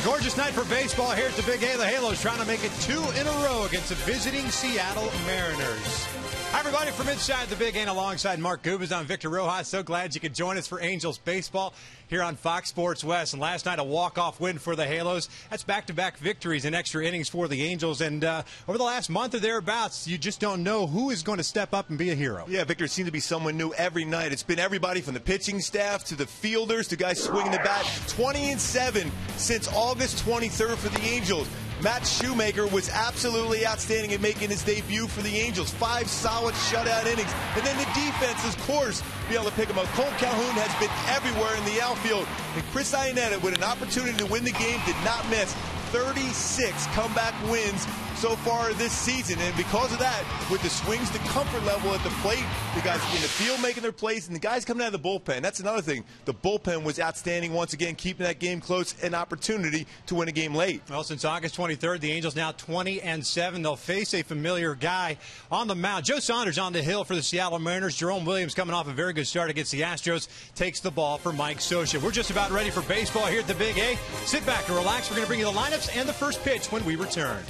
Gorgeous night for baseball here at the Big A. The Halos trying to make it 2 in a row against the visiting Seattle Mariners. Hi, everybody, from inside the Big A alongside Mark Gubas. I'm Victor Rojas. So glad you could join us for Angels baseball here on Fox Sports West. And last night, a walk-off win for the Halos. That's back-to-back victories and extra innings for the Angels. And over the last month or thereabouts, you just don't know who is going to step up and be a hero. Yeah, Victor, it seems to be someone new every night. It's been everybody from the pitching staff to the fielders to guys swinging the bat. 20-7 since August 23rd for the Angels. Matt Shoemaker was absolutely outstanding in making his debut for the Angels. 5 solid shutout innings. And then the defense, of course, be able to pick him up. Cole Calhoun has been everywhere in the outfield. And Chris Iannetta, with an opportunity to win the game, did not miss. 36 comeback wins so far this season. And because of that, with the swings to comfort level at the plate, the guys in the field making their plays, and the guys coming out of the bullpen. That's another thing. The bullpen was outstanding once again, keeping that game close, an opportunity to win a game late. Well, since August 23rd, the Angels now 20-7. They'll face a familiar guy on the mound. Joe Saunders on the hill for the Seattle Mariners. Jerome Williams, coming off a very good start against the Astros, takes the ball for Mike Scioscia. We're just about ready for baseball here at the Big A. Sit back and relax. We're going to bring you the lineups and the first pitch when we return.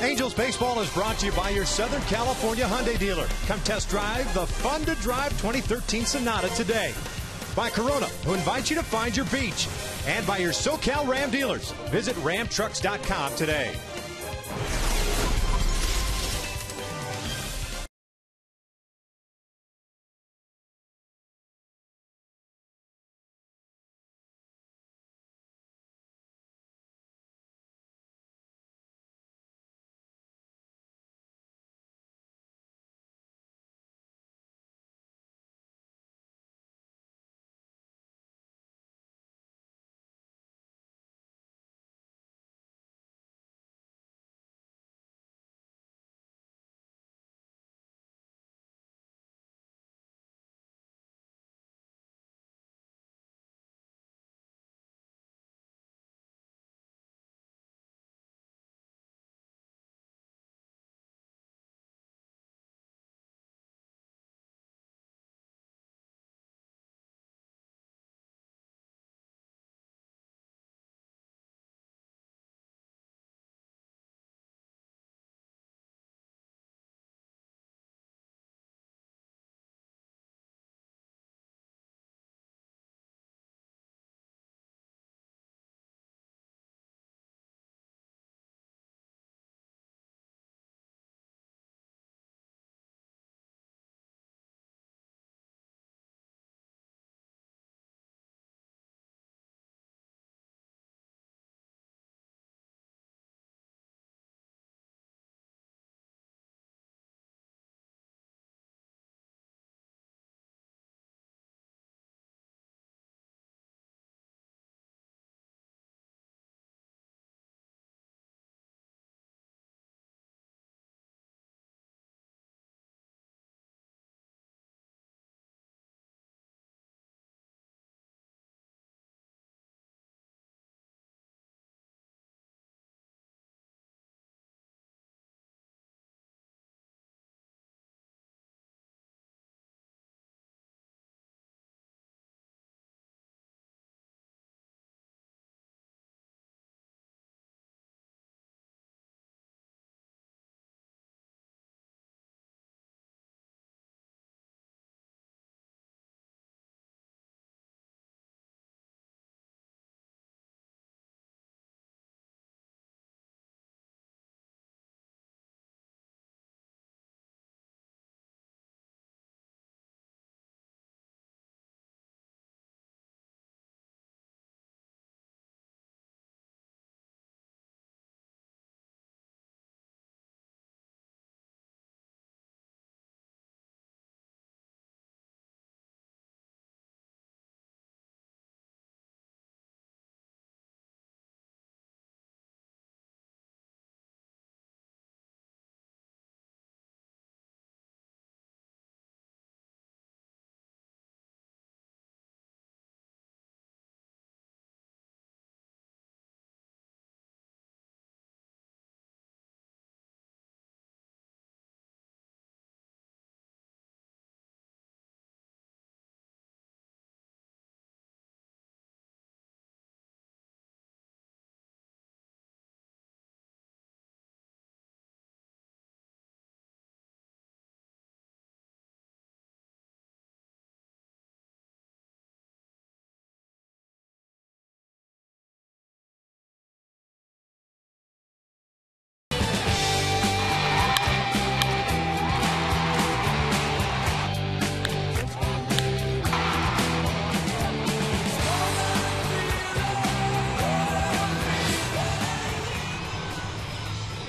Angels Baseball is brought to you by your Southern California Hyundai dealer. Come test drive the Fun to Drive 2013 Sonata today. By Corona, who invites you to find your beach. And by your SoCal Ram dealers. Visit ramtrucks.com today.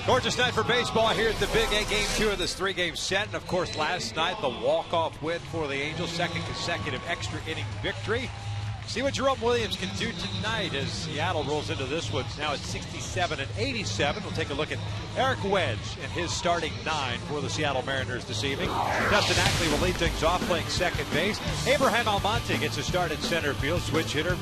Gorgeous night for baseball here at the Big A. Game 2 of this three-game set. And, of course, last night, the walk-off win for the Angels. Second consecutive extra inning victory. See what Jerome Williams can do tonight as Seattle rolls into this one. Now it's 67 and 87. We'll take a look at Eric Wedge and his starting 9 for the Seattle Mariners this evening. Dustin Ackley will lead things off playing second base. Abraham Almonte gets a start at center field. Switch hitter,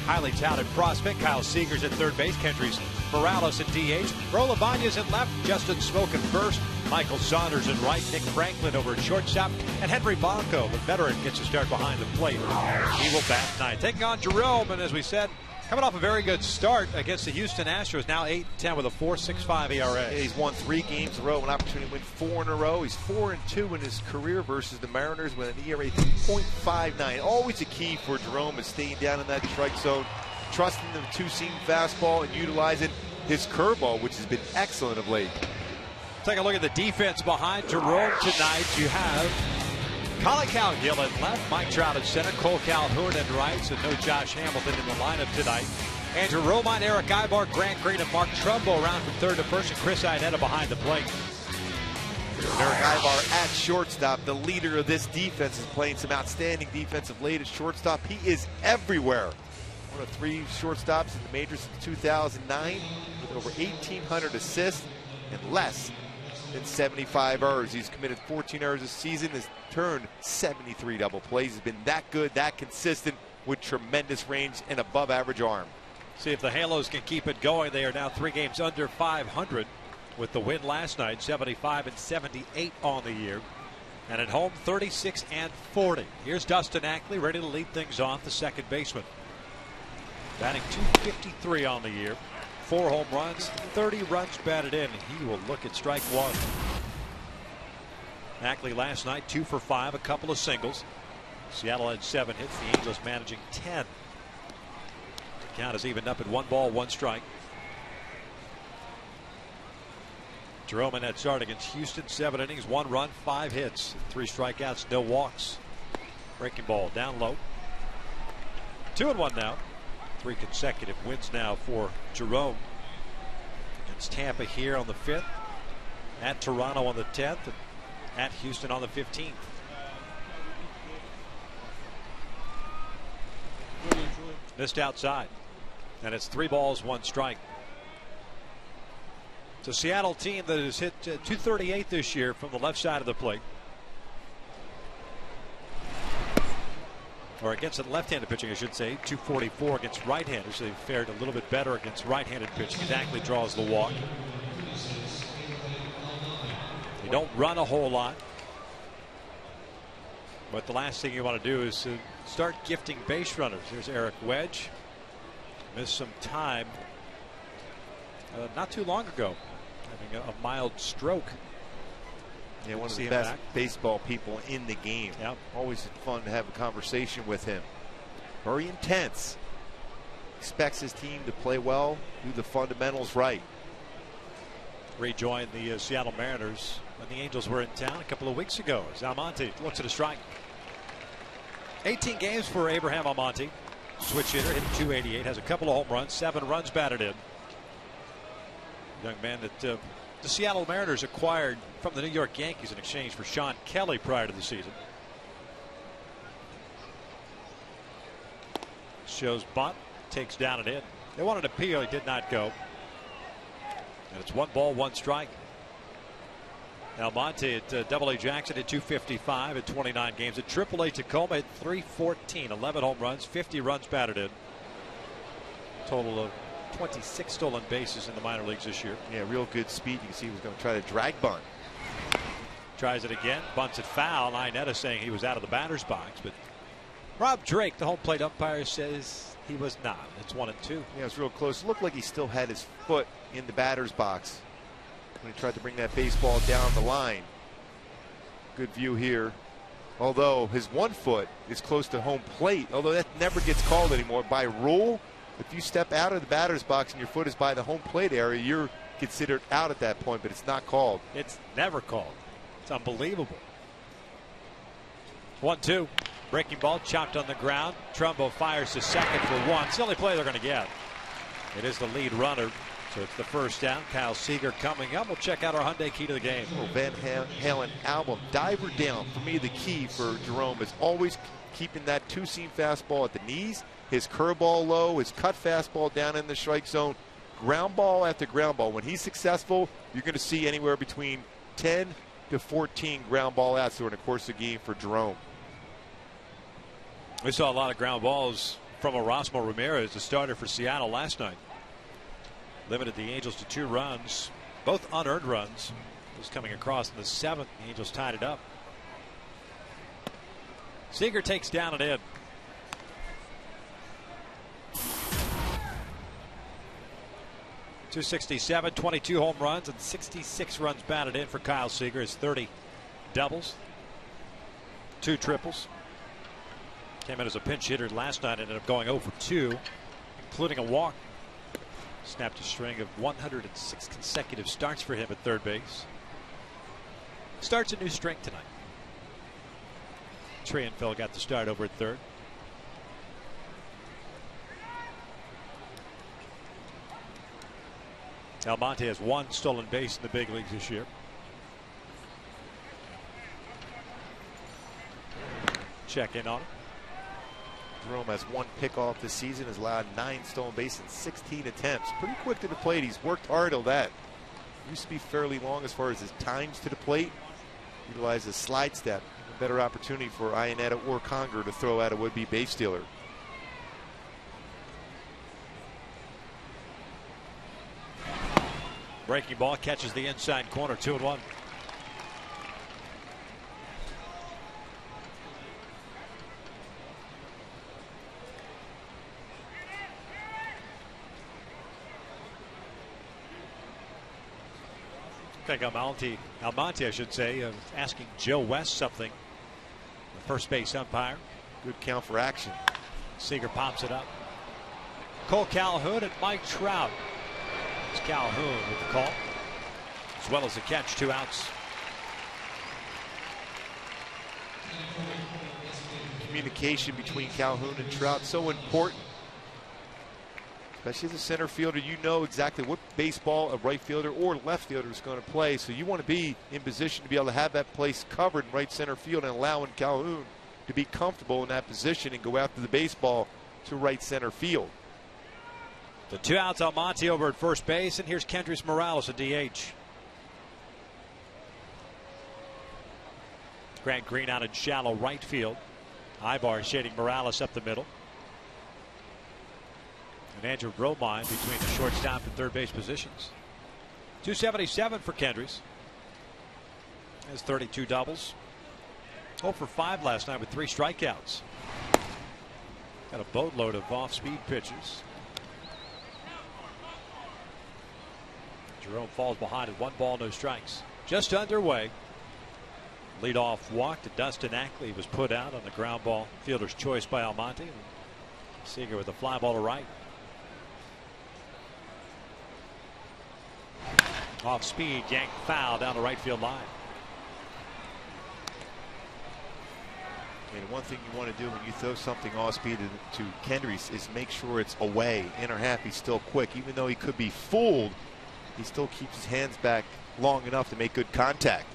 highly touted prospect. Kyle Seager's at third base. Kendrys Morales at DH. Roland Banya's at left. Justin Smoke at first. Michael Saunders at right. Nick Franklin over at shortstop. And Henry Blanco, the veteran, gets a start behind the plate. He will bat tonight. Taking on Jerome, and as we said, coming off a very good start against the Houston Astros. Now 8-10 with a 4.65 ERA. He's won 3 games in a row, an opportunity to win 4 in a row. He's 4-2 in his career versus the Mariners with an ERA 3.59. Always a key for Jerome is staying down in that strike zone, trusting the two-seam fastball and utilizing his curveball, which has been excellent of late. Take a look at the defense behind Jerome tonight. You have Colin Cowgill at left, Mike Trout at center, Cole Calhoun at right, so no Josh Hamilton in the lineup tonight. Andrew Romine, Eric Ibar, Grant Green, and Mark Trumbo around from third to first, and Chris Iannetta behind the plate. Eric Ibar at shortstop, the leader of this defense, is playing some outstanding defensive late at shortstop. He is everywhere. One of 3 shortstops in the majors since 2009 with over 1,800 assists and less than 75 errors. He's committed 14 errors this season, has turned 73 double plays. He's been that good, that consistent, with tremendous range and above average arm. See if the Halos can keep it going. They are now 3 games under 500 with the win last night, 75 and 78 on the year. And at home, 36 and 40. Here's Dustin Ackley ready to lead things off, the second baseman. Batting .253 on the year. 4 home runs, 30 runs batted in. He will look at strike 1. Ackley last night 2 for 5, a couple of singles. Seattle had 7 hits, the Angels managing 10. The count is evened up at 1 ball, 1 strike. Jerome in that start against Houston, 7 innings, 1 run, 5 hits, 3 strikeouts, no walks. Breaking ball down low. 2-1 now. 3 consecutive wins now for Jerome. Against Tampa here on the 5th, at Toronto on the 10th, and at Houston on the 15th. Missed outside, and it's 3 balls, 1 strike. It's a Seattle team that has hit .238 this year from the left side of the plate. Or against the left-handed pitching, I should say. .244 against right-handers. They've fared a little bit better against right-handed pitching. Ackley draws the walk. They don't run a whole lot. But the last thing you want to do is start gifting base runners. Here's Eric Wedge. Missed some time not too long ago, having a mild stroke. Yeah, one of the best baseball people in the game. Yep. Always fun to have a conversation with him. Very intense. Expects his team to play well, do the fundamentals right. Rejoined the Seattle Mariners when the Angels were in town a couple of weeks ago. As Almonte looks at a strike. 18 games for Abraham Almonte. Switch hitter, hit .288, has a couple of home runs, 7 runs batted in. Young man that the Seattle Mariners acquired from the New York Yankees in exchange for Sean Kelly prior to the season. Shows bunt, takes down and in. They wanted to appeal, he did not go. And it's 1 ball, 1 strike. Almonte at Double-A Jackson at .255 at 29 games. At Triple-A Tacoma at .314, 11 home runs, 50 runs batted in. Total of 26 stolen bases in the minor leagues this year. Yeah, real good speed. You can see he was going to try to drag bunt. Tries it again, bunts it foul. Iannetta saying he was out of the batter's box, but Rob Drake, the home plate umpire, says he was not. It's 1-2. Yeah, it was real close. It looked like he still had his foot in the batter's box when he tried to bring that baseball down the line. Good view here. Although his 1 foot is close to home plate, although that never gets called anymore by rule. If you step out of the batter's box and your foot is by the home plate area, you're considered out at that point, but it's not called. It's never called. It's unbelievable. 1-2. Breaking ball chopped on the ground. Trumbo fires to second for 1. It's the only play they're going to get. It is the lead runner. So it's the first down. Kyle Seager coming up. We'll check out our Hyundai key to the game. Van Halen album, Diver Down. For me, the key for Jerome is always keeping that two-seam fastball at the knees, his curveball low, his cut fastball down in the strike zone, ground ball after ground ball. When he's successful, you're going to see anywhere between 10 to 14 ground ball outs during the course of the game for Jerome. We saw a lot of ground balls from Erasmo Ramirez, the starter for Seattle last night. Limited the Angels to 2 runs, both unearned runs. Was coming across in the 7th. The Angels tied it up. Seager takes down and in. .267, 22 home runs, and 66 runs batted in for Kyle Seager. His 30 doubles, 2 triples. Came in as a pinch hitter last night, ended up going 0 for 2, including a walk. Snapped a string of 106 consecutive starts for him at third base. Starts a new streak tonight. Trianfeld got the start over at third. Almonte has 1 stolen base in the big leagues this year. Check in on it. Jerome has 1 pickoff this season, has allowed 9 stolen bases in 16 attempts. Pretty quick to the plate. He's worked hard on that. Used to be fairly long as far as his times to the plate. Utilizes a slide step. A better opportunity for Iannetta or Conger to throw out a would-be base stealer. Breaking ball catches the inside corner, 2-1. I think Almonte, I should say, asking Joe West something. The first base umpire. Good count for action. Seager pops it up. Cole Calhoun and Mike Trout. It's Calhoun with the call, as well as the catch. 2 outs. Communication between Calhoun and Trout so important. Especially as a center fielder, you know exactly what baseball a right fielder or left fielder is going to play. So you want to be in position to be able to have that place covered in right center field and allowing Calhoun to be comfortable in that position and go after the baseball to right center field. The 2 outs, Almonte over at first base, and here's Kendrys Morales at DH. Grant Green out in shallow right field. Ibar shading Morales up the middle. And Andrew Romine between the shortstop and third base positions. .277 for Kendrys. Has 32 doubles. 0 for 5 last night with 3 strikeouts. Got a boatload of off-speed pitches. Jerome falls behind at 1 ball, no strikes. Just underway. Leadoff walk to Dustin Ackley. He was put out on the ground ball. Fielder's choice by Almonte. Seager with a fly ball to right. Off speed, yanked foul down the right field line. And one thing you want to do when you throw something off speed to Kendrys is make sure it's away. Inner half, he's still quick. Even though he could be fooled, he still keeps his hands back long enough to make good contact.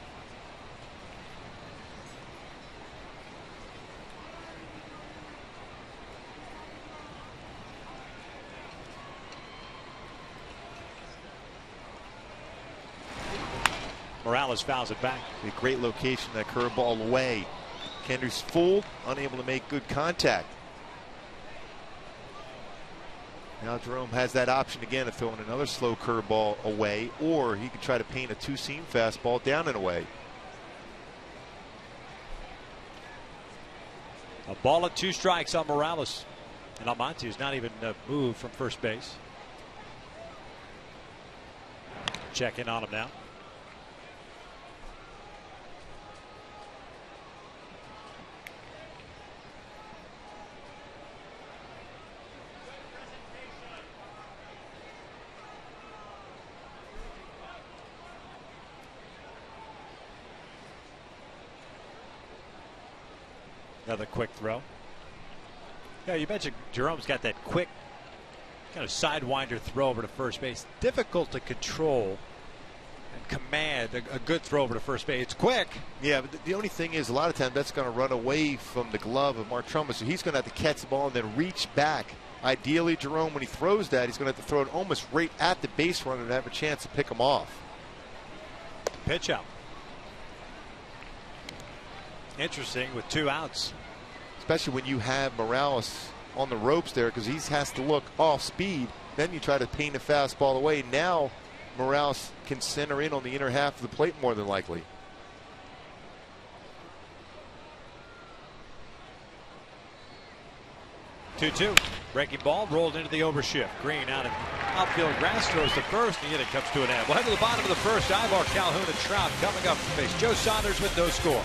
Morales fouls it back. A great location, that curveball away. Kendrys fooled, unable to make good contact. Now Jerome has that option again of throwing another slow curveball away, or he could try to paint a 2-seam fastball down and away. A ball and 2 strikes on Morales. And Almonte has not even moved from first base. Check in on him now. Another quick throw. Yeah, you mentioned Jerome's got that quick Kind of sidewinder throw over to first base. Difficult to control and command a good throw over to first base. It's quick. Yeah, but the only thing is, a lot of times that's going to run away from the glove of Mark Trumbo, so he's going to have to catch the ball and then reach back. Ideally, Jerome, when he throws that, he's going to have to throw it almost right at the base runner to have a chance to pick him off. Pitch out. Interesting with 2 outs. Especially when you have Morales on the ropes there, because he has to look off speed. Then you try to paint a fastball away. Now Morales can center in on the inner half of the plate more than likely. Two. Breaking ball rolled into the overshift. Green out of outfield grass, throws to first, and the inning comes to an end. We'll head to the bottom of the first. Ivar, Calhoun, and Trout coming up to face Joe Saunders with no score.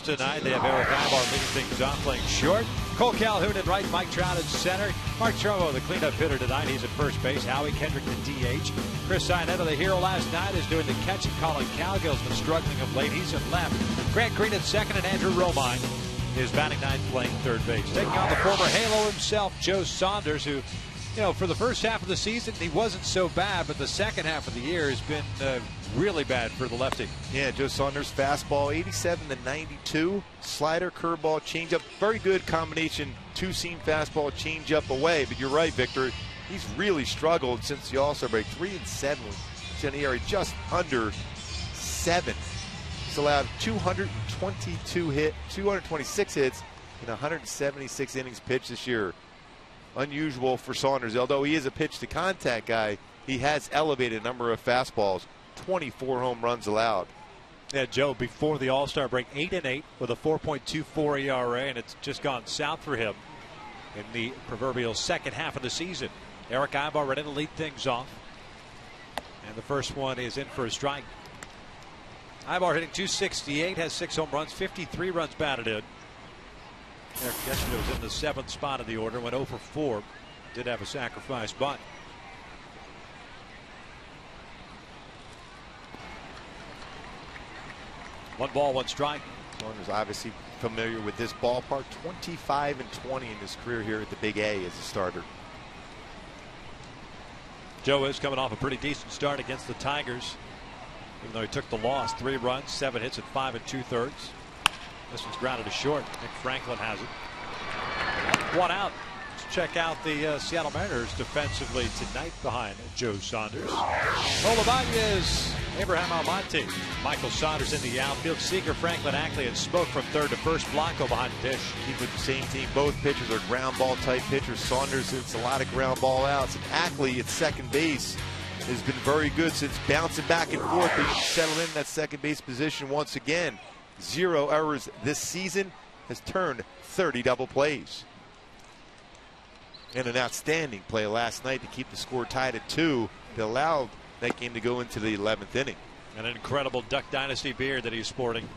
Tonight they have Eric Ivar leading things off, playing short. Cole Calhoun at right, Mike Trout at center. Mark Trumbo, the cleanup hitter tonight. He's at first base. Howie Kendrick, the DH. Chris Iannetta, the hero last night, is doing the catching. Colin Cowgill's been struggling of late. He's at left. Grant Green at second, and Andrew Romine is batting ninth, playing third base. Taking on the former Halo himself, Joe Saunders, who, you know, for the first half of the season, he wasn't so bad, but the second half of the year has been really bad for the lefty. Yeah, Joe Saunders, fastball 87 to 92, slider, curveball, changeup, very good combination, two-seam fastball, changeup away. But you're right, Victor, he's really struggled since the All-Star break. 3-7, he's in the area just under 7. He's allowed 226 hits in 176 innings pitched this year. Unusual for Saunders, although he is a pitch-to-contact guy. He has elevated a number of fastballs. 24 home runs allowed. Yeah, Joe, before the All-Star break, 8-8 with a 4.24 ERA, and it's just gone south for him in the proverbial second half of the season. Eric Ivar ready to lead things off, and the first one is in for a strike. Ivar hitting .268, has 6 home runs, 53 runs batted in. Eric yesterday was in the 7th spot of the order, went 0 for 4. Did have a sacrifice bunt. One ball, one strike. Saunders obviously familiar with this ballpark. 25-20 in his career here at the Big A as a starter. Joe is coming off a pretty decent start against the Tigers, even though he took the loss. 3 runs, 7 hits at 5 2/3. This one's grounded to short. Nick Franklin has it. 1 out. Let's check out the Seattle Mariners defensively tonight behind Joe Saunders. Olavarez, Abraham Almonte, Michael Saunders in the outfield. Seager, Franklin, Ackley, and Smoke from third to first. Blanco behind the dish. Keep with the same team. Both pitchers are ground ball type pitchers. Saunders, it's a lot of ground ball outs. And Ackley at second base has been very good since bouncing back and forth. He settled in that second base position once again. 0 errors this season, has turned 30 double plays. And an outstanding play last night to keep the score tied at 2 that allowed that game to go into the 11th inning. And an incredible Duck Dynasty beard that he's sporting,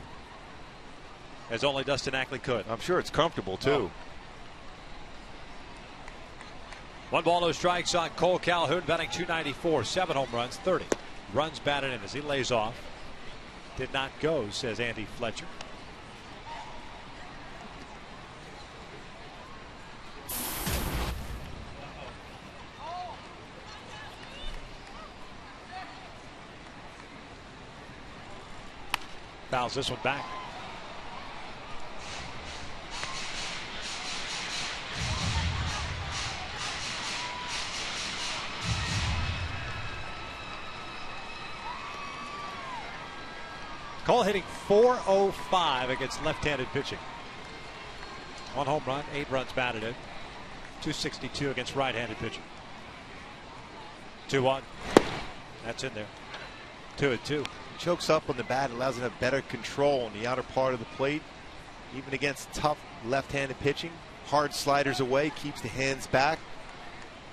as only Dustin Ackley could. I'm sure it's comfortable, too. 1 ball, no strikes on Cole Calhoun, batting .294, 7 home runs, 30 runs batted in as he lays off. Did not go, says Andy Fletcher. Fouls this one back. Cole hitting .405 against left-handed pitching. 1 home run, 8 runs batted in. .262 against right-handed pitching. 2-1. That's in there. 2-2. Chokes up on the bat, allows him to have better control on the outer part of the plate, even against tough left-handed pitching. Hard sliders away, keeps the hands back,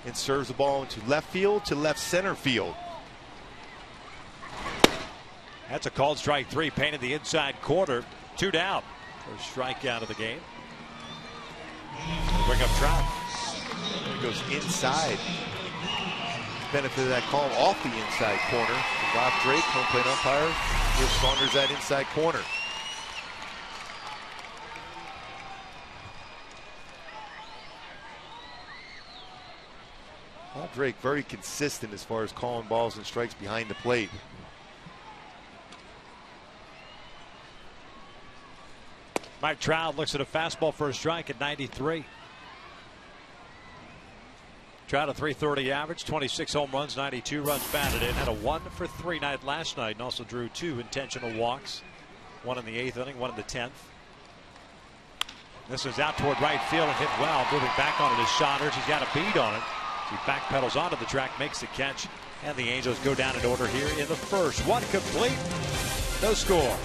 and serves the ball into left field to left center field. That's a called strike 3, painted the inside corner. 2 down. First strikeout of the game. Bring up Trout. It goes inside. Benefit of that call off the inside corner. Rob Drake, home plate umpire, gives Saunders that inside corner. Rob Drake very consistent as far as calling balls and strikes behind the plate. Mike Trout looks at a fastball for a strike at 93. Trout a .330 average, 26 home runs, 92 runs batted in. Had a 1-for-3 night last night and also drew 2 intentional walks. 1 in the 8th inning, 1 in the 10th. This was out toward right field and hit well. Moving back on it is Saunders. He's got a bead on it. He backpedals onto the track, makes the catch, and the Angels go down in order here in the first. 1 complete, no score.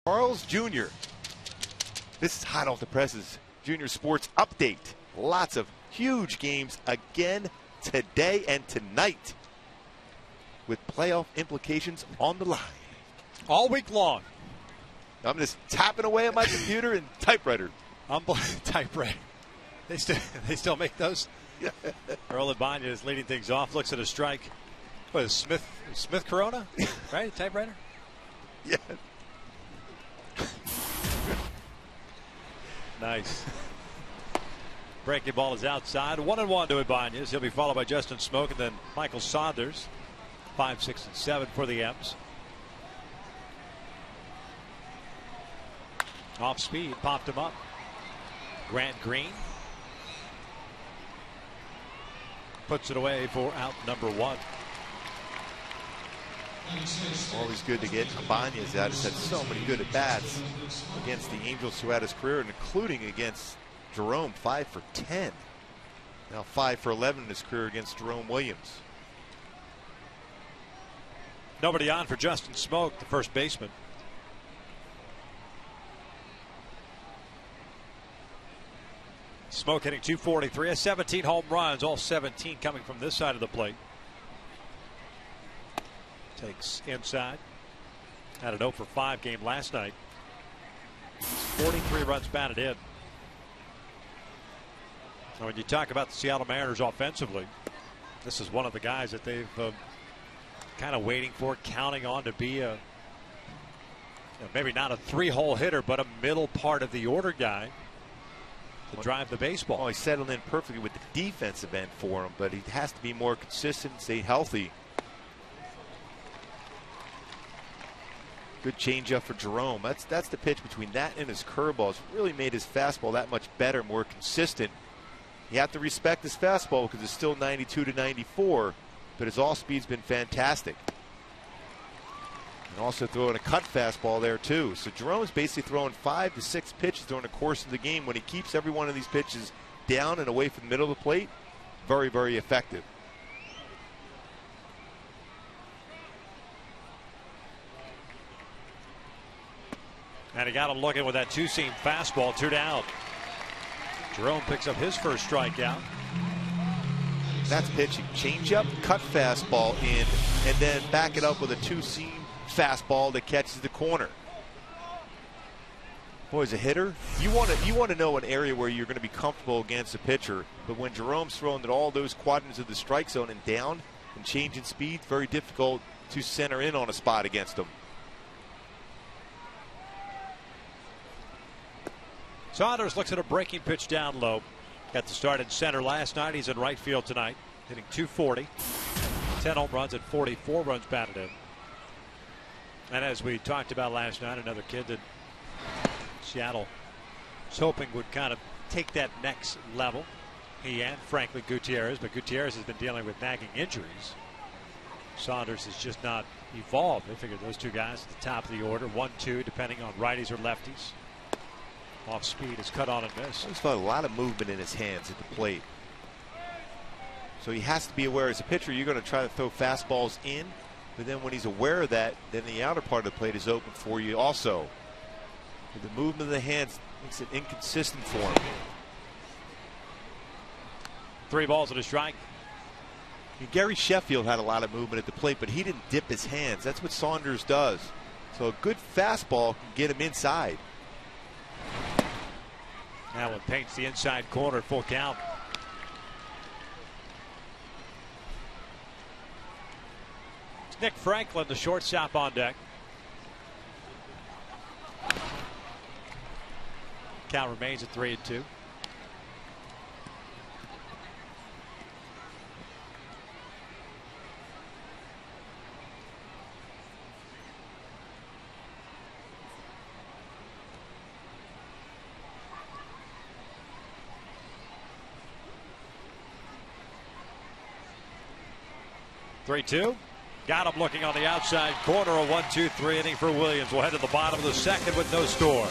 Charles Jr. This is hot off the presses. Junior Sports Update. Lots of huge games again today and tonight, with playoff implications on the line. All week long. I'm just tapping away at my computer and typewriter. Typewriter. They still make those? Yeah. Earl Ibanez leading things off. Looks at a strike. What is Smith Corona? Right? Typewriter? Yeah. Nice. Breaking ball is outside. 1-1 to Ibanez. He'll be followed by Justin Smoke and then Michael Saunders. 5, 6, and 7 for the M's. Off speed, popped him up. Grant Green puts it away for out number 1. Always good to get Cabañas out. He's had so many good at-bats against the Angels throughout his career, including against Jerome, 5 for 10. Now 5 for 11 in his career against Jerome Williams. Nobody on for Justin Smoak, the first baseman. Smoak hitting .243, has 17 home runs, all 17 coming from this side of the plate. Takes inside. Had an 0 for 5 game last night. 43 runs batted in. So when you talk about the Seattle Mariners offensively, this is one of the guys that they've kind of waiting for, counting on to be a, maybe not a 3-hole hitter, but a middle part of the order guy to drive the baseball. Well, he settled in perfectly with the defensive end for him, but he has to be more consistent, stay healthy. Good changeup for Jerome. That's the pitch between that and his curveball. It's really made his fastball that much better, more consistent. You have to respect his fastball because it's still 92 to 94, but his off-speed's been fantastic. And also throwing a cut fastball there too. So Jerome's basically throwing 5 to 6 pitches during the course of the game. When he keeps every one of these pitches down and away from the middle of the plate, very, very effective. And he got him looking with that 2-seam fastball, 2 down. Jerome picks up his first strikeout. That's pitching. Changeup, cut fastball in, and then back it up with a 2-seam fastball that catches the corner. Boy, as a hitter, you want to know an area where you're going to be comfortable against a pitcher. But when Jerome's throwing at all those quadrants of the strike zone and down and changing speed, very difficult to center in on a spot against him. Saunders looks at a breaking pitch down low. Got the start in center last night. He's in right field tonight, hitting .240. 10 home runs and 44 runs batted in. And as we talked about last night, another kid that Seattle was hoping would kind of take that next level. He and frankly Gutierrez, but Gutierrez has been dealing with nagging injuries. Saunders has just not evolved. They figured those two guys at the top of the order, 1-2, depending on righties or lefties. Off speed is cut on and miss. He's got a lot of movement in his hands at the plate. So he has to be aware as a pitcher, you're going to try to throw fastballs in, but then when he's aware of that, then the outer part of the plate is open for you also. But the movement of the hands makes it inconsistent for him. 3 balls and a strike. And Gary Sheffield had a lot of movement at the plate, but he didn't dip his hands. That's what Saunders does. So a good fastball can get him inside. Allen paints the inside corner, full count. It's Nick Franklin, the shortstop, on deck. Count remains at 3-2. Got him looking on the outside corner. A 1-2-3 inning for Williams. We'll head to the bottom of the second with no score.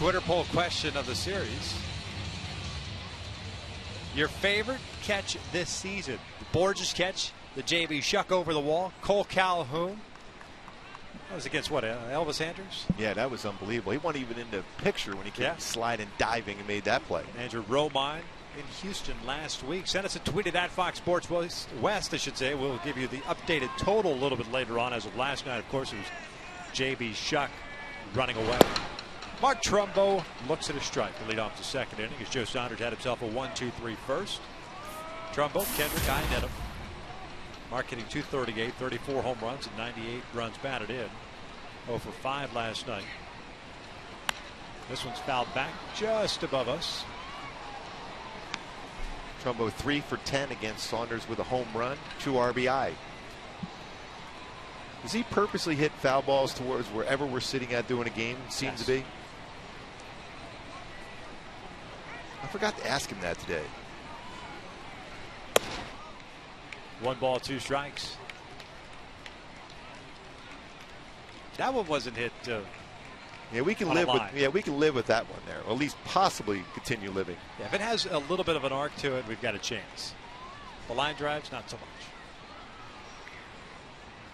Twitter poll question of the series. Your favorite catch this season? The Borges catch, the J.B. Shuck over the wall, Cole Calhoun. That was against what, Elvis Andrews? Yeah, that was unbelievable. He wasn't even in the picture when he came sliding, diving, and made that play. Andrew Romine in Houston last week. Send us a tweet at Fox Sports West, I should say. We'll give you the updated total a little bit later on. As of last night, of course, it was J.B. Shuck running away. Mark Trumbo looks at a strike to lead off the second inning as Joe Saunders had himself a 1-2-3 first. Trumbo, Kendrick, Iannetta. Mark hitting .238, 34 home runs and 98 runs batted in. 0 for 5 last night. This one's fouled back just above us. Trumbo 3 for 10 against Saunders with a home run, 2 RBI. Does he purposely hit foul balls towards wherever we're sitting at doing a game? Seems to be. I forgot to ask him that today. 1 ball, 2 strikes. That one wasn't hit. Yeah, we can live with. Yeah, we can live with that one there, or at least possibly continue living. Yeah, if it has a little bit of an arc to it, we've got a chance. The line drives, not so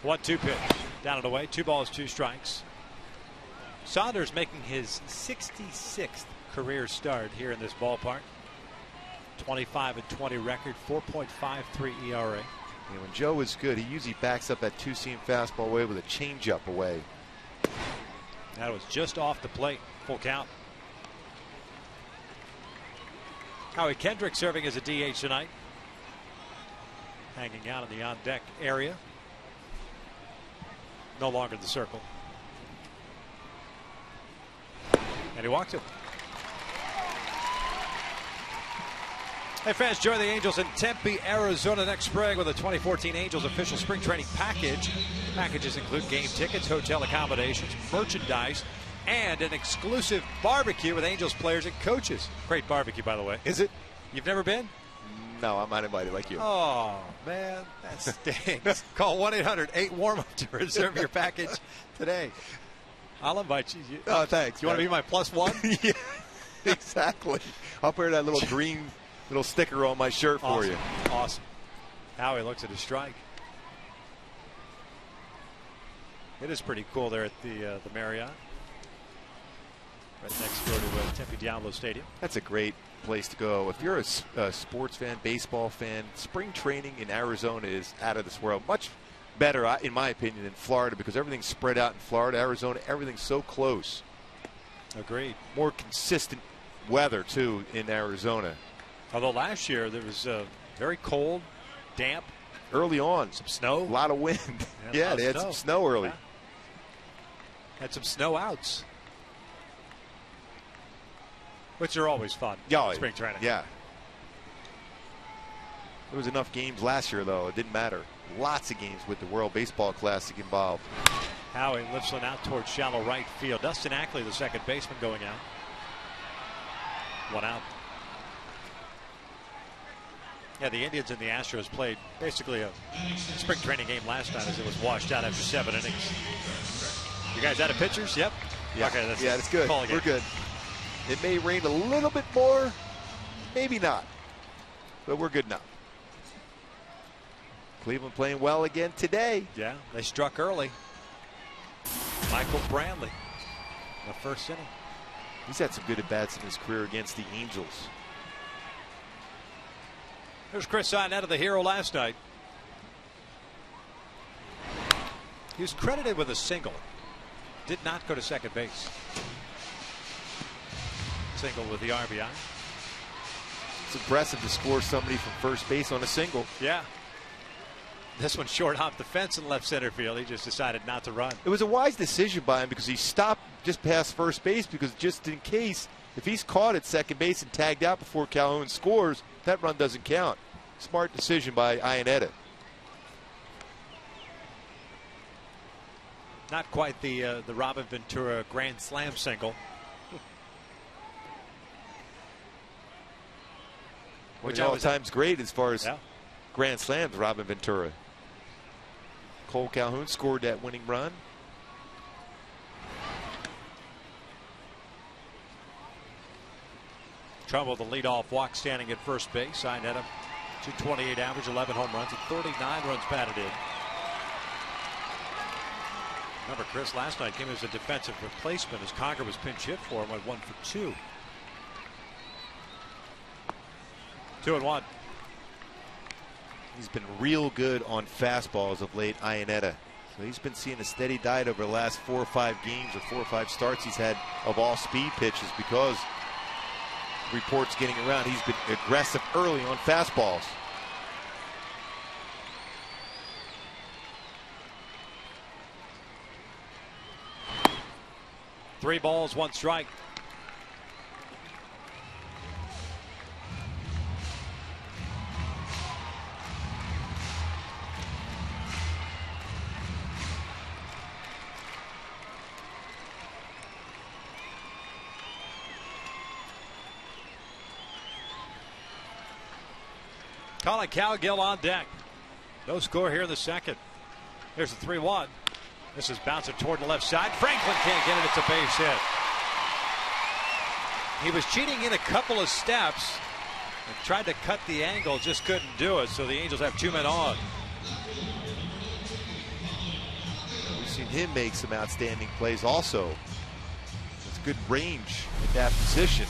much. 1-2 pitch, down and away. 2 balls, 2 strikes. Saunders making his 66th career start here in this ballpark. 25-20 record, 4.53 ERA. And when Joe is good, he usually backs up that two-seam fastball away with a changeup away. That was just off the plate. Full count. Howie Kendrick serving as a DH tonight. Hanging out in the on-deck area. No longer in the circle. And he walks it. Hey fans, join the Angels in Tempe, Arizona next spring with a 2014 Angels official spring training package. Packages include game tickets, hotel accommodations, merchandise, and an exclusive barbecue with Angels players and coaches. Great barbecue, by the way. Is it? You've never been? No, I'm not invited like you. Oh, man, that stinks. Call 1-800-8-WARM-UP to reserve your package today. I'll invite you. Oh, thanks. You want to be my +1? Yeah, exactly. I'll wear that little green little sticker on my shirt for you. Awesome. Howie looks at his strike. It is pretty cool there at the Marriott. Right next door to Tempe Diablo Stadium. That's a great place to go. If you're a sports fan, baseball fan, spring training in Arizona is out of this world. Much better, in my opinion, than Florida because everything's spread out in Florida. Arizona, everything's so close. Agreed. More consistent weather, too, in Arizona. Although last year there was very cold, damp. Early on. Some snow. A lot of wind. Yeah, they had some snow early. Yeah. Had some snow outs. Which are always fun. Yeah, spring training. Yeah. There was enough games last year, though. It didn't matter. Lots of games with the World Baseball Classic involved. Howie lifts one out towards shallow right field. Dustin Ackley, the second baseman, going out. 1 out. Yeah, the Indians and the Astros played basically a spring training game last night as it was washed out after 7 innings. You guys out of pitchers? Yep. Yeah. Okay, that's good. We're good. It may rain a little bit more, maybe not, but we're good now. Cleveland playing well again today. Yeah, they struck early. Michael Brantley, the first inning. He's had some good at-bats in his career against the Angels. There's Chris Iannetta, the hero last night. He was credited with a single. Did not go to second base. Single with the RBI. It's impressive to score somebody from first base on a single. Yeah. This one short off the fence in left center field. He just decided not to run. It was a wise decision by him because he stopped just past first base because just in case, if he's caught at second base and tagged out before Calhoun scores, that run doesn't count. Smart decision by Iannetta. Not quite the Robin Ventura grand slam single. Which all times great as far as grand slams, Robin Ventura. Cole Calhoun scored that winning run. Trumbo, the leadoff walk, standing at first base. Iannetta, 228 average, 11 home runs, and 39 runs batted in. Remember, Chris last night came as a defensive replacement as Conger was pinch hit for him, went 1 for 2. 2-1. He's been real good on fastballs of late, Iannetta. So he's been seeing a steady diet over the last 4 or 5 games or 4 or 5 starts he's had of all speed pitches, because reports getting around he's been aggressive early on fastballs. Three balls, one strike. Collin Cowgill on deck. No score here in the second. Here's the 3-1. This is bouncing toward the left side. Franklin can't get it. It's a base hit. He was cheating in a couple of steps and tried to cut the angle, just couldn't do it. So the Angels have 2 men on. We've seen him make some outstanding plays also. It's good range at that position.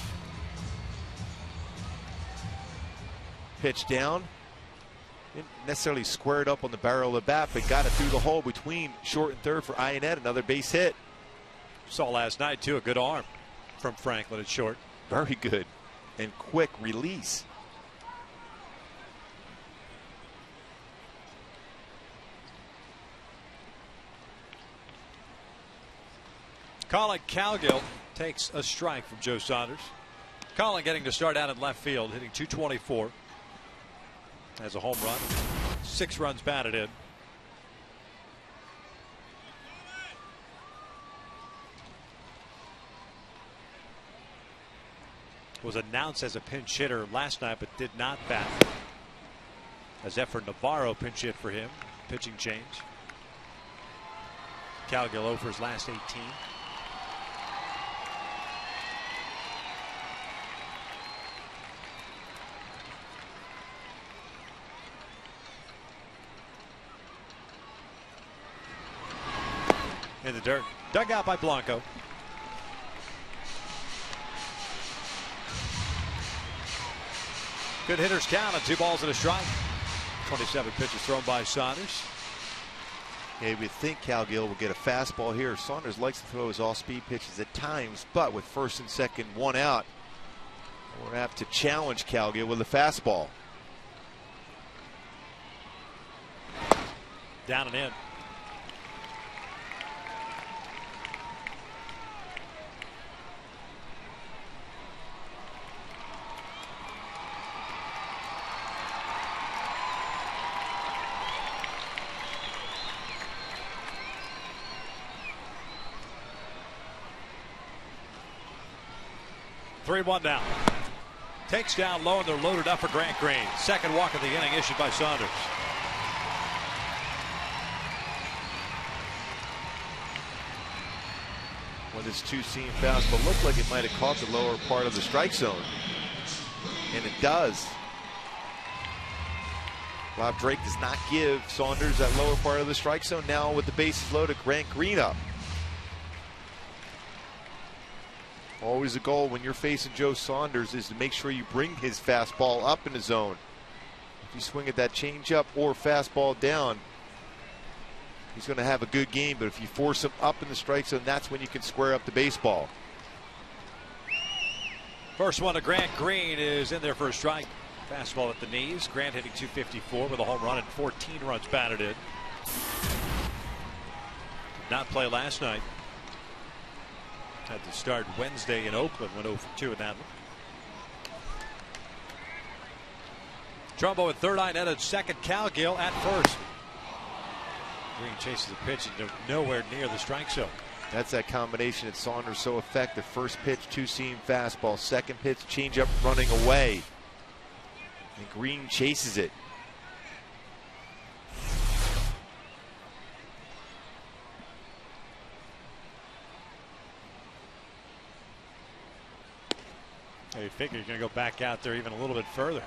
Pitch down. Didn't necessarily square it up on the barrel of the bat, but got it through the hole between short and third for Iannetta. Another base hit. Saw last night, too, a good arm from Franklin at short. Very good. And quick release. Collin Cowgill takes a strike from Joe Saunders. Collin getting to start out in left field, hitting .224. Has a home run, 6 runs batted in. Was announced as a pinch hitter last night, but did not bat. As Efrain Navarro pinch hit for him, pitching change. Cowgill over his last 18. In the dirt, dug out by Blanco. Good hitters count on 2 balls and a strike. 27 pitches thrown by Saunders. Yeah, we think Cowgill will get a fastball here. Saunders likes to throw his off-speed pitches at times, but with first and second, 1 out, we're going to have to challenge Cowgill with a fastball. Down and in. Three-1 now. Takes down low, and they're loaded up for Grant Green. Second walk of the inning issued by Saunders. Well, this 2-seam fastball looked like it might have caught the lower part of the strike zone. And it does. Rob Drake does not give Saunders that lower part of the strike zone. Now with the bases loaded, Grant Green up. Always a goal when you're facing Joe Saunders is to make sure you bring his fastball up in the zone. If you swing at that changeup or fastball down, he's going to have a good game. But if you force him up in the strike zone, that's when you can square up the baseball. First one to Grant Green is in there for a strike. Fastball at the knees. Grant hitting .254 with a home run and 14 runs batted in. Did not play last night. Had to start Wednesday in Oakland, went 0 for 2 in that one. Trumbo at third, Iannetta at second, Cowgill at first. Green chases the pitch and nowhere near the strike zone. That's that combination that Saunders so effective. First pitch, 2-seam fastball. Second pitch, changeup running away. And Green chases it. You figure you're going to go back out there even a little bit further.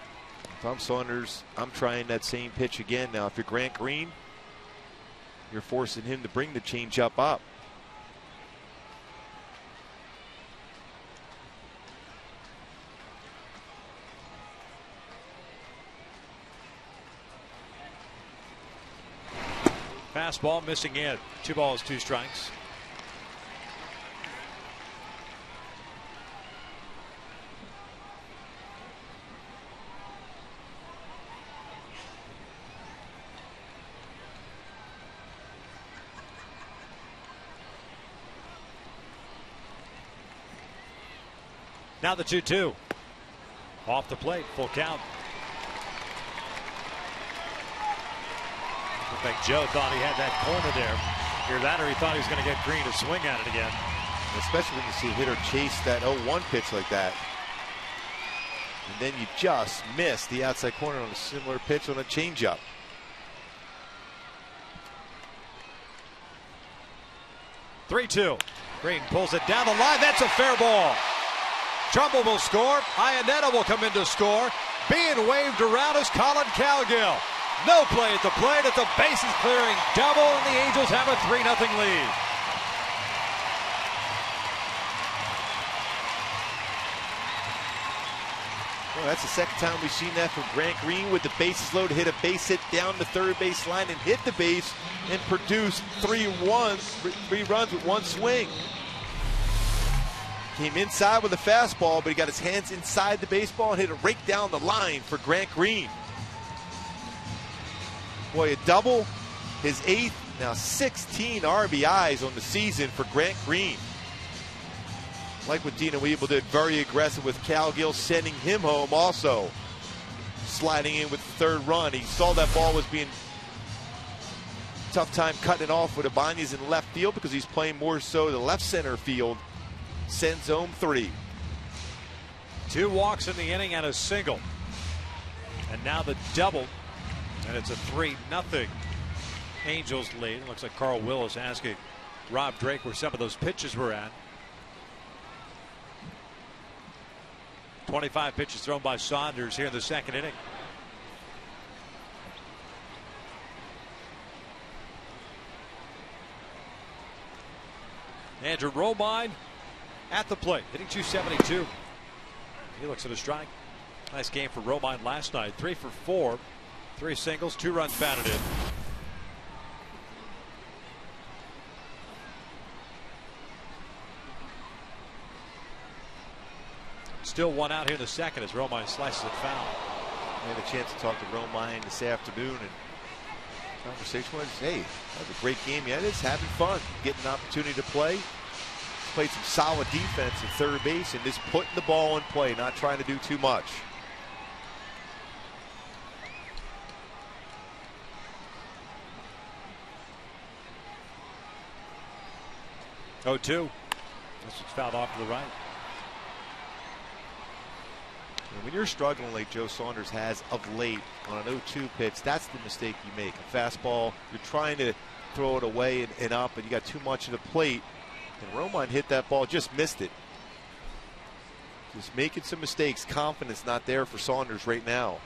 If I'm Saunders, I'm trying that same pitch again. Now, if you're Grant Green, you're forcing him to bring the changeup up. Fastball missing in. 2 balls, 2 strikes. Now the 2-2. Off the plate, full count. I think Joe thought he had that corner there. Either that or he thought he was going to get Green to swing at it again. Especially when you see a hitter chase that 0-1 pitch like that. And then you just miss the outside corner on a similar pitch on a changeup. (3-2). Green pulls it down the line. That's a fair ball. Trumbull will score. Iannetta will come in to score. Being waved around is Colin Cowgill. No play at the plate. It's a bases clearing double, and the Angels have a 3-0 lead. Well, that's the second time we've seen that from Grant Green with the bases loaded, hit a base hit down the third base line and hit the base and produce 3 runs with one swing. Came inside with a fastball, but he got his hands inside the baseball and hit a rake down the line for Grant Green. Boy, a double, his 8th, now 16 RBIs on the season for Grant Green. Like what Dina Weeble did, very aggressive with Cowgill, sending him home also. Sliding in with the 3rd run. He saw that ball was being tough time cutting it off with Ibanez in left field because he's playing more so the left center field. Sends home 3. 2 walks in the inning and a single. And now the double. And it's a 3-0 Angels lead. It looks like Carl Willis asking Rob Drake where some of those pitches were at. 25 pitches thrown by Saunders here in the 2nd inning. Andrew Romine at the plate, hitting .272. He looks at a strike. Nice game for Romine last night. 3 for 4, 3 singles, 2 runs batted in. Still 1 out here in the 2nd as Romine slices it foul. I had a chance to talk to Romine this afternoon, and conversation was, hey, that was a great game. Yeah, it's having fun, getting an opportunity to play. Played some solid defense at third base and just putting the ball in play, not trying to do too much. Oh, 2. This was fouled off to the right. And when you're struggling like Joe Saunders has of late on an 0-2 pitch, that's the mistake you make. A fastball, you're trying to throw it away and up, and you got too much of the plate. And Romine hit that ball, just missed it. Just making some mistakes. Confidence not there for Saunders right now.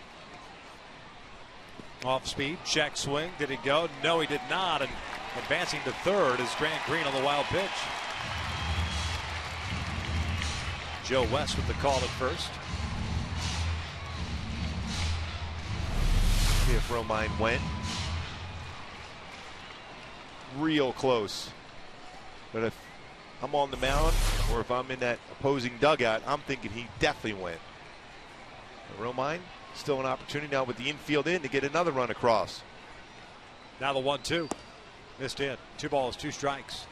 Off speed, check swing. Did he go? No, he did not. And advancing to third is Grant Green on the wild pitch. Joe West with the call at first. See if Romine went. Real close. But if I'm on the mound or if I'm in that opposing dugout, I'm thinking he definitely went. But Romine, still an opportunity now with the infield in to get another run across. Now the 1-2. Missed in. 2 balls, 2 strikes.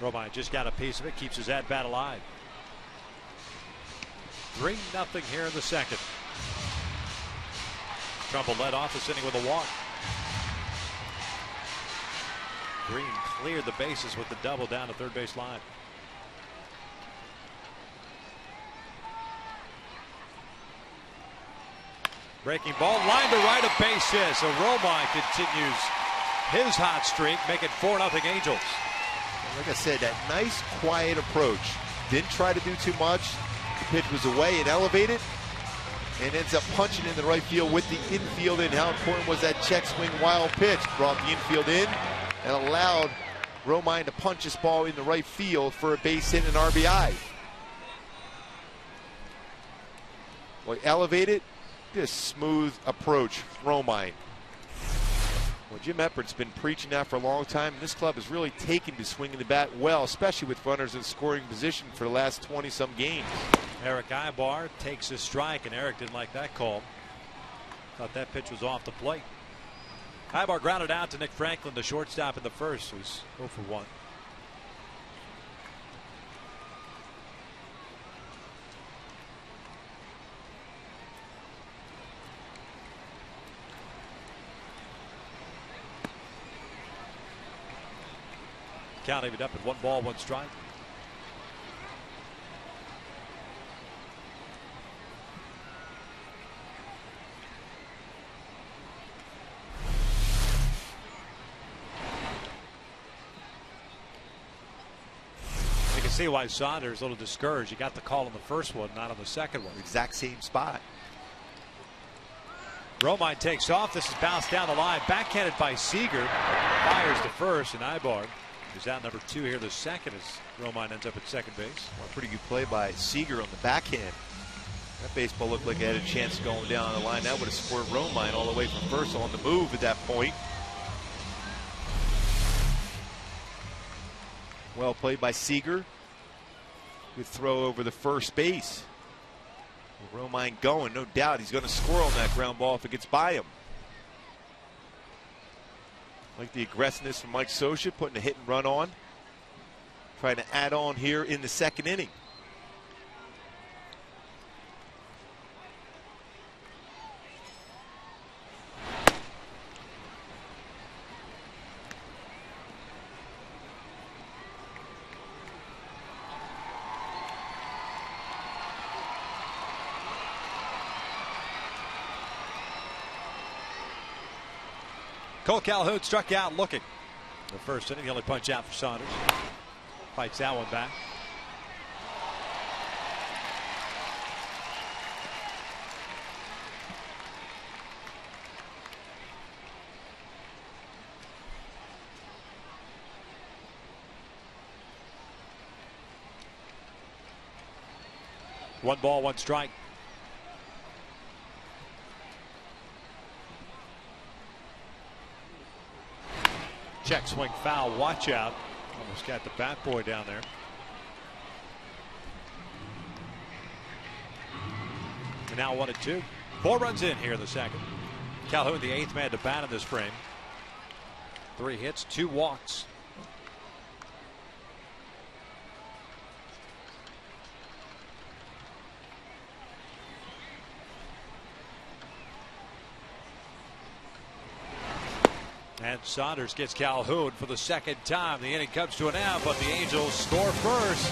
Romine just got a piece of it, keeps his at-bat alive. 3-0 here in the 2nd. Trumbull led off this inning with a walk. Green cleared the bases with the double down the third base line. Breaking ball, line to right, a base hit. So Romine continues his hot streak, make it 4-0 Angels. Like I said, that nice, quiet approach. Didn't try to do too much. The pitch was away and elevated, and ends up punching in the right field with the infield in. How important was that check swing wild pitch? Brought the infield in and allowed Romine to punch this ball in the right field for a base hit and RBI. Well, elevated, just smooth approach, Romine. Well, Jim Eppert's been preaching that for a long time, and this club has really taken to swinging the bat well, especially with runners in scoring position for the last 20-some games. Eric Ibar takes a strike, and Eric didn't like that call. Thought that pitch was off the plate. Ibar grounded out to Nick Franklin, the shortstop in the first, who's 0 for 1. Count even up at 1 ball, 1 strike. You can see why Saunders a little discouraged. He got the call on the first one, not on the second one. Exact same spot. Romine takes off. This is bounced down the line. Backhanded by Seager. Fires to first, and Ibar is out number 2 here the second as Romine ends up at second base. Well, pretty good play by Seager on the backhand. That baseball looked like it had a chance going down the line. That would have scored Romine all the way from first on the move at that point. Well played by Seager. Good throw over the first base. Romine going, no doubt he's going to score on that ground ball if it gets by him. Like the aggressiveness from Mike Scioscia, putting a hit and run on. Trying to add on here in the second inning. Cole Calhoun struck out looking. The first inning, the only punch out for Saunders. Fights that one back. One ball, 1 strike. Check swing foul, watch out. Almost got the bat boy down there. And now 1-2. 4 runs in here in the second. Calhoun, the 8th man to bat in this frame. 3 hits, 2 walks. And Saunders gets Calhoun for the second time. The inning comes to an end, but the Angels score first.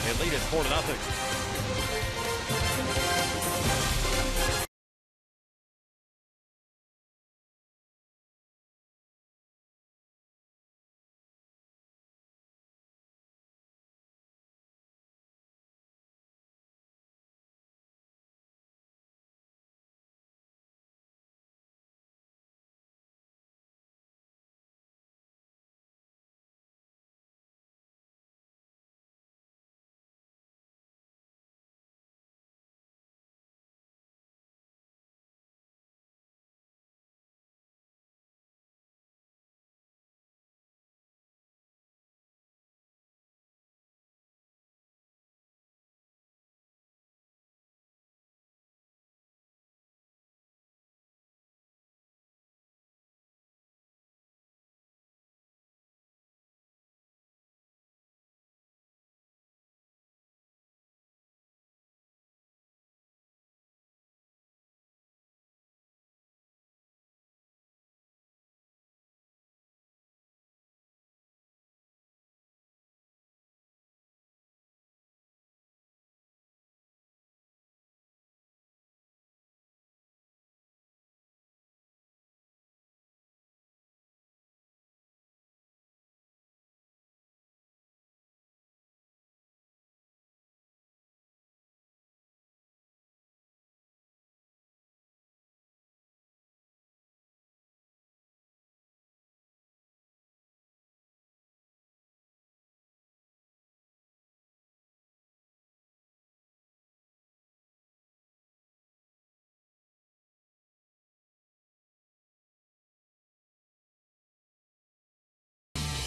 They lead it 4-0.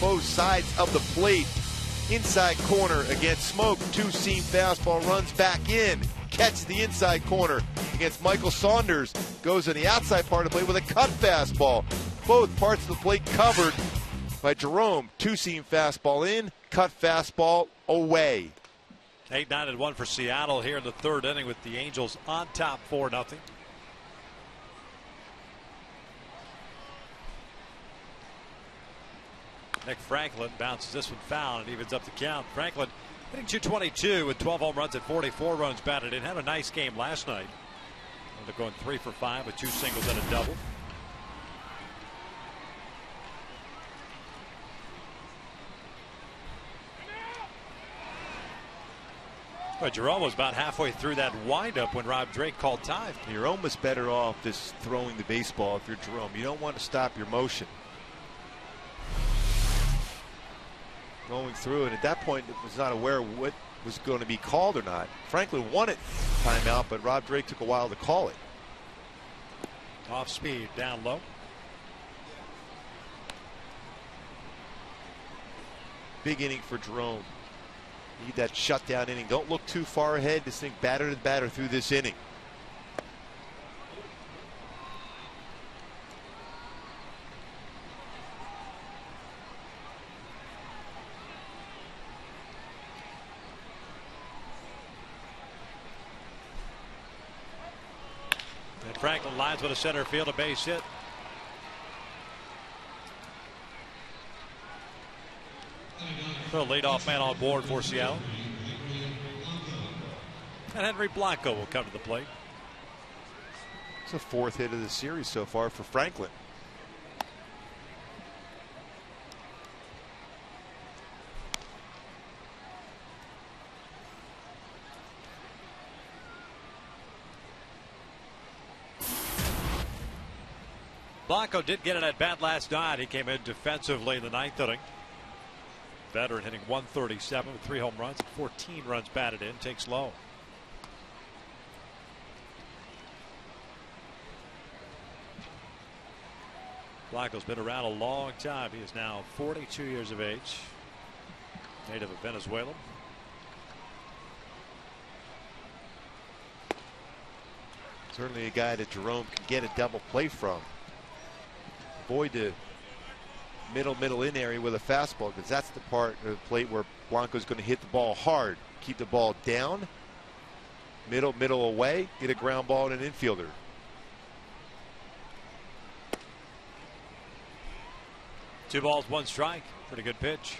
both sides of the plate. Inside corner against Smoke. Two-seam fastball, runs back in. Catches the inside corner against Michael Saunders. Goes on the outside part of the plate with a cut fastball. Both parts of the plate covered by Jerome. Two-seam fastball in, cut fastball away. 8-9-1 for Seattle here in the third inning with the Angels on top 4-0. Nick Franklin bounces this one foul and evens up the count. Franklin hitting .222 with 12 home runs and 44 runs batted in. Had a nice game last night. They're going 3 for 5 with 2 singles and a double. But Jerome was about halfway through that windup when Rob Drake called time. You're almost better off just throwing the baseball if you're Jerome. You don't want to stop your motion. Going through, and at that point was not aware of what was going to be called or not. Franklin wanted timeout, but Rob Drake took a while to call it. Off speed, down low. Big inning for Jerome. Need that shutdown inning. Don't look too far ahead. Just think batter to batter through this inning. And Franklin lines with a center field, a base hit. The leadoff man on board for Seattle. And Henry Blanco will come to the plate. It's the 4th hit of the series so far for Franklin. Blanco did get an at bat last night. He came in defensively in the 9th inning. Veteran hitting .137 with 3 home runs and 14 runs batted in. Takes low. Blanco's been around a long time. He is now 42 years of age. Native of Venezuela. Certainly a guy that Jerome can get a double play from. Avoid the middle in area with a fastball, because that's the part of the plate where Blanco's going to hit the ball hard. Keep the ball down, middle away, get a ground ball and an infielder. Two balls, 1 strike. Pretty good pitch.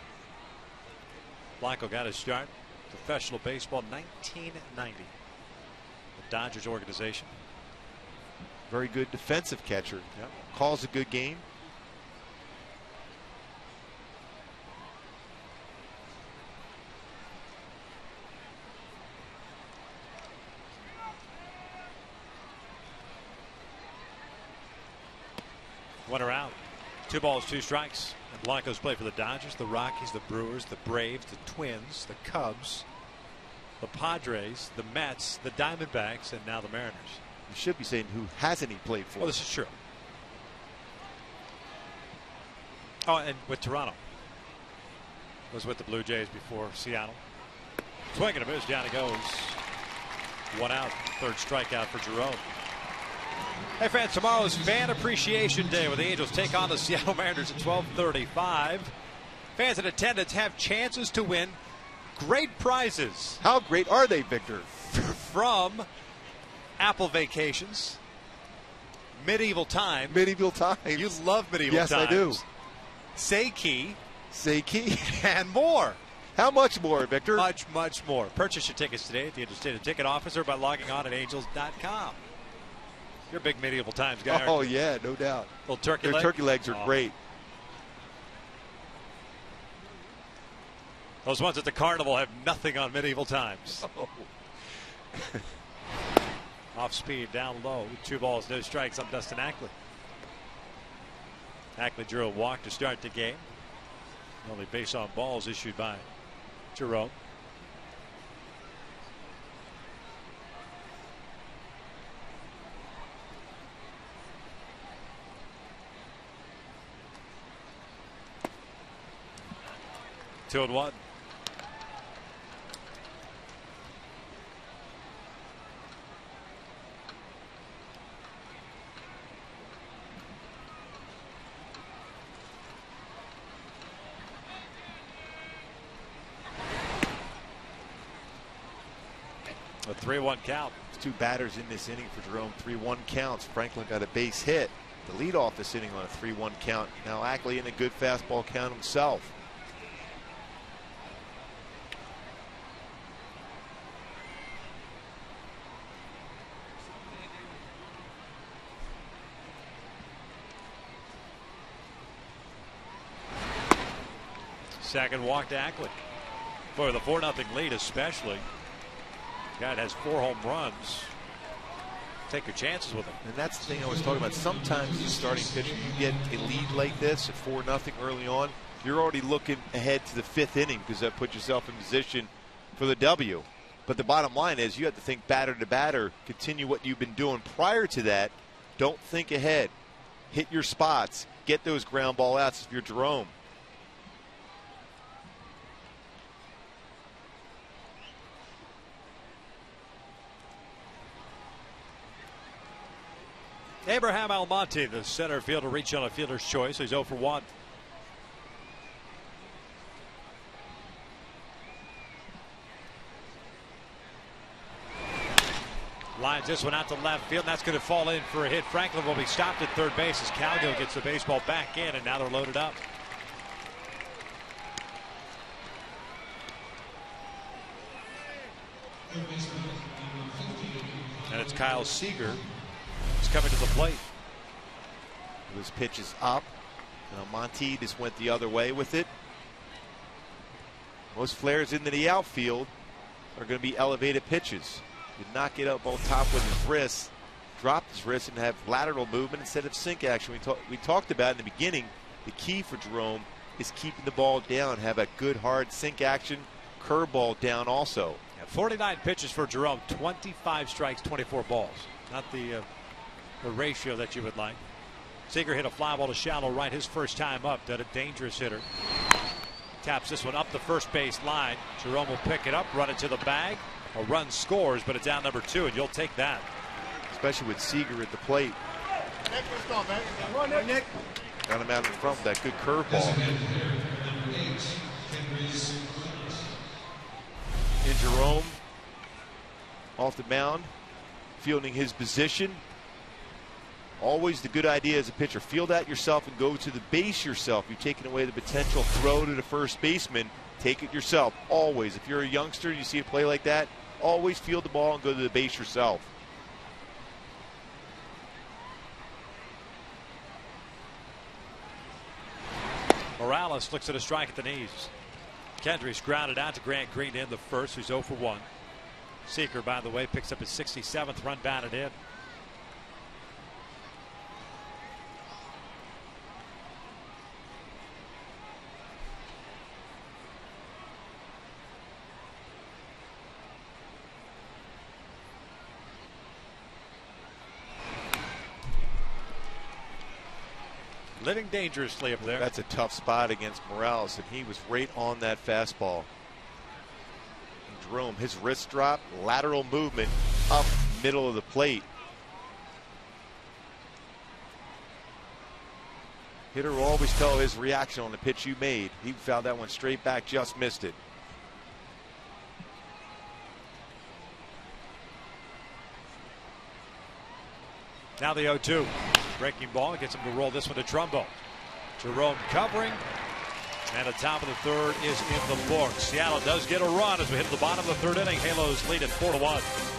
Blanco got his start. Professional baseball, 1990. The Dodgers organization. Very good defensive catcher. Yep. Calls a good game. One out. 2 balls, 2 strikes. And Blanco's played for the Dodgers, the Rockies, the Brewers, the Braves, the Twins, the Cubs, the Padres, the Mets, the Diamondbacks, and now the Mariners. You should be saying who hasn't he played for. Oh, this is true. Oh, and with Toronto. Was with the Blue Jays before Seattle. Swing and a miss, down he goes. 1 out, 3rd strikeout for Jerome. Hey fans, tomorrow's Fan Appreciation Day where the Angels take on the Seattle Mariners at 12:35. Fans in attendance have chances to win great prizes. How great are they, Victor? From Apple Vacations, Medieval Times. Medieval Times. You love Medieval Times. Yes, I do. Seiki. Seiki. And more. How much more, Victor? Much more. Purchase your tickets today at the Angels State Ticket Office or by logging on at angels.com. You're a big Medieval Times guy. Oh, yeah, no doubt. Little turkey Their leg. turkey legs are great. Those ones at the Carnival have nothing on Medieval Times. Oh. Off speed, down low. 2 balls, no strikes on Dustin Ackley. Ackley drew a walk to start the game. Only base on balls issued by Jerome. 2-1. A 3-1 count. There's two batters in this inning for Jerome. 3-1 counts. Franklin got a base hit. The leadoff this inning on a 3-1 count. Now Ackley in a good fastball count himself. Second walk to Ackley. For the 4-0 lead especially. Guy has 4 home runs. Take your chances with him. And that's the thing I was talking about. Sometimes as a starting pitcher, you get a lead like this at 4-0 early on, you're already looking ahead to the 5th inning because that puts yourself in position for the W. But the bottom line is you have to think batter to batter, continue what you've been doing prior to that. Don't think ahead. Hit your spots. Get those ground ball outs if you're Jerome. Abraham Almonte, the center fielder, reach on a fielder's choice. He's 0 for 1. Lines this one out to left field, and that's going to fall in for a hit. Franklin will be stopped at third base as Cowgill gets the baseball back in, and now they're loaded up. And it's Kyle Seager. He's coming to the plate. His pitch is up. Now Monty just went the other way with it. Most flares into the outfield are going to be elevated pitches. Did not get up on top with his wrist, dropped his wrist, and have lateral movement instead of sink action. We talked about in the beginning, the key for Jerome is keeping the ball down, have a good hard sink action, curveball down also. Yeah, 49 pitches for Jerome, 25 strikes, 24 balls. Not the ratio that you would like. Seager hit a fly ball to shallow right his first time up. That a dangerous hitter. Taps this one up the first base line. Jerome will pick it up, run it to the bag. A run scores, but it's down number 2, and you'll take that. Especially with Seager at the plate. Nick, let's go, man. Come on, Nick. Got him out in front with that good curveball. And Jerome off the mound, fielding his position. Always the good idea as a pitcher. Field out yourself and go to the base yourself. You're taking away the potential throw to the first baseman. Take it yourself. Always. If you're a youngster, you see a play like that, always field the ball and go to the base yourself. Morales looks at a strike at the knees. Kendricks grounded out to Grant Green in the first, who's 0 for 1. Seager, by the way, picks up his 67th run batted in. Living dangerously up there. That's a tough spot against Morales, and he was right on that fastball. And Jerome, his wrist drop, lateral movement up middle of the plate. Hitter will always tell his reaction on the pitch you made. He fouled that one straight back, just missed it. Now the 0-2. Breaking ball gets him to roll this one to Trumbo. Jerome covering. And the top of the third is in the books. Seattle does get a run as we hit the bottom of the third inning. Halos lead at 4-1.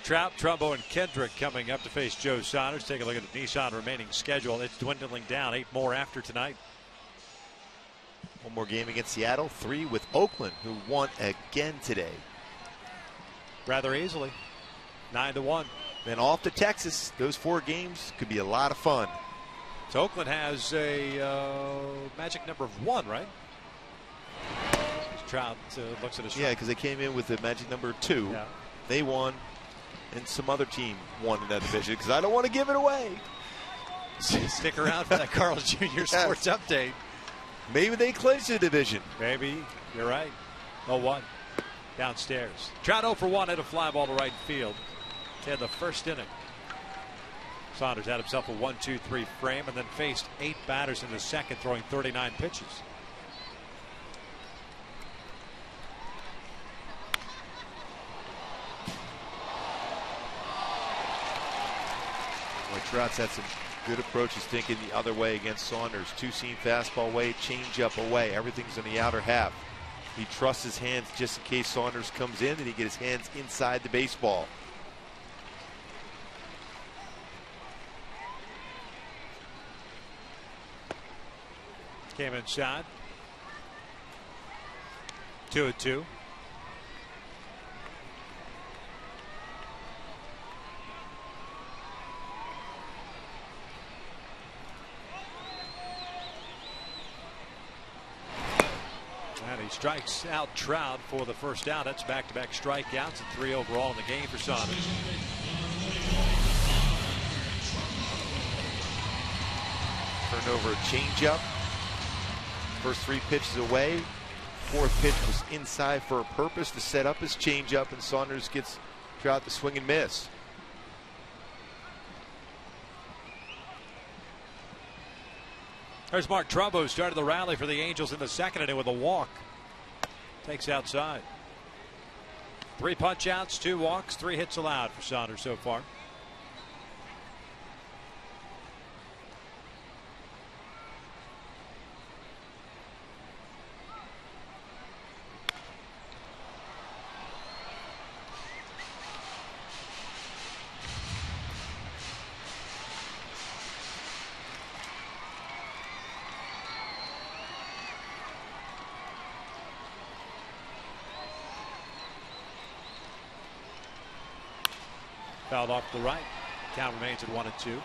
Trout, Trumbo, and Kendrick coming up to face Joe Saunders. Take a look at the Nissan remaining schedule. It's dwindling down. 8 more after tonight. One more game against Seattle. 3 with Oakland, who won again today. Rather easily. 9-1. Then off to Texas. Those 4 games could be a lot of fun. So Oakland has a magic number of 1, right? Trout looks at his. Yeah, because they came in with the magic number 2. Yeah. They won, and some other team won in that division because I don't want to give it away. Stick around for that Carl's Jr. Sports Update. Maybe they clinched the division. Maybe. You're right. 0-1. Downstairs. Trout 0 for 1 hit a fly ball to right field. In the first inning. Saunders had himself a 1-2-3 frame and then faced 8 batters in the second, throwing 39 pitches. Well, Trout's had some good approaches thinking the other way against Saunders. 2-seam fastball away, change-up away. Everything's in the outer half. He trusts his hands just in case Saunders comes in, and he gets his hands inside the baseball. Came in shot. 2-2. And he strikes out Trout for the first out. That's back-to-back strikeouts and 3 overall in the game for Saunders. Turned over a changeup. First 3 pitches away. 4th pitch was inside for a purpose to set up his changeup, and Saunders gets Trout to swing and miss. There's Mark Trumbo, who started the rally for the Angels in the second inning with a walk. Takes outside. 3 punch outs, 2 walks, 3 hits allowed for Saunders so far. Fouled off to the right. Count remains at 1-2.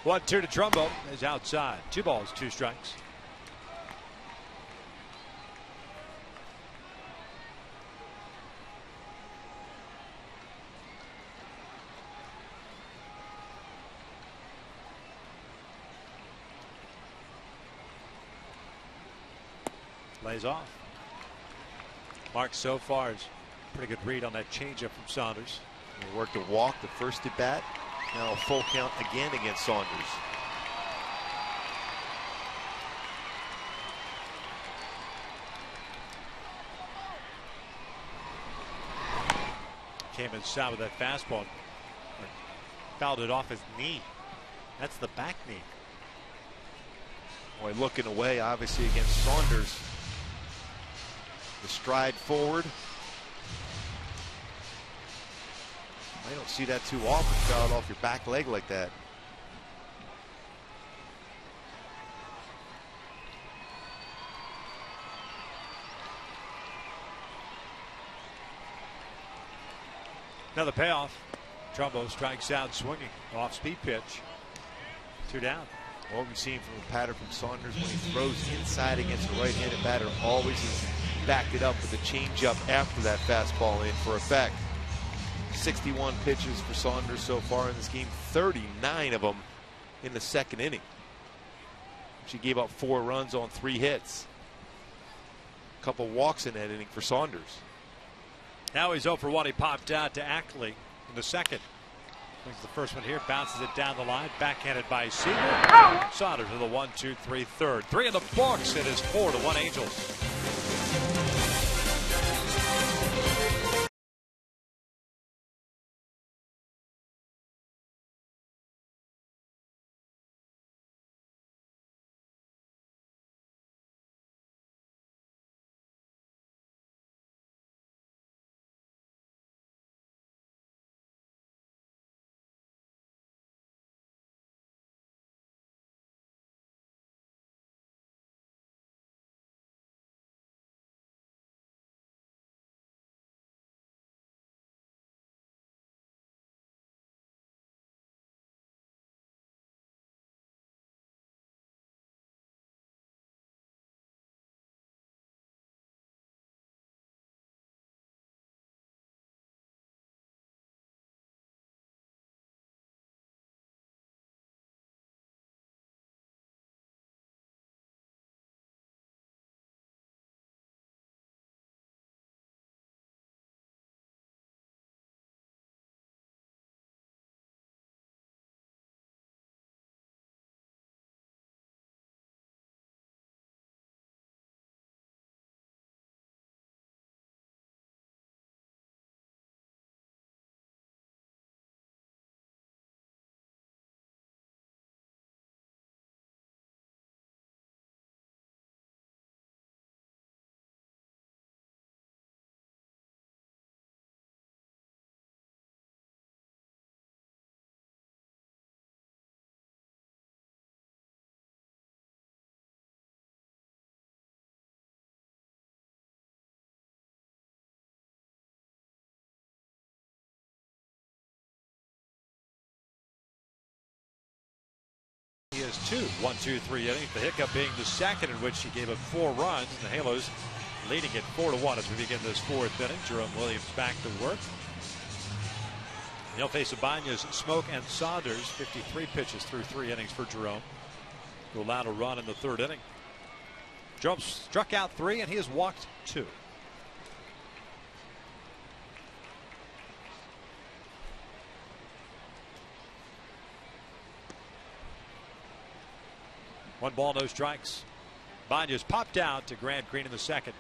One, 2 to Trumbo is outside. 2 balls, 2 strikes. Lays off. Mark so far is pretty good read on that changeup from Saunders. He worked a walk the first at bat. Now a full count again against Saunders. Came inside with that fastball. Fouled it off his knee. That's the back knee. Boy, looking away obviously against Saunders. The stride forward. I don't see that too often, fouled off your back leg like that. Another payoff. Trumbo strikes out swinging. Off speed pitch. 2 down. What we've seen from a pattern from Saunders when he throws inside against a right-handed batter always has backed it up with a changeup after that fastball in for effect. 61 pitches for Saunders so far in this game, 39 of them in the second inning. She gave up 4 runs on 3 hits. A couple walks in that inning for Saunders. Now he's 0 for 1. He popped out to Ackley in the second. Brings the first one here, bounces it down the line, backhanded by Seager. Saunders with a 1-2-3 third. 3 in the books. It is 4-1 Angels. 2 1-2-3 innings. The hiccup being the second, in which he gave up 4 runs. And the Halos leading it 4-1 as we begin this 4th inning. Jerome Williams back to work. He'll face Ibanez, Smoke, and Saunders. 53 pitches through 3 innings for Jerome, who allowed a run in the 3rd inning. Jerome struck out 3, and he has walked 2. One ball, no strikes. Ibanez popped out to Grant Green in the 2nd.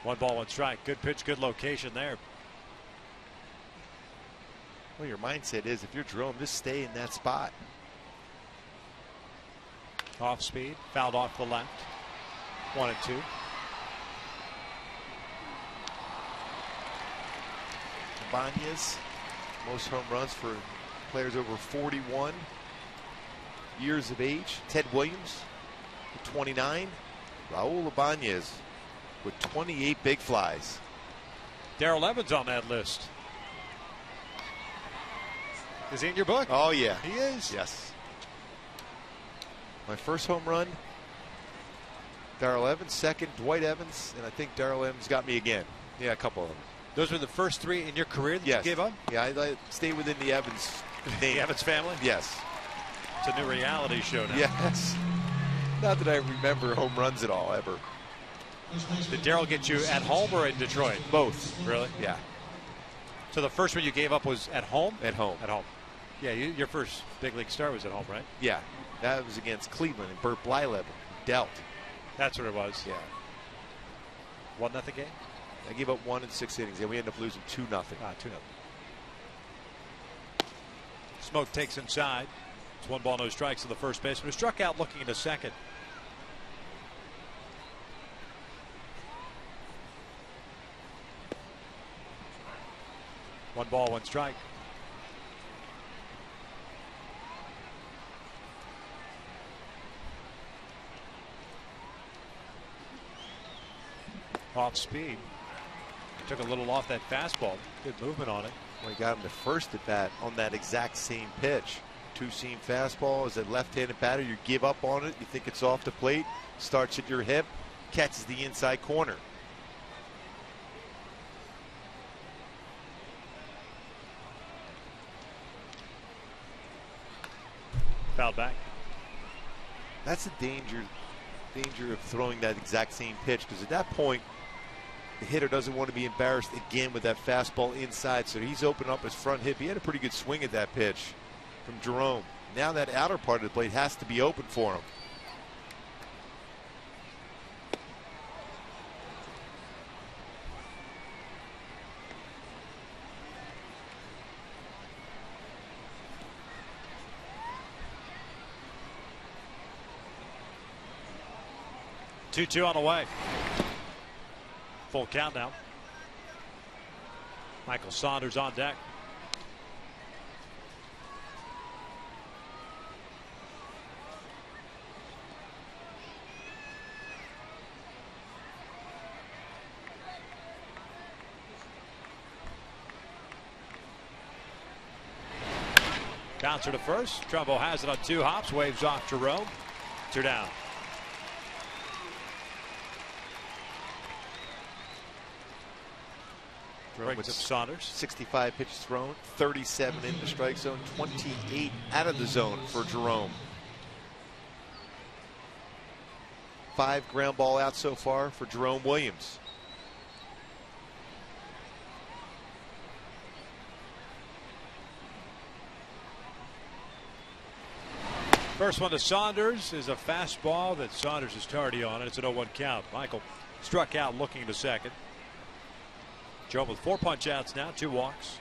One ball, one strike. Good pitch, good location there. Well, your mindset is, if you're Jerome, just stay in that spot. Off speed, fouled off the left. 1-2. Ibanez, most home runs for players over 41 years of age. Ted Williams with 29. Raul Ibanez with 28 big flies. Darrell Evans on that list. Is he in your book? Oh, yeah. He is? Yes. My first home run, Darrell Evans. Second, Dwight Evans. And I think Darrell Evans got me again. Yeah, a couple of them. Those were the first 3 in your career that you gave up? Yeah, I stayed within the Evans name. The Evans family? Yes. It's a new reality show now. Yes. Not that I remember home runs at all, ever. Did Darrell get you at home or in Detroit? Both. Really? Yeah. So the first one you gave up was at home? At home. At home. Yeah, your first big league start was at home, right? Yeah. That was against Cleveland and Burt Blyleven dealt. That's what it was. Yeah. 1-0 game? I gave up 1 in 6 innings, and we ended up losing 2-0. 2-0. Smoke takes inside. It's 1 ball, no strikes to the first baseman, who struck out looking into second. One ball, one strike. Off speed. Took a little off that fastball. Good movement on it. Well, he got him to first at bat on that exact same pitch. 2-seam fastball. As a left-handed batter, you give up on it. You think it's off the plate. Starts at your hip. Catches the inside corner. Fouled back. That's the danger of throwing that exact same pitch, because at that point the hitter doesn't want to be embarrassed again with that fastball inside, so he's opened up his front hip. He had a pretty good swing at that pitch from Jerome. Now that outer part of the plate has to be open for him. Two on the way. Full count now. Michael Saunders on deck. Bouncer to first. Trumbo has it on 2 hops. Waves off Jerome. 2 down. Brings up Saunders. 65 pitches thrown, 37 in the strike zone, 28 out of the zone for Jerome. 5 ground ball out so far for Jerome Williams. First one to Saunders is a fastball that Saunders is tardy on, and it's an 0-1 count. Michael struck out looking to second. Joe with 4 punch outs now, 2 walks.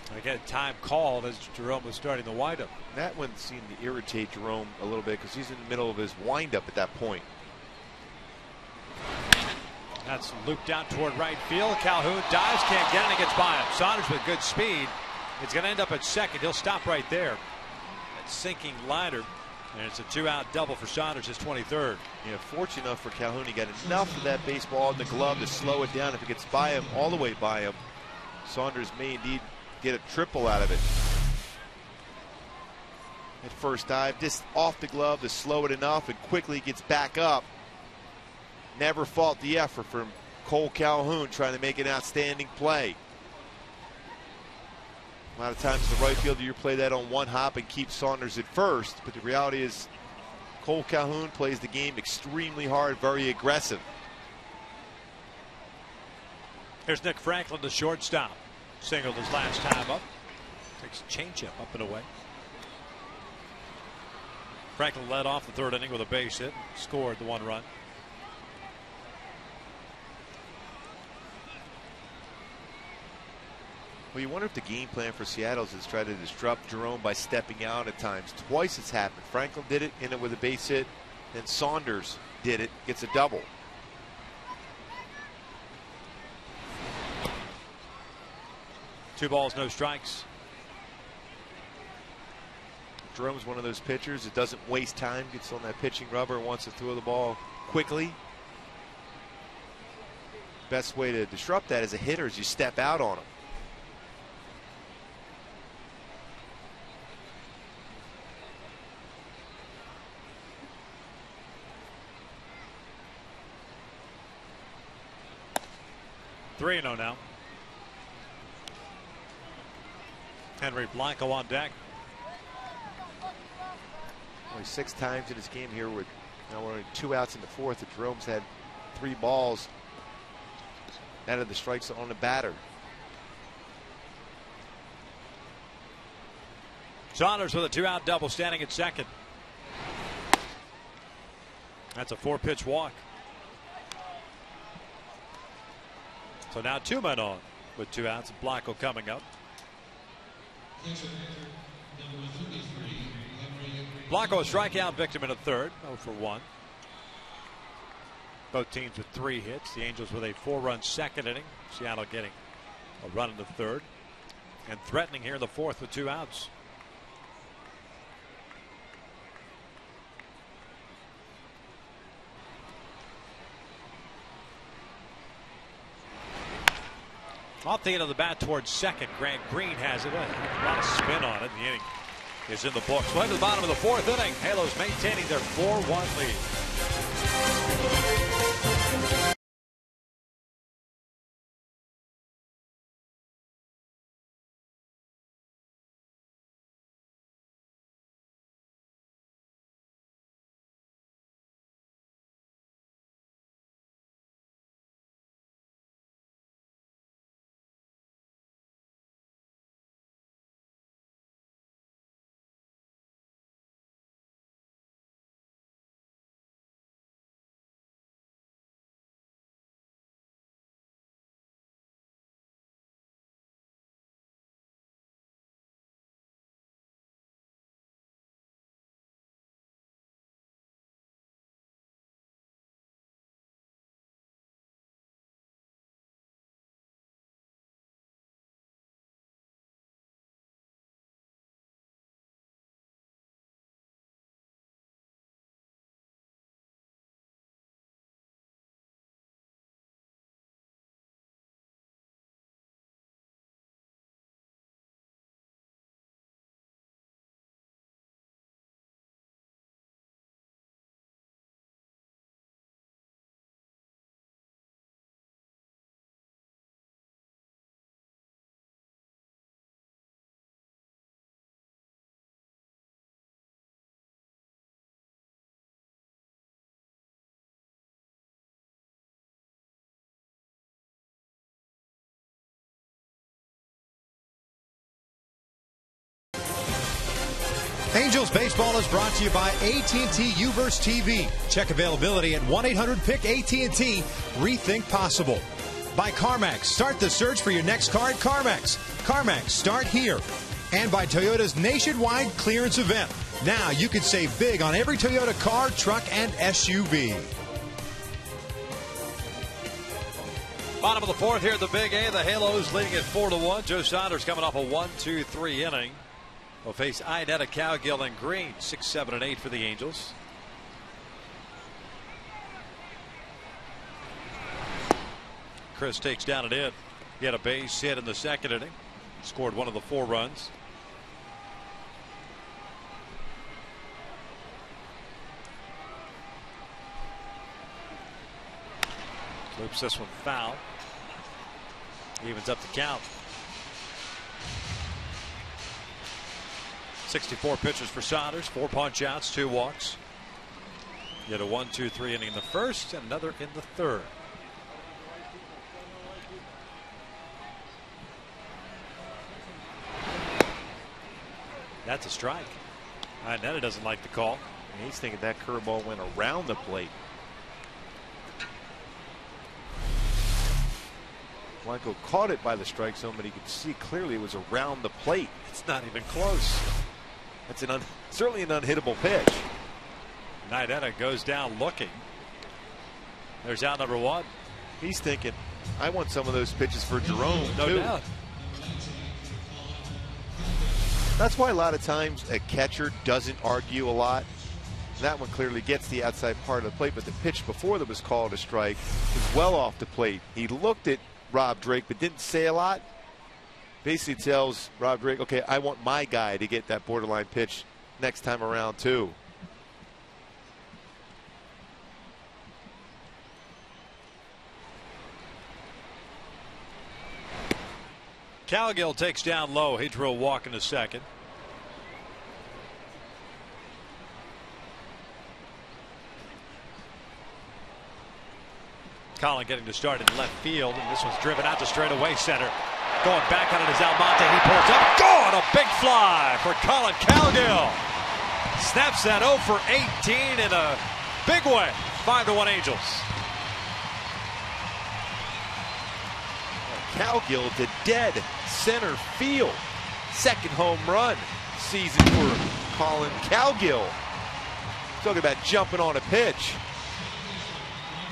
And again, time called as Jerome was starting the windup. That one seemed to irritate Jerome a little bit because he's in the middle of his windup at that point. That's looped out toward right field. Calhoun dives, can't get it, and gets by him. Saunders with good speed. It's going to end up at second. He'll stop right there. That sinking liner And it's a 2-out double for Saunders, his 23rd. Yeah, fortunate enough for Calhoun, he got enough of that baseball in the glove to slow it down. If it gets by him, all the way by him, Saunders may indeed get a triple out of it. At first dive, just off the glove to slow it enough and quickly gets back up. Never fault the effort from Cole Calhoun trying to make an outstanding play. A lot of times the right fielder, you play that on one hop and keep Saunders at first, but the reality is Cole Calhoun plays the game extremely hard, very aggressive. Here's Nick Franklin, the shortstop. Singled his last time up. Takes a changeup up and away. Franklin led off the third inning with a base hit, scored the 1 run. Well, you wonder if the game plan for Seattle is try to disrupt Jerome by stepping out at times. Twice it's happened. Franklin did it, in it with a base hit, and Saunders did it, gets a double. Two balls, no strikes. Jerome's one of those pitchers that doesn't waste time, gets on that pitching rubber, wants to throw the ball quickly. Best way to disrupt that as a hitter is you step out on him. Three 3-0 now. Henry Blanco on deck. Only 6 times in this game here with now we're only 2 outs in the 4th. The Jerome's had 3 balls out of the strikes on the batter. Saunders with a 2-out double, standing at second. That's a 4-pitch walk. So now 2 men on with 2 outs. Blanco coming up. Blanco a strikeout victim in a third. 0 for 1. Both teams with 3 hits. The Angels with a 4-run second inning. Seattle getting a run in the third. And threatening here in the 4th with 2 outs. Off the end of the bat towards second. Grant Green has it. A lot of spin on it. The inning is in the books. Way to the bottom of the 4th inning. Halos maintaining their 4-1 lead. Angels baseball is brought to you by AT&T Uverse TV. Check availability at 1-800-PIC-AT&T. Rethink possible. By CarMax. Start the search for your next car at CarMax. CarMax, start here. And by Toyota's nationwide clearance event. Now you can save big on every Toyota car, truck, and SUV. Bottom of the 4th here at the Big A. The Halos leading at 4-1. Joe Saunders coming off a 1-2-3 inning. will face Inetta, Cowgill, and Green. 6, 7, and 8 for the Angels. Chris takes down an in. He had a base hit in the second inning. Scored one of the 4 runs. Loops this one foul. Evens up the count. 64 pitches for Saunders. 4 punch outs, 2 walks. He had a 1-2-3 inning in the first and another in the third. That's a strike. Inetta doesn't like the call. He's thinking that curveball went around the plate. Blanco caught it by the strike zone, but he could see clearly it was around the plate. It's not even close. That's certainly an unhittable pitch. Inetta goes down looking. There's out number 1. He's thinking, I want some of those pitches for Jerome, no too. doubt. That's why a lot of times a catcher doesn't argue a lot. That one clearly gets the outside part of the plate, but the pitch before that was called a strike was well off the plate. He looked at Rob Drake but didn't say a lot. Basically tells Rob Drake, okay, I want my guy to get that borderline pitch next time around too. Cowgill takes down low. He drew a walk in the second. Colin getting to start in left field, and this one's driven out to straightaway center. Going back on it is Almonte. He pulls up. Gone! A big fly for Colin Cowgill. Snaps that 0 for 18 in a big way. 5-1 Angels. Cowgill to dead center field. Second home run season for Colin Cowgill. Talking about jumping on a pitch.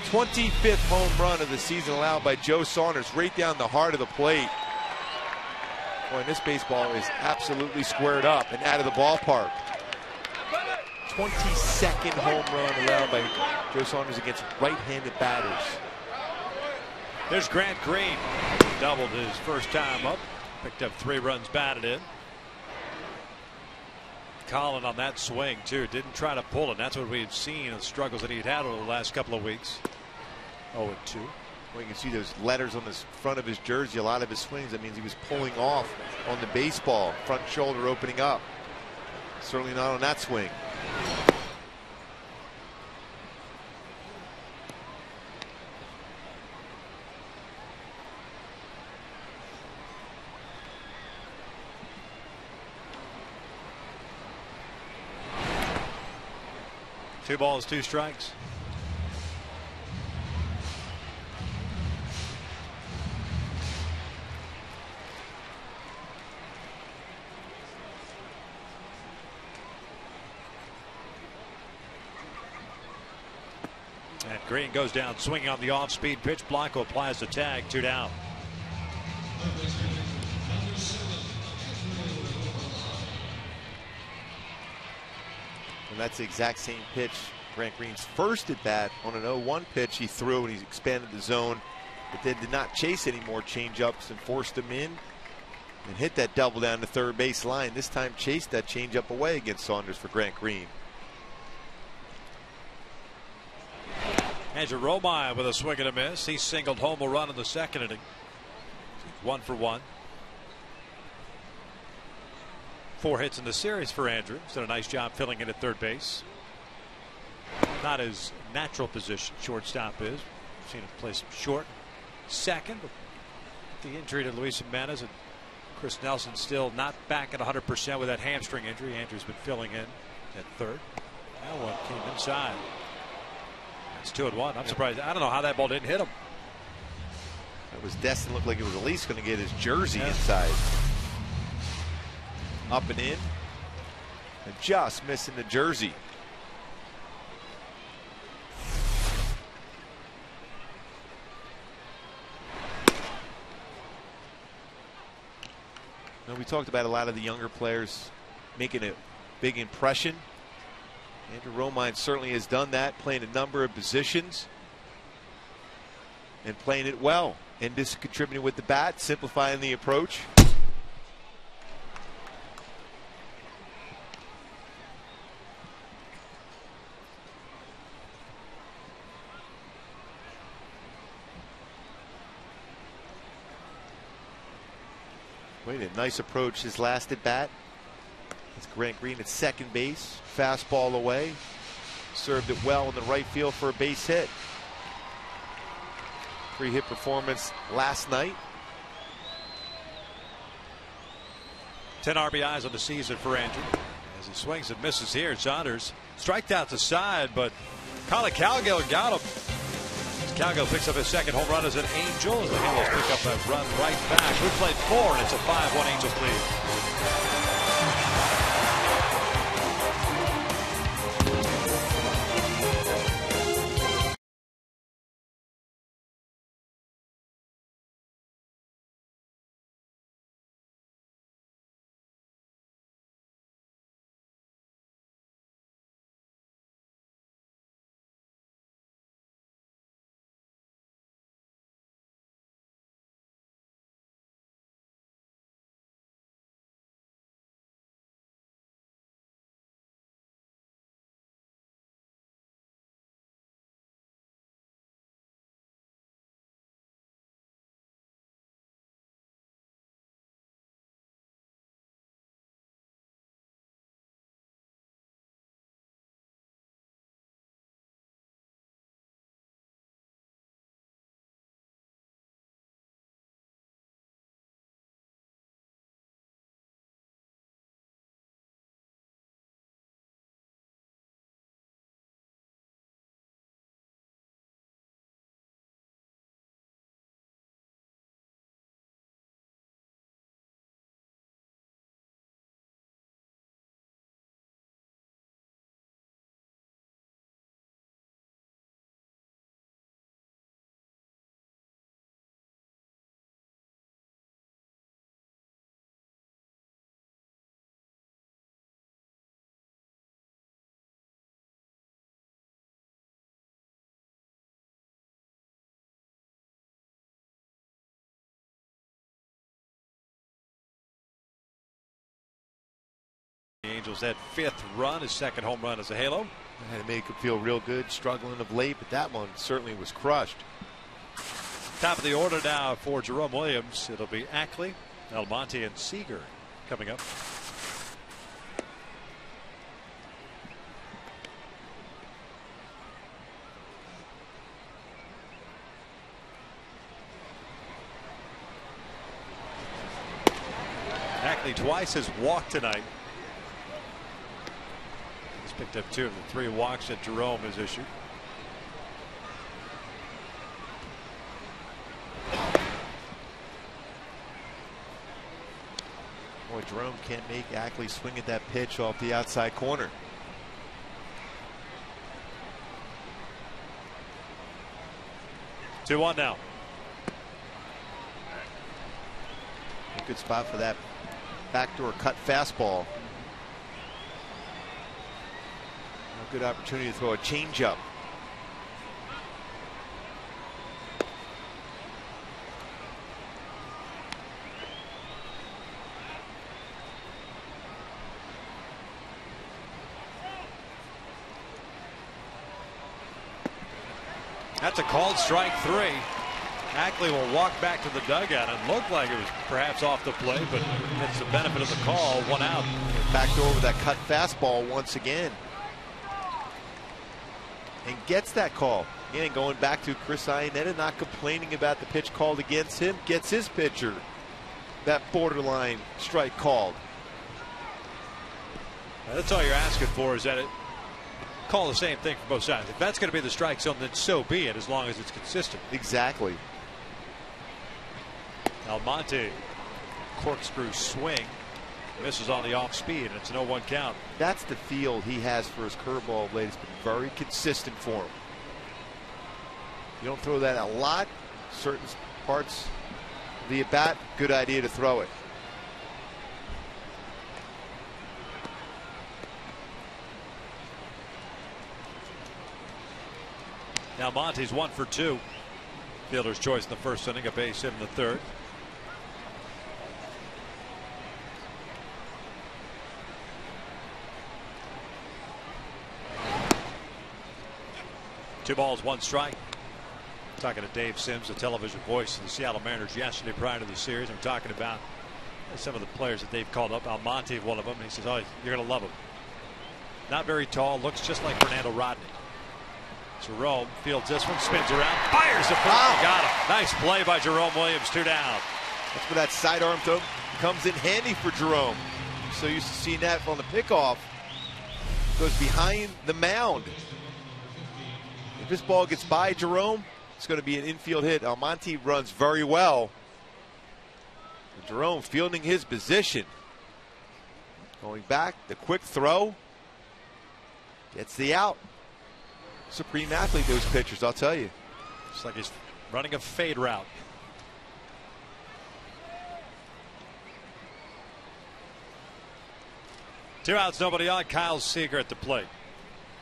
25th home run of the season allowed by Joe Saunders, right down the heart of the plate. Boy, and this baseball is absolutely squared up and out of the ballpark. 22nd home run allowed by Joe Saunders against right-handed batters. There's Grant Green. Doubled his first time up. Picked up 3 runs batted in. Colin on that swing too. Didn't try to pull it. That's what we've seen, the struggles that he'd had over the last couple of weeks. 0-2. Well, you can see those letters on the front of his jersey. A lot of his swings, that means he was pulling off on the baseball. Front shoulder opening up. Certainly not on that swing. Two balls, 2 strikes. And Green goes down swinging on the off-speed pitch. Blanco applies the tag. 2 down. And that's the exact same pitch Grant Green's first at bat on an 0-1 pitch he threw, and he expanded the zone, but then did not chase any more change-ups and forced him in and hit that double down the third base line. This time chased that change-up away against Saunders for Grant Green. Andrew Romine with a swing and a miss. He singled home a run in the second inning. 1 for 1. 4 hits in the series for Andrew. He's done a nice job filling in at third base. Not his natural position, shortstop is. We've seen him play some short. Second, but the injury to Luis Jimenez and Chris Nelson still not back at 100% with that hamstring injury. Andrew's been filling in at third. That one came inside. It's 2-1. I'm surprised. I don't know how that ball didn't hit him. It was destined. Looked like it was at least going to get his jersey inside. Up and in, and just missing the jersey. Now, we talked about a lot of the younger players making a big impression. Andrew Romine certainly has done that, playing a number of positions and playing it well. And just contributing with the bat, simplifying the approach. Wait, a nice approach his last at bat. It's Grant Green at second base. Fastball away. Served it well in the right field for a base hit. 3-hit performance last night. 10 RBIs on the season for Andrew. As he swings and misses here, Saunders striked out the side, but Colin Cowgill got him. Cowgill picks up his second home run as an Angel, as the Halos pick up a run right back. We played 4, and it's a 5-1 Angels lead. The Angels that 5th run, his second home run as a Halo. And it made him feel real good, struggling of late, but that one certainly was crushed. Top of the order now for Jerome Williams. It'll be Ackley, Almonte, and Seager coming up. Ackley twice has walked tonight. He's picked up 2 of the 3 walks that Jerome has issued. Boy, Jerome can't make Ackley swing at that pitch off the outside corner. 2-1 now. A good spot for that backdoor cut fastball. A good opportunity to throw a changeup. That's a called strike 3. Ackley will walk back to the dugout. It looked like it was perhaps off the plate, but it's the benefit of the call. 1 out. Backdoor over that cut fastball once again. And gets that call. Again, going back to Chris Iannetta, not complaining about the pitch called against him. Gets his pitcher that borderline strike called. That's all you're asking for, is that it call the same thing for both sides. If that's going to be the strike zone, then so be it, as long as it's consistent. Exactly. Almonte, corkscrew swing, misses on the off speed, and it's an 0-1 count. That's the feel he has for his curveball of late. It's been very consistent for him. You don't throw that a lot. Certain parts of the at bat, good idea to throw it. Now Monty's 1 for 2. Fielder's choice in the first inning, a base hit in the third. Two balls, one strike. Talking to Dave Sims, the television voice of the Seattle Mariners yesterday prior to the series. I'm talking about some of the players that they've called up. Almonte, one of them. And he says, "Oh, you're going to love him. Not very tall, looks just like Fernando Rodney." Jerome fields this one, spins around, fires the first. Got him. Nice play by Jerome Williams. 2 down. That's where that sidearm throw comes in handy for Jerome. So used to seeing that on the pickoff. Goes behind the mound. If this ball gets by Jerome, it's going to be an infield hit. Almonte runs very well. Jerome fielding his position. Going back, the quick throw. Gets the out. Supreme athlete, those pitchers, I'll tell you. It's like he's running a fade route. Two outs, nobody on. Kyle Seager at the plate.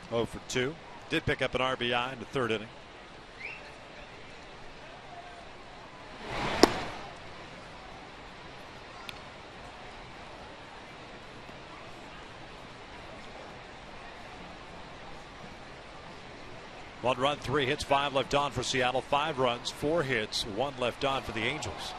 0 for 2. Did pick up an RBI in the third inning. One run, 3 hits, 5 left on for Seattle. 5 runs, 4 hits, 1 left on for the Angels.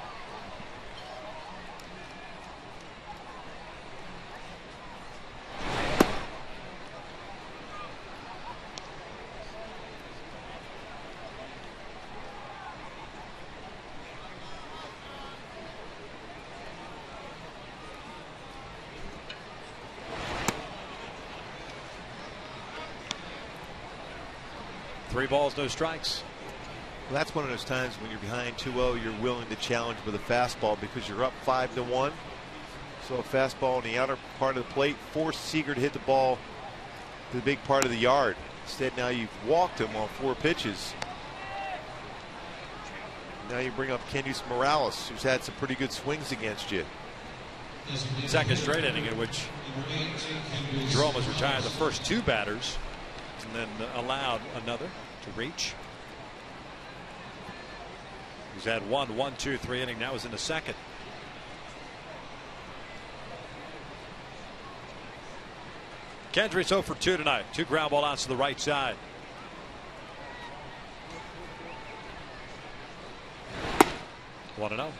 Three balls, no strikes. Well, that's one of those times when you're behind 2-0, you're willing to challenge with a fastball because you're up 5-1. So a fastball in the outer part of the plate forced Seager to hit the ball to the big part of the yard. Instead, now you've walked him on 4 pitches. Now you bring up Kendrys Morales, who's had some pretty good swings against you. Second straight inning in which Jerome has retired the first 2 batters and then allowed another to reach. He's had 1, 1, 2, 3 inning. Now is in the second. Kendrys 0 for 2 tonight. 2 ground ball outs to the right side. One and 0.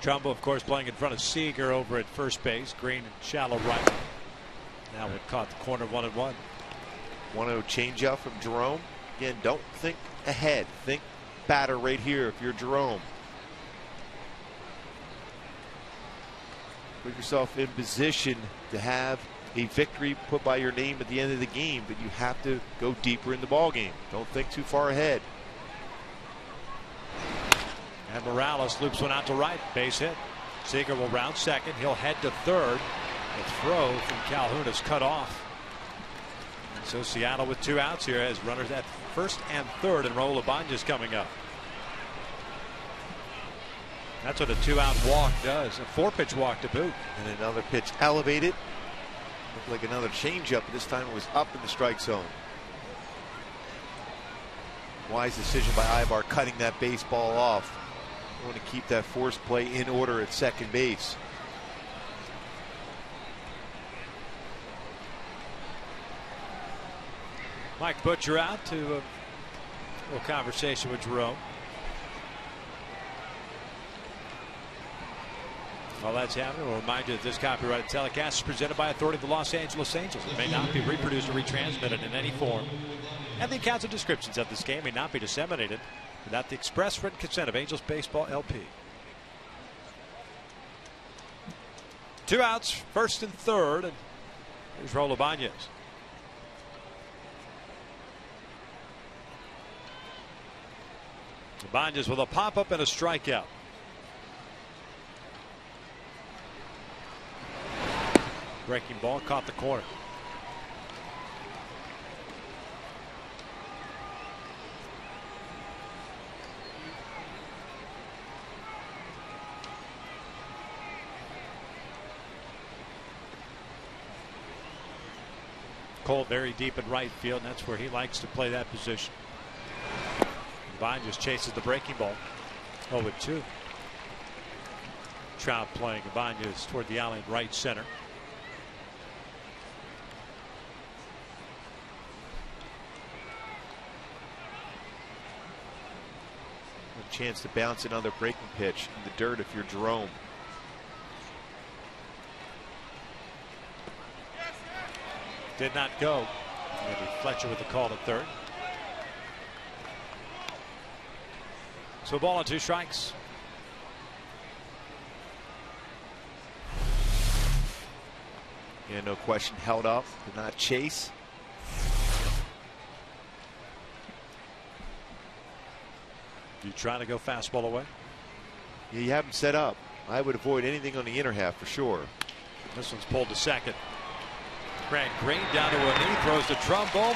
Trumbo, of course, playing in front of Seager over at first base. Green and shallow right. Now we've caught the corner 1-1. 1-0 changeup from Jerome. Again, don't think ahead. Think batter right here if you're Jerome. Put yourself in position to have a victory put by your name at the end of the game, but you have to go deeper in the ball game. Don't think too far ahead. And Morales loops one out to right. Base hit. Seager will round second. He'll head to third. The throw from Calhoun is cut off. And so Seattle with 2 outs here has runners at first and third, and Raul Ibanez coming up. That's what a 2-out walk does. A 4-pitch walk to boot. And another pitch elevated. Looked like another changeup, but this time it was up in the strike zone. Wise decision by Ibar, cutting that baseball off. You want to keep that force play in order at second base. Mike Butcher out to a little conversation with Jerome. While that's happening, we'll remind you that this copyrighted telecast is presented by authority of the Los Angeles Angels. It may not be reproduced or retransmitted in any form, and the accounts and descriptions of this game may not be disseminated without the express written consent of Angels Baseball LP. 2 outs, first and third, and here's Raul Ibanez. Ibanez with a pop-up and a strikeout. Breaking ball caught the corner. Cole very deep in right field, and that's where he likes to play that position. Vine just chases the breaking ball. 0-2. Trout playing Ibanez toward the alley in right center. A chance to bounce another breaking pitch in the dirt if you're Jerome. Did not go. Maybe Fletcher with the call at third. So 1 ball and 2 strikes. Yeah, no question, held up, did not chase. You trying to go fastball away? Yeah, you have him set up. I would avoid anything on the inner half for sure. This one's pulled to second. Grant Green down to a knee, throws the trombone.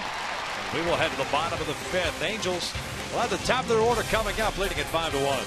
We will head to the bottom of the 5th. Angels will have the top of their order coming up, leading at 5-1.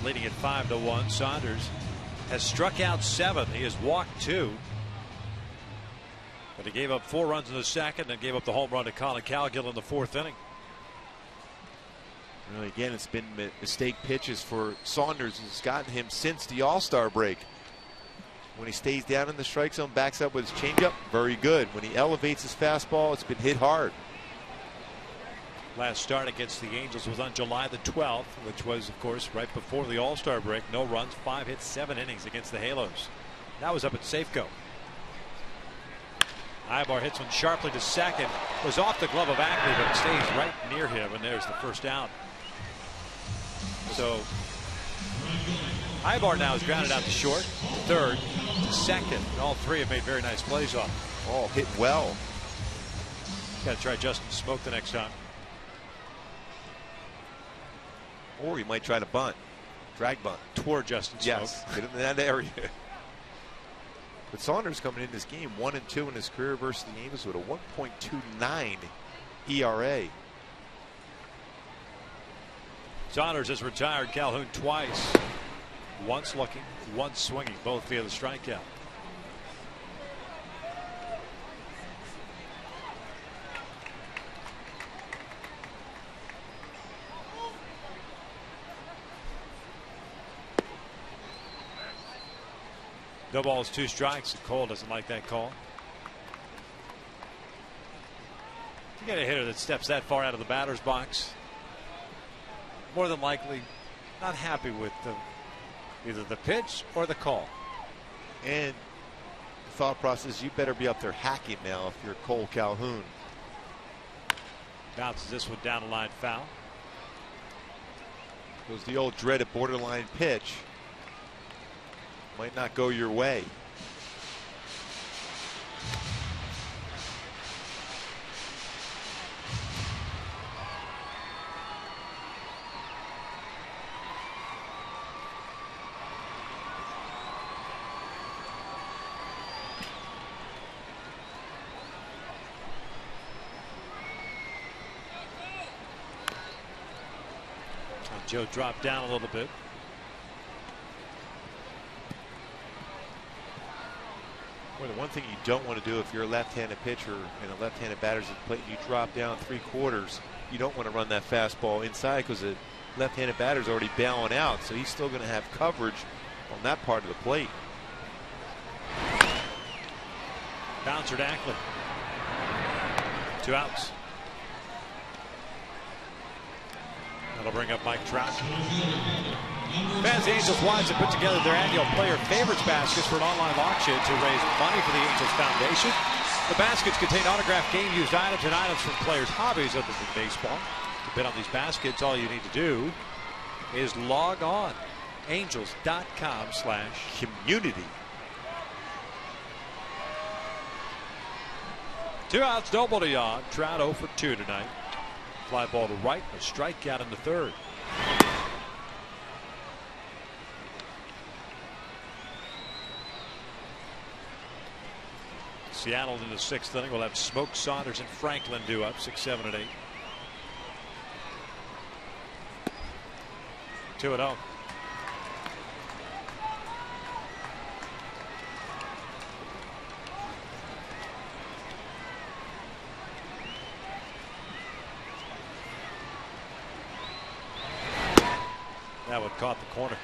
Leading at 5-1. Saunders has struck out 7. He has walked 2. But he gave up 4 runs in the second and gave up the home run to Colin Cowgill in the 4th inning. Really, again, it's been mistake pitches for Saunders. It's gotten him since the All-Star break. When he stays down in the strike zone, backs up with his changeup, very good. When he elevates his fastball, it's been hit hard. Last start against the Angels was on July the 12th, which was, of course, right before the All-Star break. No runs, 5 hits, 7 innings against the Halos. That was up at Safeco. Ibar hits one sharply to second. Was off the glove of Ackley, but it stays right near him, and there's the first out. So Ibar now is grounded out to short, to third, to second. And all 3 have made very nice plays off. Oh, hit well. Got to try Justin Smoke the next time. Or he might try to bunt. Drag bunt. Toward Justin Smoke. Yes, get in that area. But Saunders coming in this game 1-2 in his career versus the Angels with a 1.29 ERA. Saunders has retired Calhoun twice. Once looking, once swinging, both via the strikeout. No balls, 2 strikes. Cole doesn't like that call. You get a hitter that steps that far out of the batter's box, more than likely not happy with either the pitch or the call. And the thought process, you better be up there hacking now if you're Cole Calhoun. Bounces this one down the line, foul. Goes the old dreaded borderline pitch. Might not go your way. Joe dropped down a little bit. Well, the one thing you don't want to do if you're a left-handed pitcher and a left-handed batter's at the plate, you drop down 3/4. You don't want to run that fastball inside because the left-handed batter's already bailing out, so he's still going to have coverage on that part of the plate. Bouncer to Acklin. 2 outs. That'll bring up Mike Trout. Fans, the Angels Wise have put together their annual Player Favorites baskets for an online auction to raise money for the Angels Foundation. The baskets contain autographed game-used items and items from players' hobbies other than baseball. To bid on these baskets, all you need to do is log on. Angels.com/community. 2 outs, nobody on. Trout 0 for 2 tonight. Fly ball to right, a strikeout in the third. Seattle in the 6th inning will have Smoke, Saunders, and Franklin due up 6, 7, and 8. 2-0. That one caught the corner.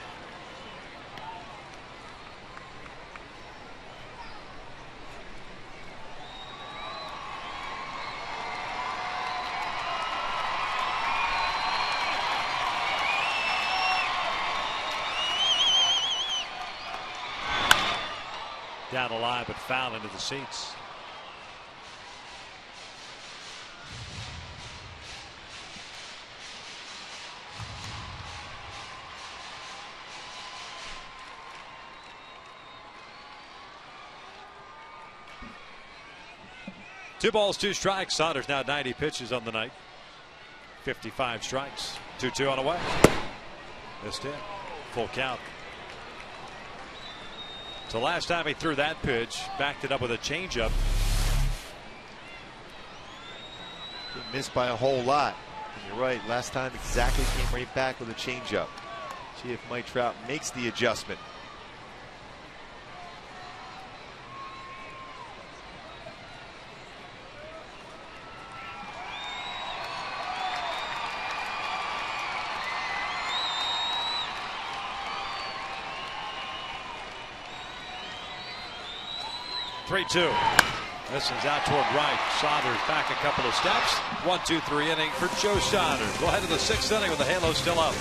Down the line, but foul into the seats. Two balls, 2 strikes. Saunders now 90 pitches on the night. 55 strikes. 2-2 on the way. Missed it. Full count. So last time he threw that pitch, backed it up with a changeup. He missed by a whole lot. And you're right. Last time exactly came right back with a changeup. See if Mike Trout makes the adjustment. This is out toward right. Saunders back a couple of steps. 1-2-3 inning for Joe Saunders. We'll head to the 6th inning with the halo still up.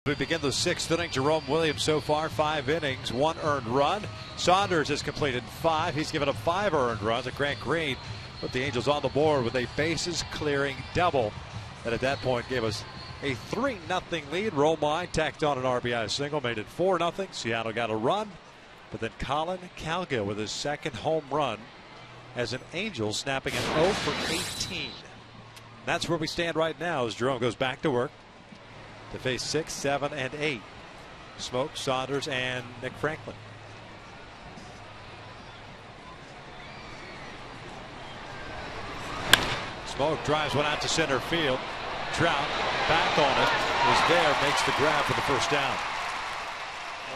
We begin the sixth inning. Jerome Williams so far 5 innings, 1 earned run. Saunders has completed 5. He's given up 5 earned runs. And Grant Green put the Angels on the board with a bases clearing double. And at that point gave us a 3-0 lead. Romine tacked on an RBI single, made it 4-0. Seattle got a run. But then Colin Calgill with his second home run as an Angel, snapping an 0 for 18. That's where we stand right now as Jerome goes back to work to face 6, 7, and 8. Smoke, Saunders, and Nick Franklin. Smoke drives one out to center field. Trout back on it, is there, makes the grab for the first down.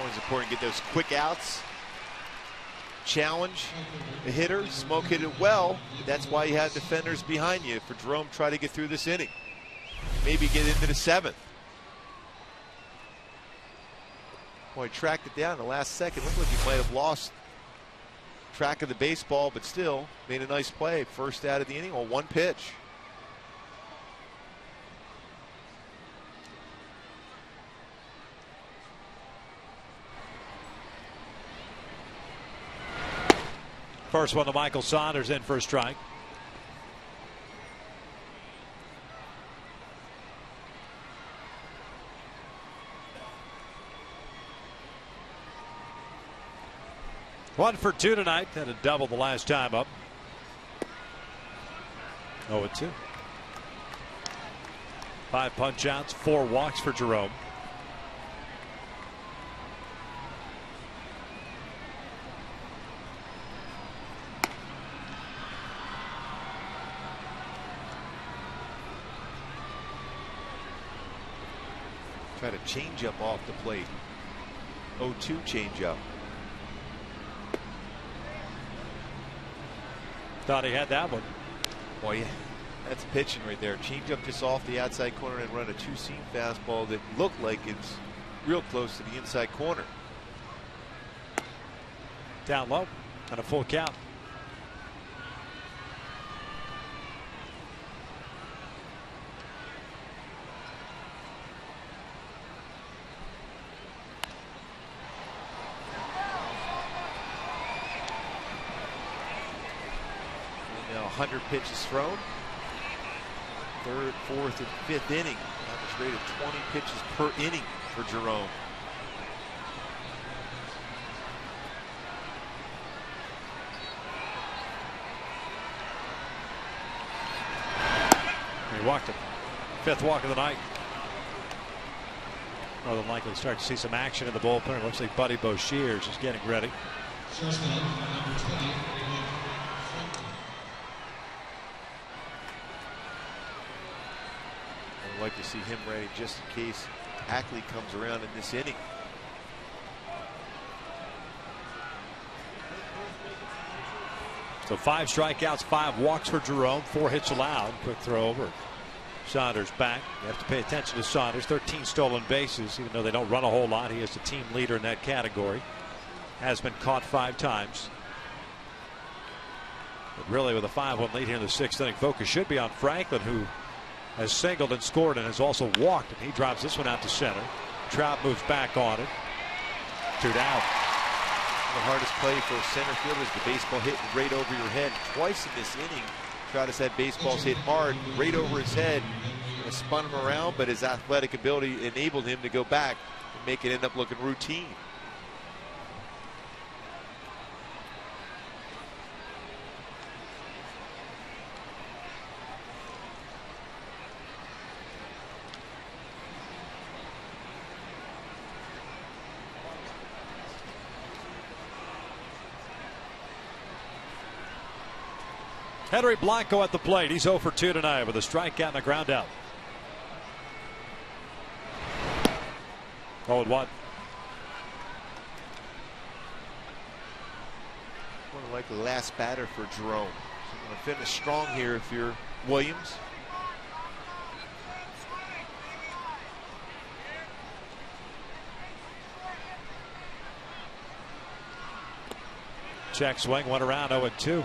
Always important to get those quick outs. Challenge the hitter. Smoke hit it well. That's why you have defenders behind you for Jerome try to get through this inning. Maybe get into the 7th. Boy, tracked it down in the last second. Looked like he might have lost track of the baseball, but still made a nice play. First out of the inning on 1 pitch. First one to Michael Saunders, in for a strike. One for 2 tonight. Had a double the last time up. 0-2. 5 punch outs, 4 walks for Jerome. Try to change up off the plate. 0-2 change up. Thought he had that one. Boy, yeah, that's pitching right there. Change up just off the outside corner and run a 2-seam fastball that looked like it's real close to the inside corner. Down low and a full count. Now 100 pitches thrown. 3rd, 4th, and 5th inning. Average rate of 20 pitches per inning for Jerome. He walked him. 5th walk of the night. More than likely start to see some action in the bullpen. It looks like Buddy Boshears is getting ready. I'd like to see him ready just in case Ackley comes around in this inning. So 5 strikeouts, 5 walks for Jerome, 4 hits allowed. Quick throw over. Saunders back. You have to pay attention to Saunders. 13 stolen bases, even though they don't run a whole lot. He is the team leader in that category. Has been caught 5 times. But really, with a 5-1 lead here in the 6th inning, focus should be on Franklin, who has singled and scored and has also walked, and he drives this one out to center. Trout moves back on it. 2 down. The hardest play for a center fielder is the baseball hit right over your head. Twice in this inning, Trout has had baseballs hit hard right over his head. And spun him around, but his athletic ability enabled him to go back and make it end up looking routine. Henry Blanco at the plate. He's 0 for 2 tonight with a strikeout and a ground out. 0-1. More like the last batter for Jerome. So you're going to finish strong here if you're Williams. Check swing, went around 0-2.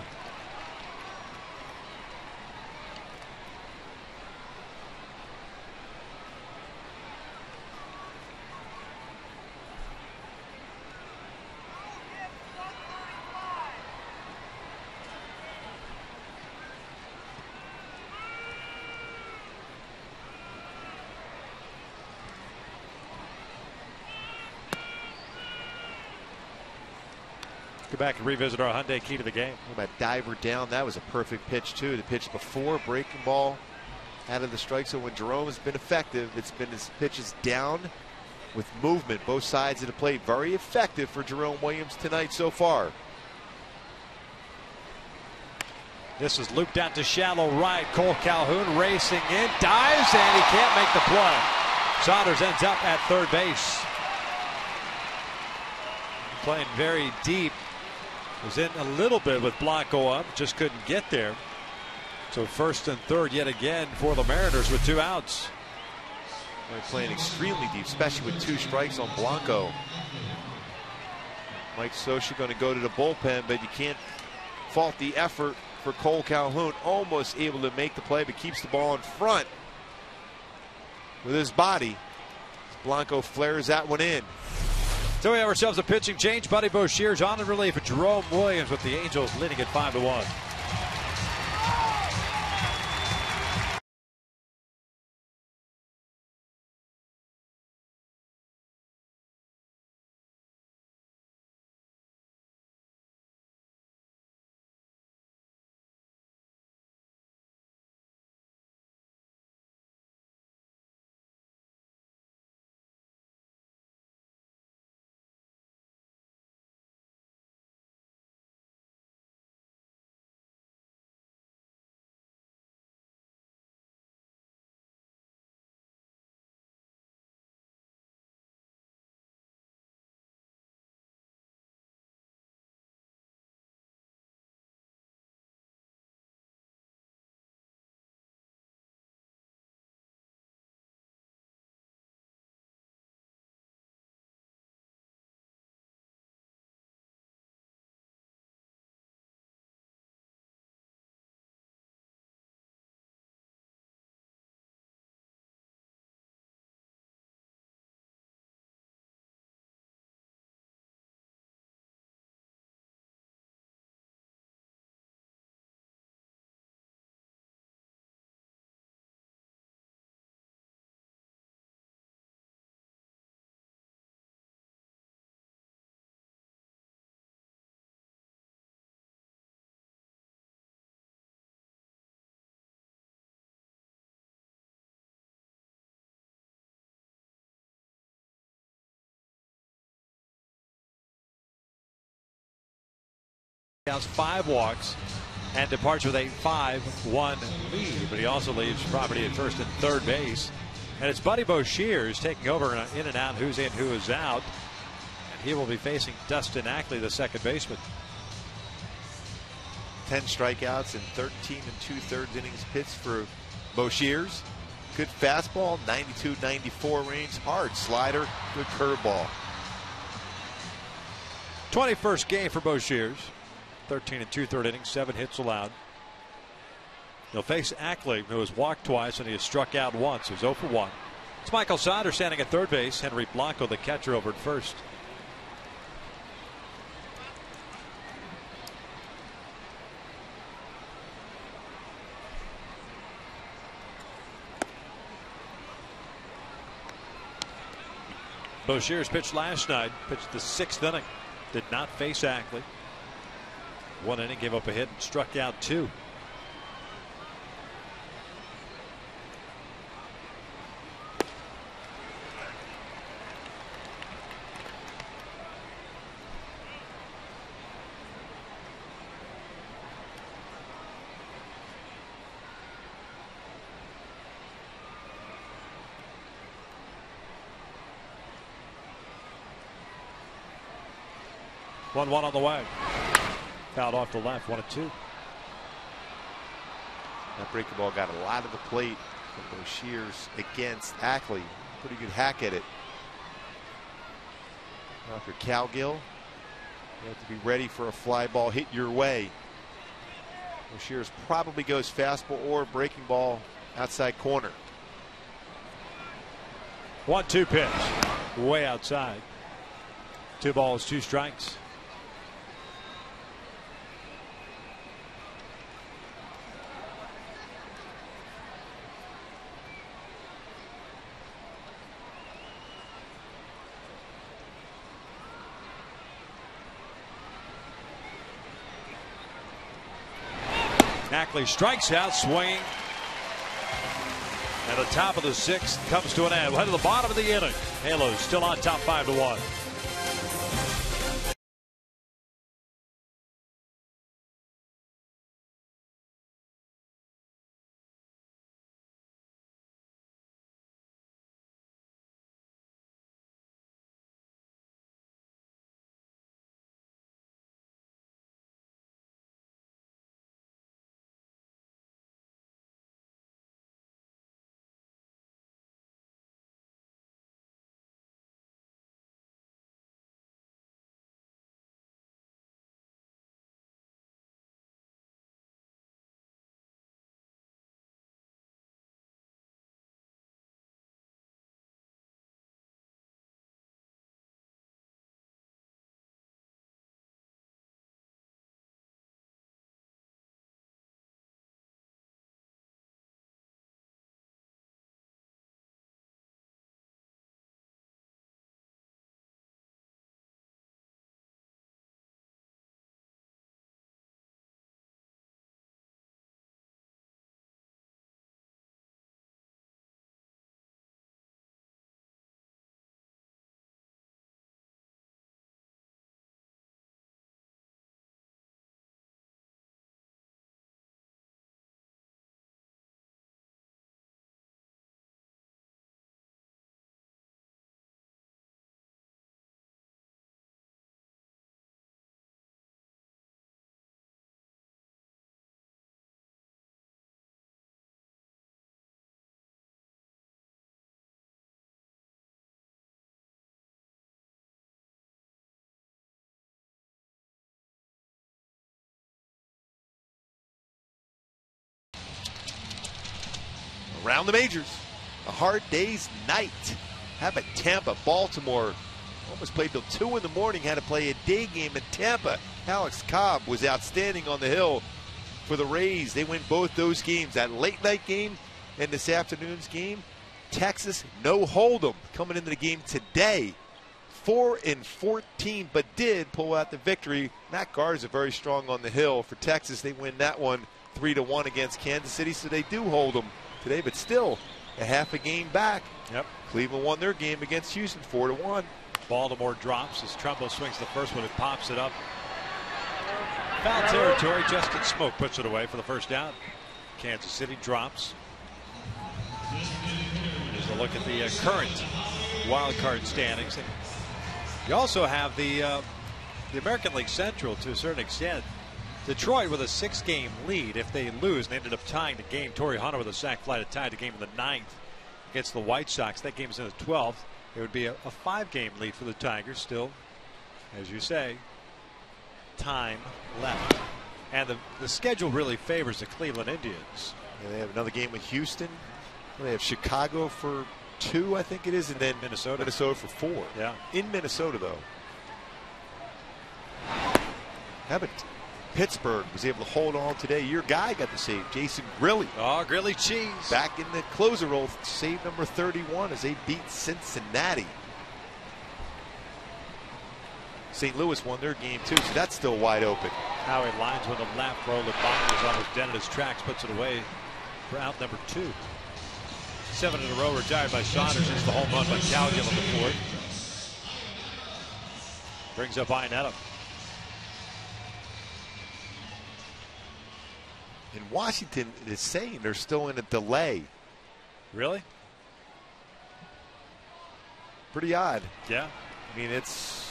back and revisit our Hyundai key to the game. That diver down, that was a perfect pitch too. The pitch before, breaking ball out of the strike zone. When Jerome has been effective, it's been his pitches down with movement, both sides of the plate. Very effective for Jerome Williams tonight so far. This is looped out to shallow right. Cole Calhoun racing in, dives, and he can't make the play. Saunders ends up at third base. Playing very deep. Was in a little bit with Blanco up, just couldn't get there. So first and third yet again for the Mariners with 2 outs. They're playing extremely deep, especially with 2 strikes on Blanco. Mike Scioscia going to go to the bullpen, but you can't fault the effort for Cole Calhoun. Almost able to make the play, but keeps the ball in front with his body. Blanco flares that one in. So we have ourselves a pitching change. Buddy Boshears on in relief for Jerome Williams with the Angels leading at 5-1. Counts 5 walks and departs with a 5-1 lead, but he also leaves property at first and third base. And it's Buddy Boshears taking over in and out, who's in, who is out. And he will be facing Dustin Ackley, the second baseman. 10 strikeouts and 13 2/3 innings pitched for Boshears. Good fastball, 92-94 range, hard slider, good curveball. 21st game for Boshears. 13 2/3 innings, 7 hits allowed. He'll face Ackley, who has walked twice and he has struck out once. He's 0 for 1. It's Michael Saunders standing at third base. Henry Blanco, the catcher, over at first. Boshears pitched last night, pitched the 6th inning. Did not face Ackley. 1 inning, gave up a hit and struck out 2. One on the way. Fouled off the left, 1-2. That breaking ball got a lot of the plate from Boshears against Ackley. Pretty good hack at it. Now if you're Cowgill, you have to be ready for a fly ball hit your way. Boshears probably goes fastball or breaking ball outside corner. 1-2 pitch. Way outside. 2 balls, 2 strikes. Ackley strikes out, swinging. And the top of the 6th comes to an end. We'll head to the bottom of the inning. Halos still on top 5-1. Around the majors, a hard day's night. How about Tampa, Baltimore? Almost played till 2 in the morning, had to play a day game in Tampa. Alex Cobb was outstanding on the hill for the Rays. They win both those games, that late night game and this afternoon's game. Texas, no hold'em coming into the game today. 4-14, but did pull out the victory. Matt Garza very strong on the hill for Texas. They win that one 3-1 against Kansas City, so they do hold them today, but still a half a game back. Yep. Cleveland won their game against Houston 4-1. Baltimore drops as Trumbo swings the first one and pops it up. Foul territory. Justin Smoke puts it away for the first down. Kansas City drops. Here's a look at the current wild card standings. And you also have the American League Central to a certain extent. Detroit with a 6-game lead. If they lose, and they ended up tying the game. Torrey Hunter with a sac fly to tie the game in the 9th against the White Sox. That game's in the 12th. It would be a 5-game lead for the Tigers. Still, as you say, time left. And the schedule really favors the Cleveland Indians. Yeah, they have another game with Houston. They have Chicago for 2, I think it is, and then Minnesota for 4. Yeah. In Minnesota, though. Haven't. Pittsburgh was able to hold on today. Your guy got the save, Jason Grilli. Oh, Grilli cheese. Back in the closer role, save number 31 as they beat Cincinnati. St. Louis won their game too, so that's still wide open. Howie lines with a left. Roland Bond was almost dead in his tracks, puts it away for out number 2. 7 in a row retired by Saunders. It's the home run by Calgill in the 4th. Brings up Iannetta. And Washington is saying they're still in a delay. Really? Pretty odd. Yeah. I mean, it's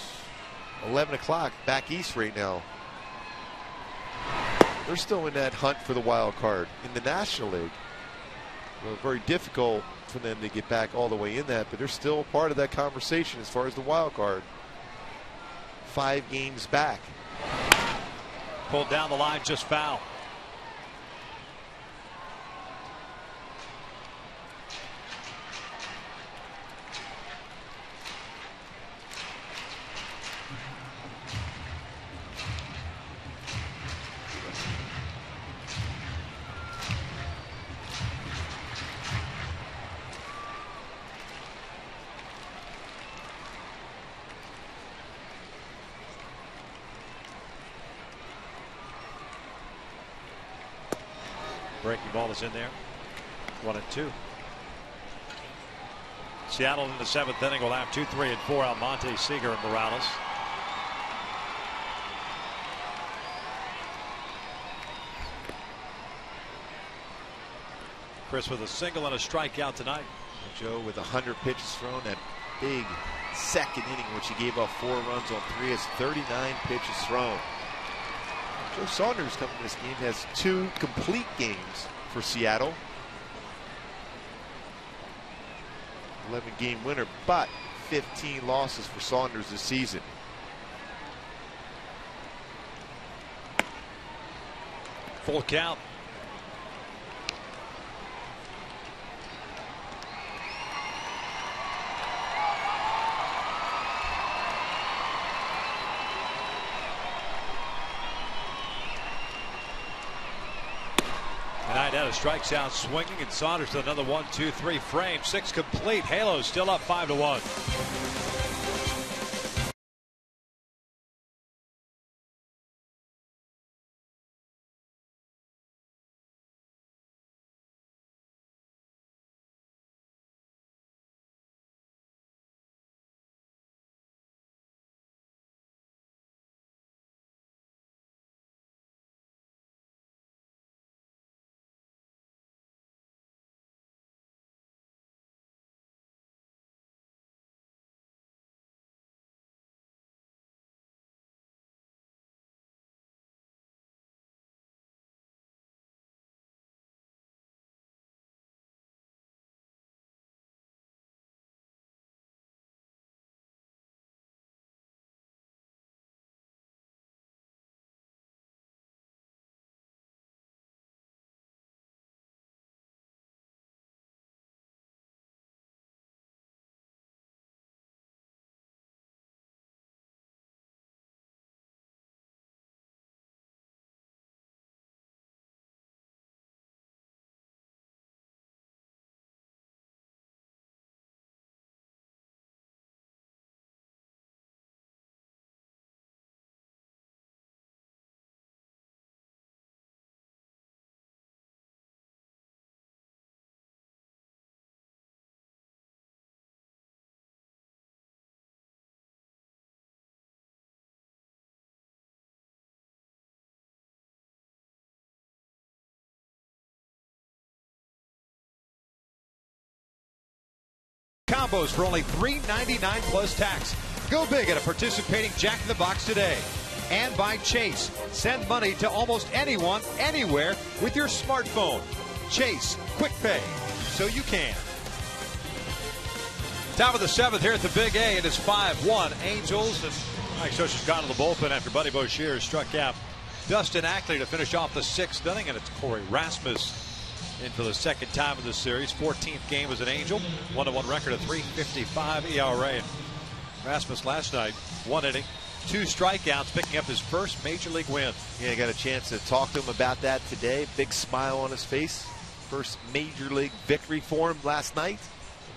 11 o'clock back east right now. They're still in that hunt for the wild card in the National League. Well, very difficult for them to get back all the way in that, but they're still part of that conversation as far as the wild card. 5 games back. Pulled down the line, just foul. Breaking ball is in there. 1-2. Seattle in the 7th inning will have 2, 3, and 4. Almonte, Seager, and Morales. Chris with a single and a strikeout tonight. Joe with 100 pitches thrown. That big second inning, which he gave up 4 runs on 3, has 39 pitches thrown. Joe Saunders coming to this game has 2 complete games for Seattle. 11-game winner, but 15 losses for Saunders this season. Full count. Strikes out swinging, and Saunders to another 1, 2, 3 frame. 6 complete. Halos still up 5-1. Combos for only $3.99 plus tax. Go big at a participating Jack in the Box today. And by Chase. Send money to almost anyone, anywhere with your smartphone. Chase, quick pay, so you can. Top of the 7th here at the Big A. It is 5-1 Angels. And Mike Scioscia's gone to the bullpen after Buddy Boshier struck out Dustin Ackley to finish off the 6th inning. And it's Corey Rasmus in for the 2nd time of the series. 14th game as an Angel. 1-1 record of .355 ERA. And Rasmus last night, 1 inning, 2 strikeouts, picking up his first major league win. Yeah, I got a chance to talk to him about that today. Big smile on his face. First major league victory for him last night.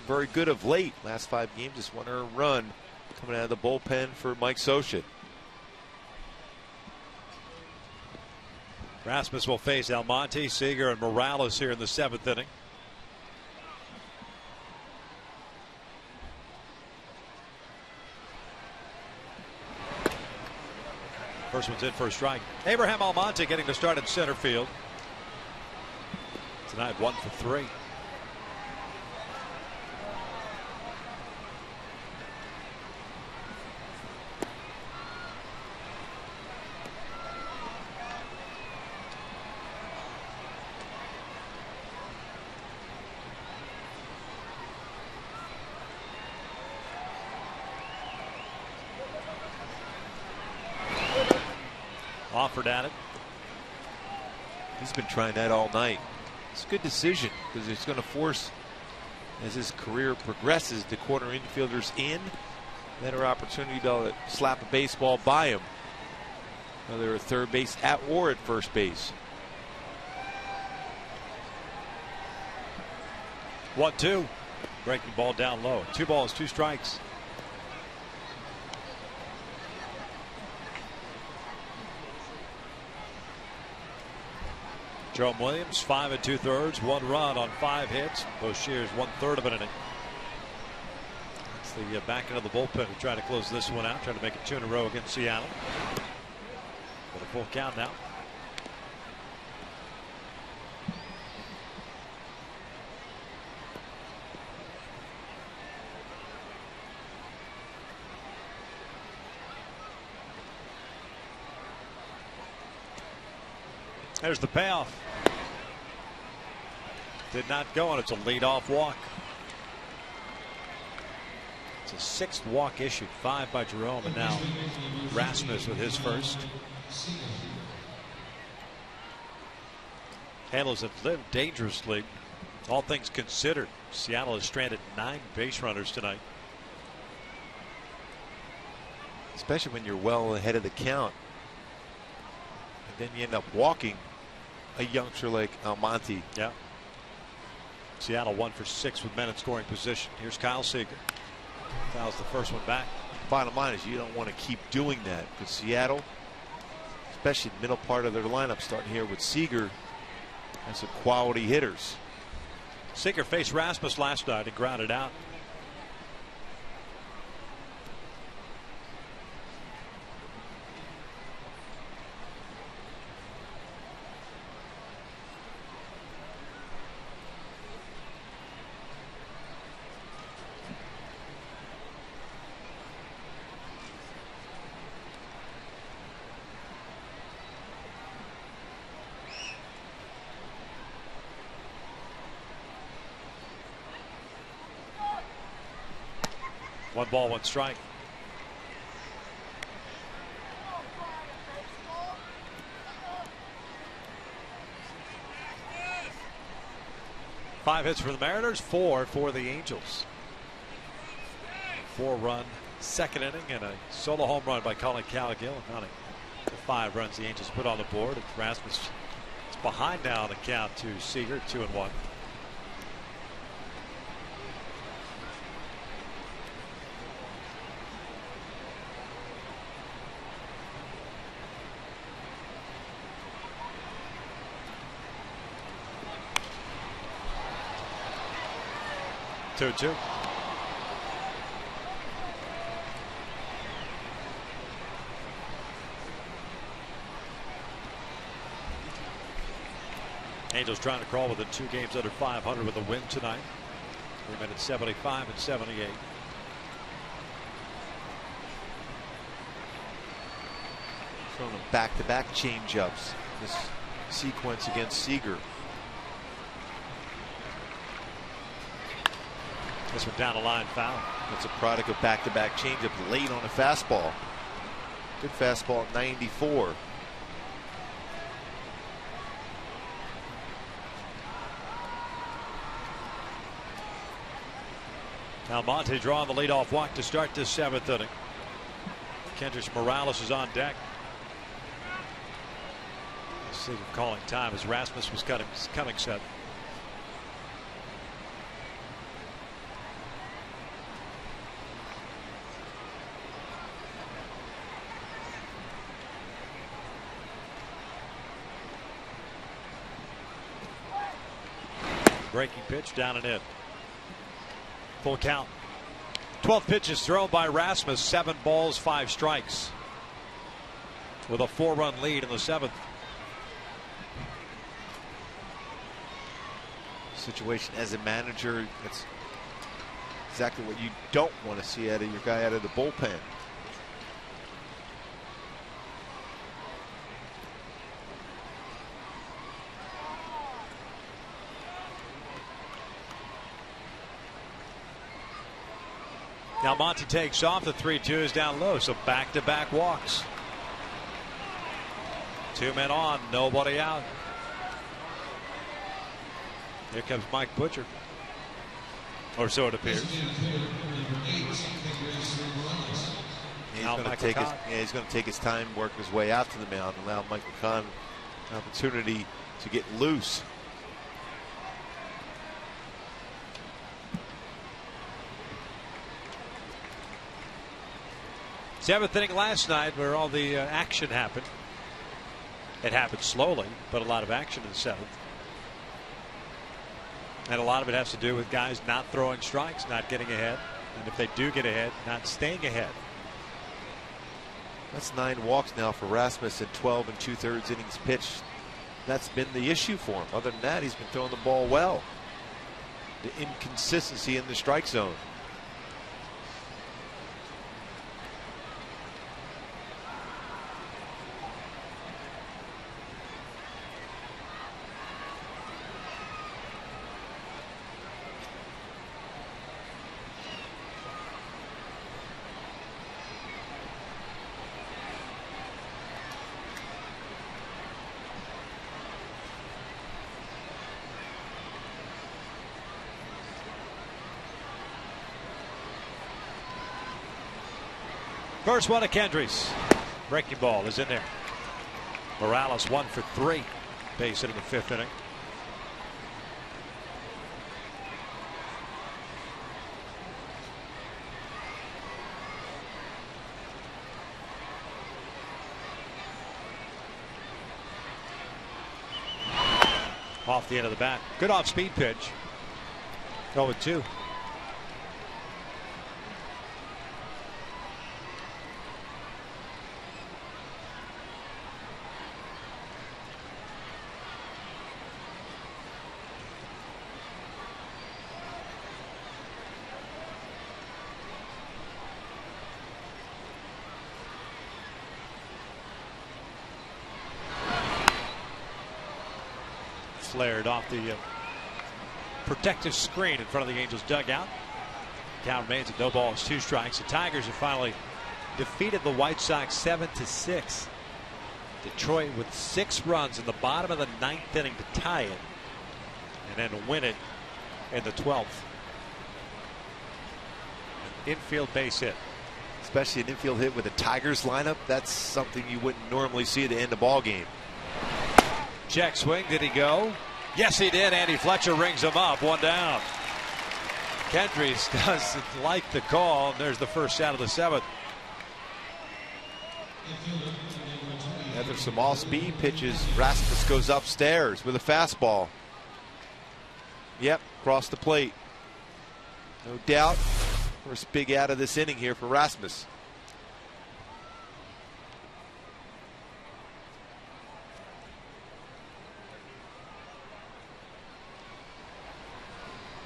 Very good of late. Last 5 games, just 1 earned run coming out of the bullpen for Mike Scioscia. Rasmus will face Almonte, Seager, and Morales here in the 7th inning. First one's in for a strike. Abraham Almonte getting the start at center field. Tonight 1 for 3. Offered at it. He's been trying that all night. It's a good decision because it's going to force, as his career progresses, the corner infielders in. Better opportunity to slap a baseball by him, whether at third base or at first base. 1-2. Breaking ball down low. 2 balls, 2 strikes. Jerome Williams, 5 2/3, 1 run on 5 hits. Boshear's 1/3 of an inning. That's the back end of the bullpen to try to close this one out, trying to make it 2 in a row against Seattle. With a full count now. There's the payoff. Did not go, and it's a leadoff walk. It's a 6th walk issued, 5 by Jerome, and now Rasmus with his first. Halos have lived dangerously, all things considered. Seattle has stranded 9 base runners tonight. Especially when you're well ahead of the count. And then you end up walking a youngster like Almonte. Yeah. Seattle 1 for 6 with men in scoring position. Here's Kyle Seager. Fouls the first one back. Bottom line is you don't want to keep doing that because Seattle, especially the middle part of their lineup, starting here with Seager, and some quality hitters. Seager faced Rasmus last night and grounded out. One ball, one strike. Five hits for the Mariners, 4 for the Angels. 4-run second inning and a solo home run by Colin Cowgill. Counting the 5 runs the Angels put on the board. And Rasmus is behind now on the count to Seager, 2-1. Two. Angels trying to crawl within 2 games under 500 with a win tonight. 3 minutes 75 and 78. Throwing them back-to-back change-ups. This sequence against Seager. This one down the line, foul. It's a product of back-to-back changeup late on a fastball. Good fastball at 94. Almonte drawing the leadoff walk to start this 7th inning. Kendrys Morales is on deck. Seager calling time as Rasmus was coming set. Breaking pitch down and in. Full count. 12 pitches thrown by Rasmus. 7 balls, 5 strikes. With a 4-run lead in the 7th. Situation as a manager, it's exactly what you don't want to see out of your guy out of the bullpen. Now Monty takes off. The 3-2 is down low, so back-to-back walks. 2 men on, nobody out. Here comes Mike Butcher, or so it appears. He's going to take his time, work his way out to the mound, and allow Mike McCann an opportunity to get loose. Seventh inning last night where all the action happened. It happened slowly, but a lot of action in the 7th. And a lot of it has to do with guys not throwing strikes, not getting ahead. And if they do get ahead, not staying ahead. That's 9 walks now for Rasmus at 12 2/3 innings pitched. That's been the issue for him. Other than that, he's been throwing the ball well. The inconsistency in the strike zone. First one to Kendrys. Breaking ball is in there. Morales 1 for 3. Base hit in the 5th inning. Off the end of the bat. Good off speed pitch. 0-2. Flared off the protective screen in front of the Angels dugout. Count remains at 0 balls, 2 strikes. The Tigers have finally defeated the White Sox 7-6. Detroit with 6 runs in the bottom of the 9th inning to tie it, and then win it in the 12th. An infield base hit. Especially an infield hit with a Tigers lineup. That's something you wouldn't normally see at the end of a ball game. Check swing. Did he go? Yes, he did. Andy Fletcher rings him up. 1 down. Kendrys doesn't like the call. And there's the first out of the 7th. After some all-speed pitches, Rasmus goes upstairs with a fastball. Yep, across the plate. No doubt. First big out of this inning here for Rasmus.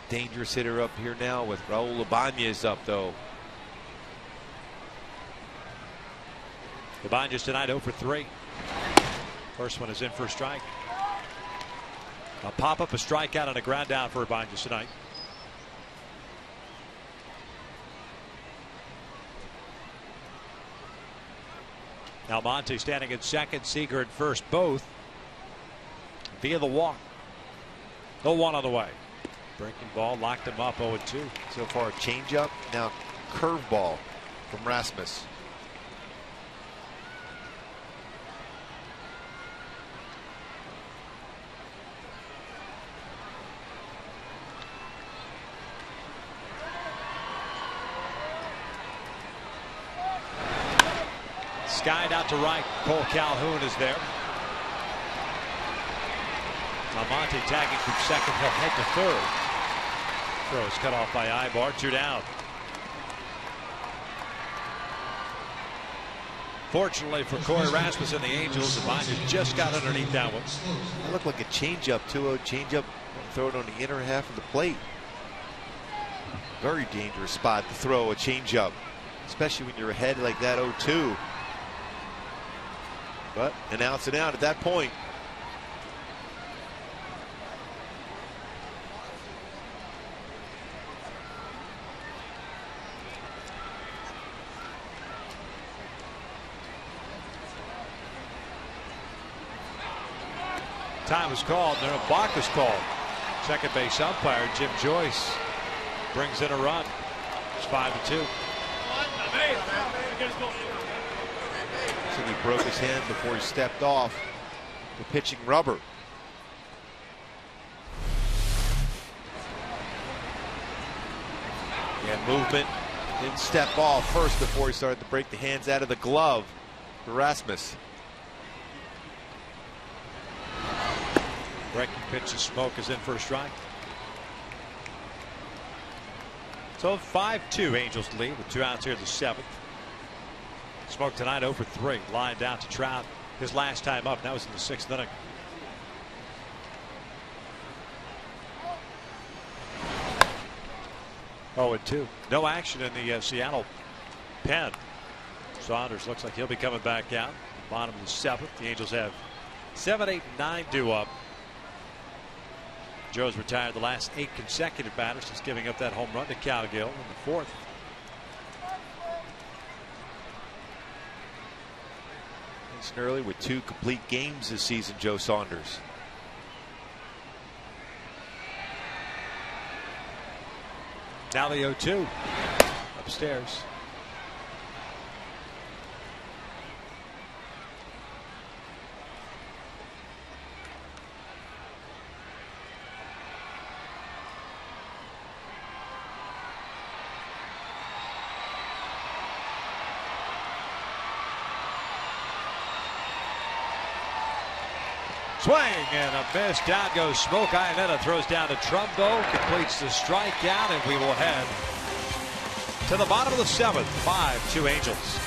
Dangerous hitter up here now with Raul Ibanez up, though. Ibanez tonight 0 for 3. First one is in for a strike. A pop up, a strikeout, and a ground down for Ibanez tonight. Almonte standing at second, Seager at first, both via the walk. 0-1 on the way. Breaking ball locked him up. 0-2. So far a changeup, now curveball from Rasmus. Skied out to right. Cole Calhoun is there. Almonte tagging from second. He'll head to third. Throw is cut off by Ibar. 2 down. Fortunately for Corey Rasmus and the Angels, Ibanez just got underneath that one. That looked like a changeup, 2-0 changeup. Throw it on the inner half of the plate. Very dangerous spot to throw a changeup, especially when you're ahead like that 0-2. But an outs and out at that point. Time was called. Then a balk was called. Second base umpire Jim Joyce brings in a run. It's 5-2. So he broke his hand before he stepped off the pitching rubber. Yeah, movement. Didn't step off first before he started to break the hands out of the glove for Rasmus. Breaking pitch to Smoke is in for a strike. So 5-2 Angels lead with 2 outs here in the 7th. Smoke tonight 0 for 3. Line down to Trout his last time up. That was in the 6th inning. Oh, and 2. No action in the Seattle pen. Saunders looks like he'll be coming back out. Bottom of the 7th. The Angels have 7, 8, 9 due up. Joe's retired the last 8 consecutive batters since giving up that home run to Cowgill in the 4th. He's early with 2 complete games this season, Joe Saunders. Now the 0-2 upstairs. Swing and a miss. Down goes Smoke. Iannetta throws down to Trumbo, completes the strikeout, and we will head to the bottom of the 7th. 5-2 Angels.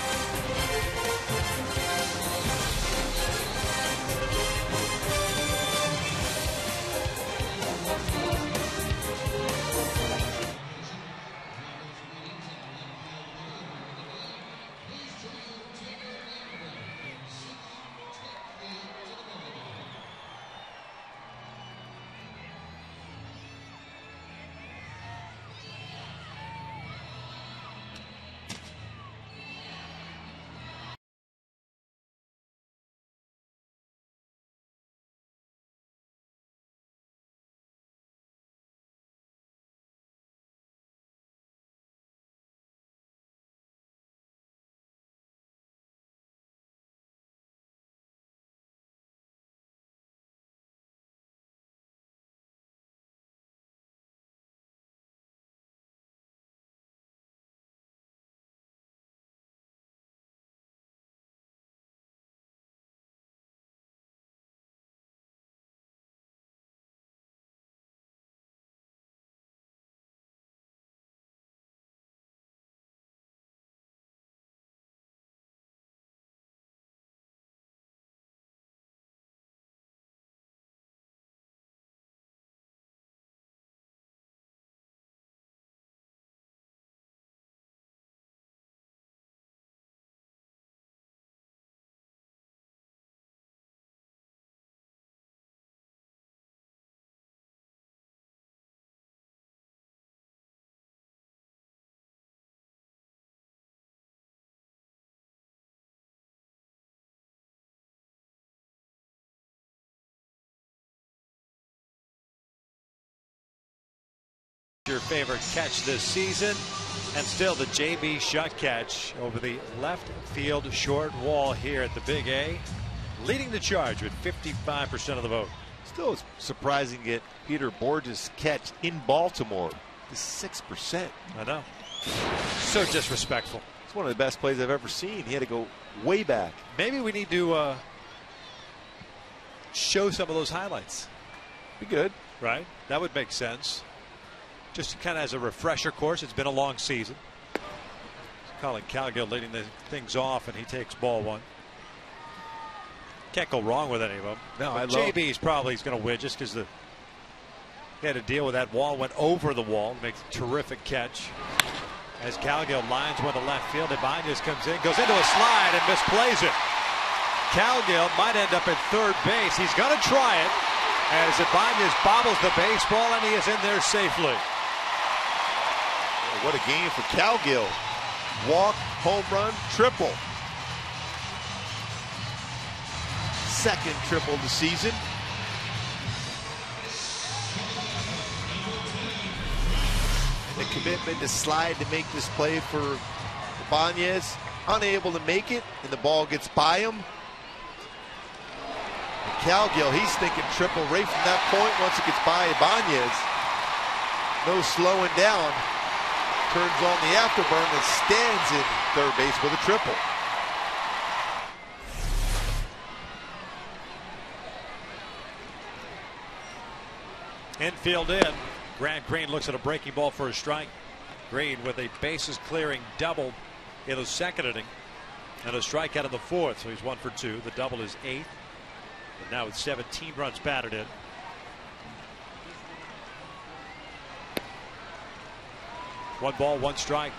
Your favorite catch this season, and still the JB Shutt catch over the left field short wall here at the Big A, leading the charge with 55% of the vote. Still it's surprising to get Peter Borges' catch in Baltimore to 6%. I know. So disrespectful. It's one of the best plays I've ever seen. He had to go way back. Maybe we need to show some of those highlights. Be good. Right? That would make sense. Just kind of as a refresher course. It's been a long season. Colin Cowgill leading the things off, and he takes ball 1. Can't go wrong with any of them. No, but JB's probably going to win just because he had to deal with that wall, went over the wall, makes a terrific catch. As Cowgill lines one to left field, Ibanez comes in, goes into a slide and misplays it. Cowgill might end up at third base. He's going to try it as Ibanez bobbles the baseball, and he is in there safely. What a game for Cowgill. Walk, home run, triple. Second triple of the season. And the commitment to slide to make this play for Ibanez. Unable to make it, and the ball gets by him. And Cowgill, he's thinking triple right from that point once it gets by Ibanez. No slowing down. Turns on the afterburn and stands in third base with a triple. Infield in. Grant Green looks at a breaking ball for a strike. Green with a bases clearing double in the second inning and a strikeout in the fourth. So he's 1 for 2. The double is 8th. But now with 17 runs batted in. One ball, one strike.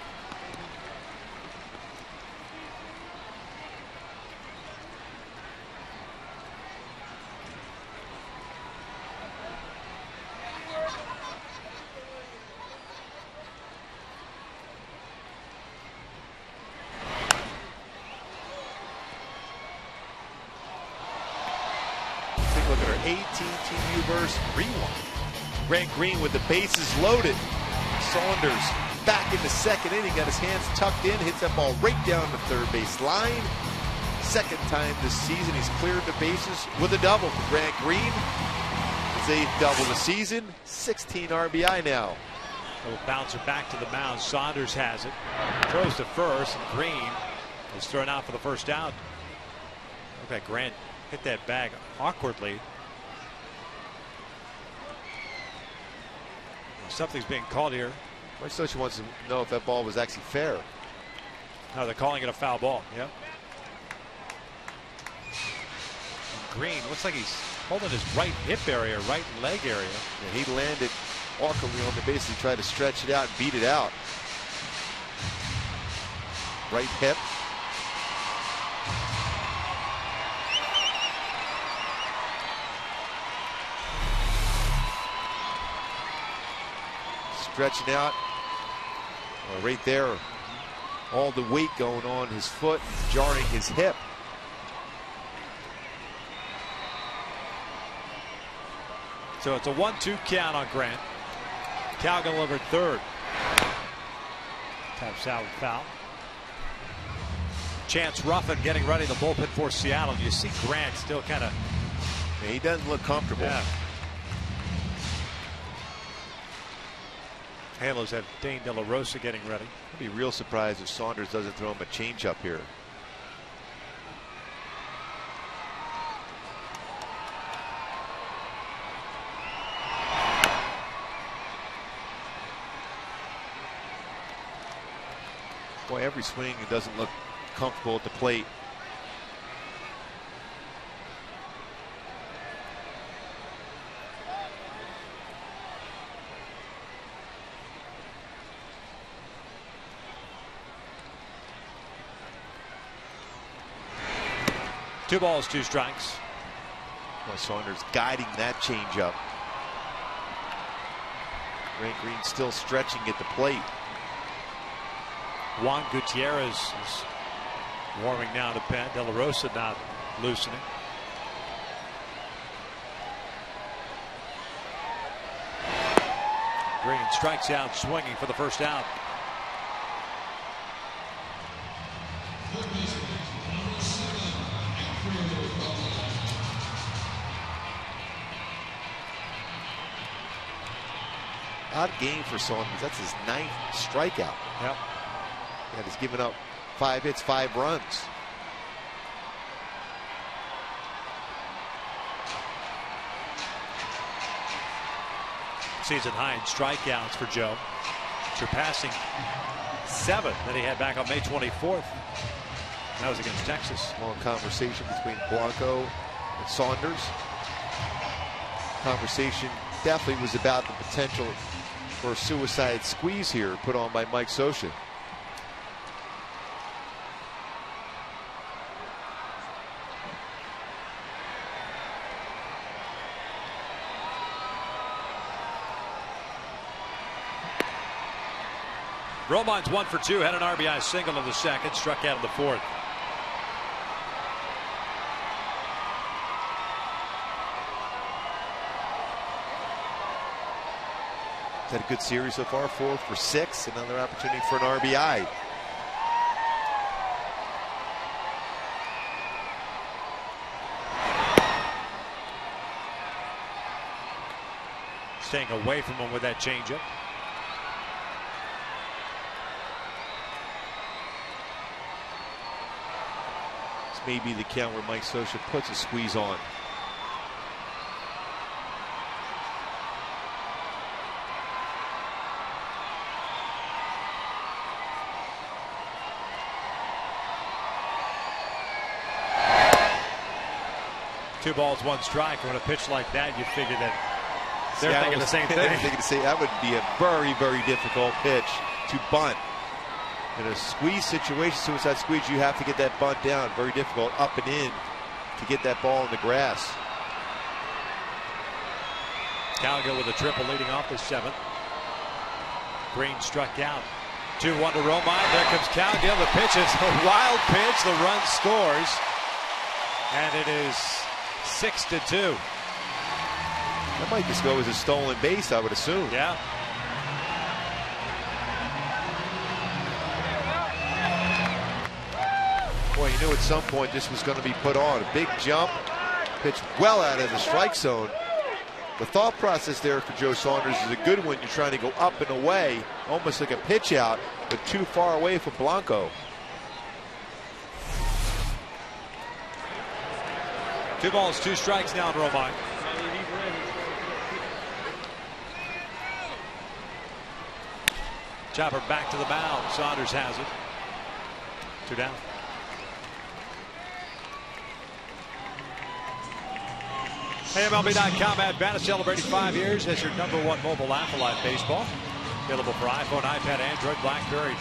Look at our AT&T Uverse rewind. Grant Green with the bases loaded. Saunders back in the second inning, got his hands tucked in, hits that ball right down the third base line. Second time this season he's cleared the bases with a double for Grant Green. His 8th double the season, 16 RBI now. Little bouncer back to the mound. Saunders has it. Throws to first, and Green is thrown out for the first out. Look at Grant hit that bag awkwardly. Something's being called here. Mike Scioscia wants to know if that ball was actually fair. No, they're calling it a foul ball. Yep. Green looks like he's holding his right hip area, right leg area. Yeah, he landed awkwardly on the base. He tried to stretch it out and beat it out. Right hip. Stretching out. Right there. All the weight going on his foot, jarring his hip. So it's a 1-2 count on Grant. Calgon delivered third. Taps out foul. Chance Ruffin getting ready the bullpen for Seattle. You see Grant still kind of. Yeah, he doesn't look comfortable. Yeah. Handlers have Dane De La Rosa getting ready. I'd be real surprised if Saunders doesn't throw him a changeup here. Boy, every swing he doesn't look comfortable at the plate. Two balls, two strikes. Well, Saunders guiding that changeup. Grant Green still stretching at the plate. Juan Gutierrez is warming now to pen. De La Rosa not loosening. Green strikes out swinging for the first out. Odd game for Saunders. That's his 9th strikeout. Yep. And he's given up 5 hits, 5 runs. Season high in strikeouts for Joe, surpassing 7 that he had back on May 24th. That was against Texas. Long conversation between Blanco and Saunders. Conversation definitely was about the potential for a suicide squeeze here put on by Mike Scioscia. Romine's 1 for 2, had an RBI single in the second, struck out in the fourth. He's had a good series so far, 4 for 6, another opportunity for an RBI. Staying away from him with that changeup. May be the count where Mike Scioscia puts a squeeze on. 2 balls, 1 strike. When a pitch like that, you figure that they're Seattle thinking the same thing. Thinking the same. That would be a very, very difficult pitch to bunt. In a squeeze situation, suicide squeeze, you have to get that bunt down. Very difficult up and in to get that ball in the grass. Cowgill with a triple leading off the 7th. Green struck out. 2-1 to Romine. There comes Cowgill. The pitch is a wild pitch. The run scores. And it is 6-2. That might just go as a stolen base, I would assume. Yeah. Boy, you knew at some point this was going to be put on. A big jump, pitched well out of the strike zone. The thought process there for Joe Saunders is a good one. You're trying to go up and away, almost like a pitch out, but too far away from Blanco. 2 balls, 2 strikes now in Romine. Chopper back to the mound. Saunders has it. 2 down. MLB.com Advantage celebrating 5 years as your #1 mobile app for live baseball. Available for iPhone, iPad, Android, BlackBerry,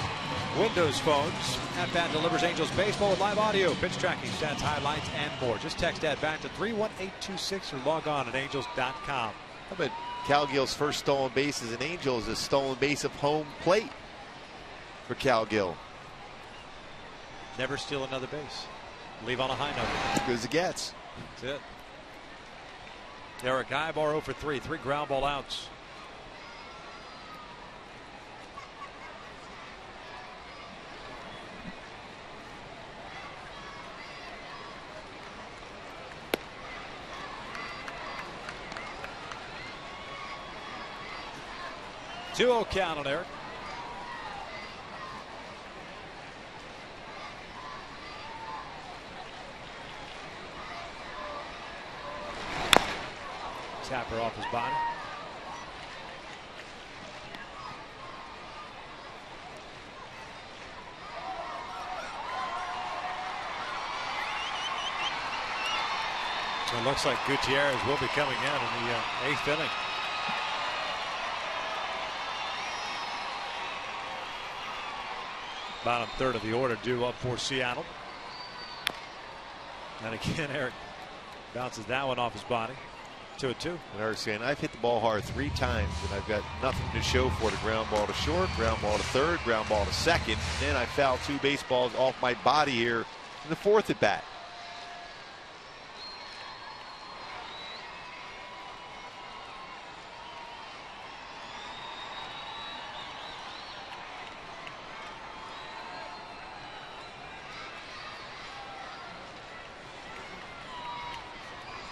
Windows phones. At-Bat delivers Angels baseball with live audio, pitch tracking, stats, highlights, and more. Just text At-Bat to 31826 or log on at angels.com. How about Cowgill's first stolen base as an Angel is a stolen base of home plate for Cowgill. Never steal another base. Leave on a high note. As good as it gets. That's it. Eric Ibar 0 for 3, 3 ground ball outs. Two-0 count on Eric. Tapper off his body. It looks like Gutierrez will be coming out in the 8th inning. Bottom third of the order due up for Seattle. And again, Eric bounces that one off his body. 2-2. And Eric's saying, I've hit the ball hard 3 times and I've got nothing to show for it. A ground ball to short, ground ball to third, ground ball to second. And then I fouled 2 baseballs off my body here in the 4th at bat.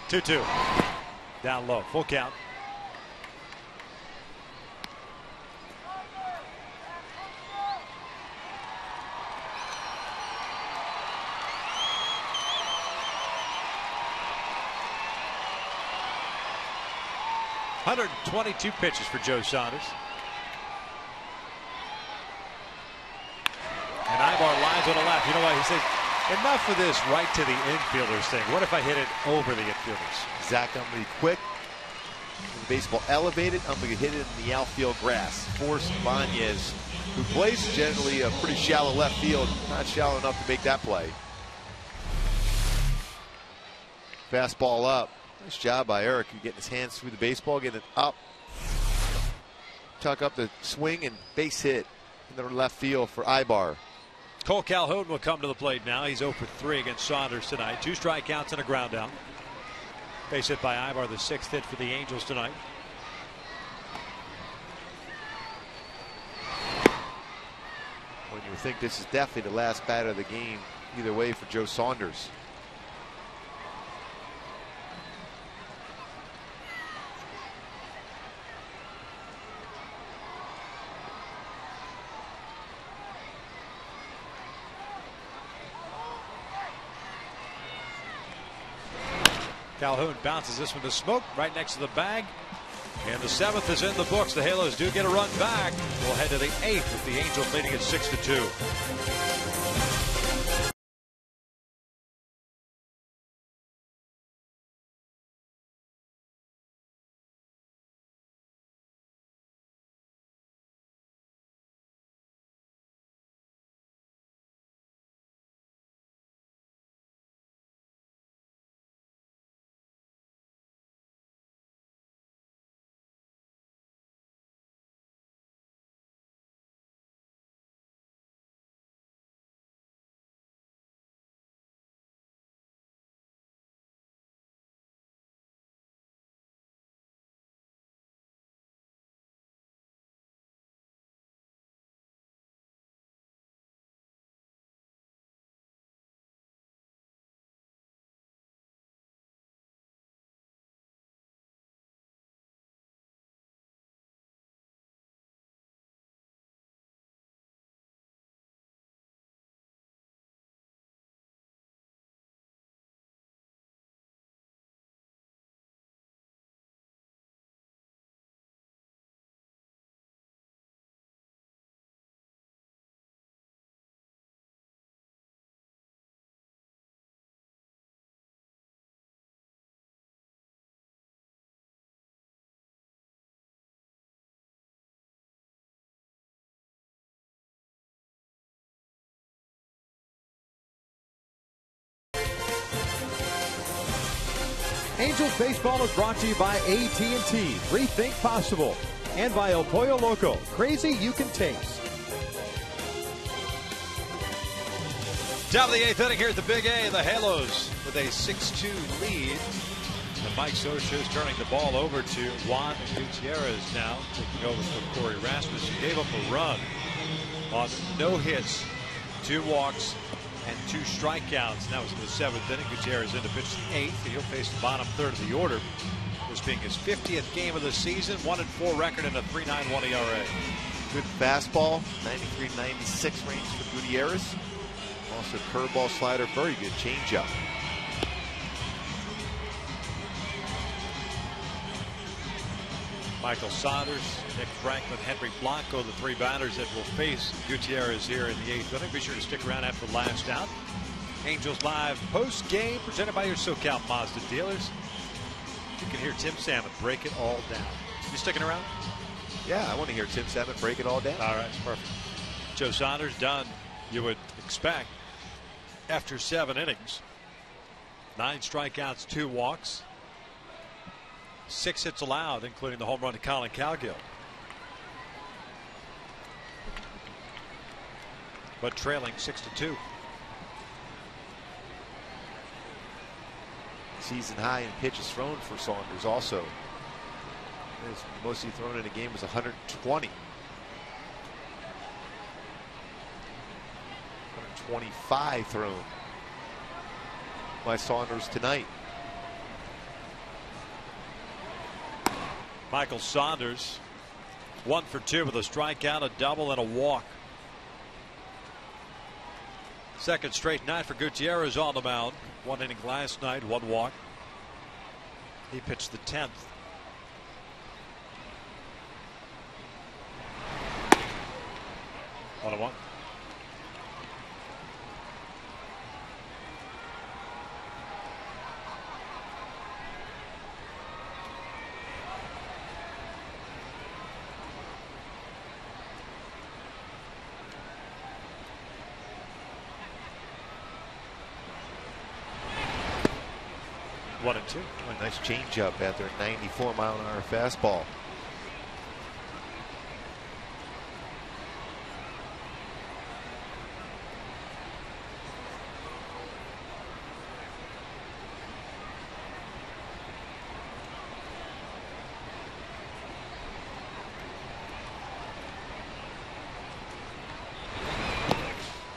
Two. Down low, full count. (122 pitches for Joe Saunders. And Ibar lines on the left. You know what? He said, enough of this right to the infielders thing. What if I hit it over the infielders? Zach, I'm going to be quick. The baseball elevated. I'm going to hit it in the outfield grass. Force Ibanez, who plays generally a pretty shallow left field, not shallow enough to make that play. Fastball up. Nice job by Eric, getting his hands through the baseball, getting it up. Tuck up the swing and base hit in the left field for Ibar. Cole Calhoun will come to the plate now. He's 0 for 3 against Saunders tonight. 2 strikeouts and a ground out. Base hit by Ibar, the 6th hit for the Angels tonight. When you think this is definitely the last batter of the game, either way for Joe Saunders. Calhoun bounces this one to Smoke right next to the bag. And the 7th is in the books. The Halos do get a run back. We'll head to the 8th with the Angels leading at 6-2. Angels baseball is brought to you by AT&T, Rethink Possible, and by El Pollo Loco, crazy you can taste. Top of the 8th inning here at the Big A. The Halos with a 6-2 lead. And Mike Scioscia is turning the ball over to Juan Gutierrez now, taking over from Corey Rasmussen. Gave up a run on no hits, 2 walks, and 2 strikeouts. And that was in the 7th inning. Gutierrez in to pitch the 8th. He'll face the bottom third of the order. This being his 50th game of the season, 1-4 record and a 3.91 ERA. Good fastball, 93-96 range for Gutierrez. Also curveball, slider, very good changeup. Michael Saunders, Nick Franklin, Henry Blanco, the 3 batters that will face Gutierrez here in the 8th inning. Be sure to stick around after the last out. Angels Live post game presented by your SoCal Mazda dealers. You can hear Tim Salmon break it all down. You sticking around? Yeah, I want to hear Tim Salmon break it all down. All right, perfect. Joe Saunders done, you would expect, after 7 innings. 9 strikeouts, 2 walks. 6 hits allowed, including the home run to Colin Cowgill. But trailing 6-2. Season high in pitches thrown for Saunders also. His most he thrown in a game was 120. 125 thrown by Saunders tonight. Michael Saunders 1 for 2 with a strikeout, a double, and a walk. Second straight night for Gutierrez on the mound. 1 inning last night, 1 walk. He pitched the 10th. On a 1. One and 2. A nice changeup after a 94-mile-an-hour fastball.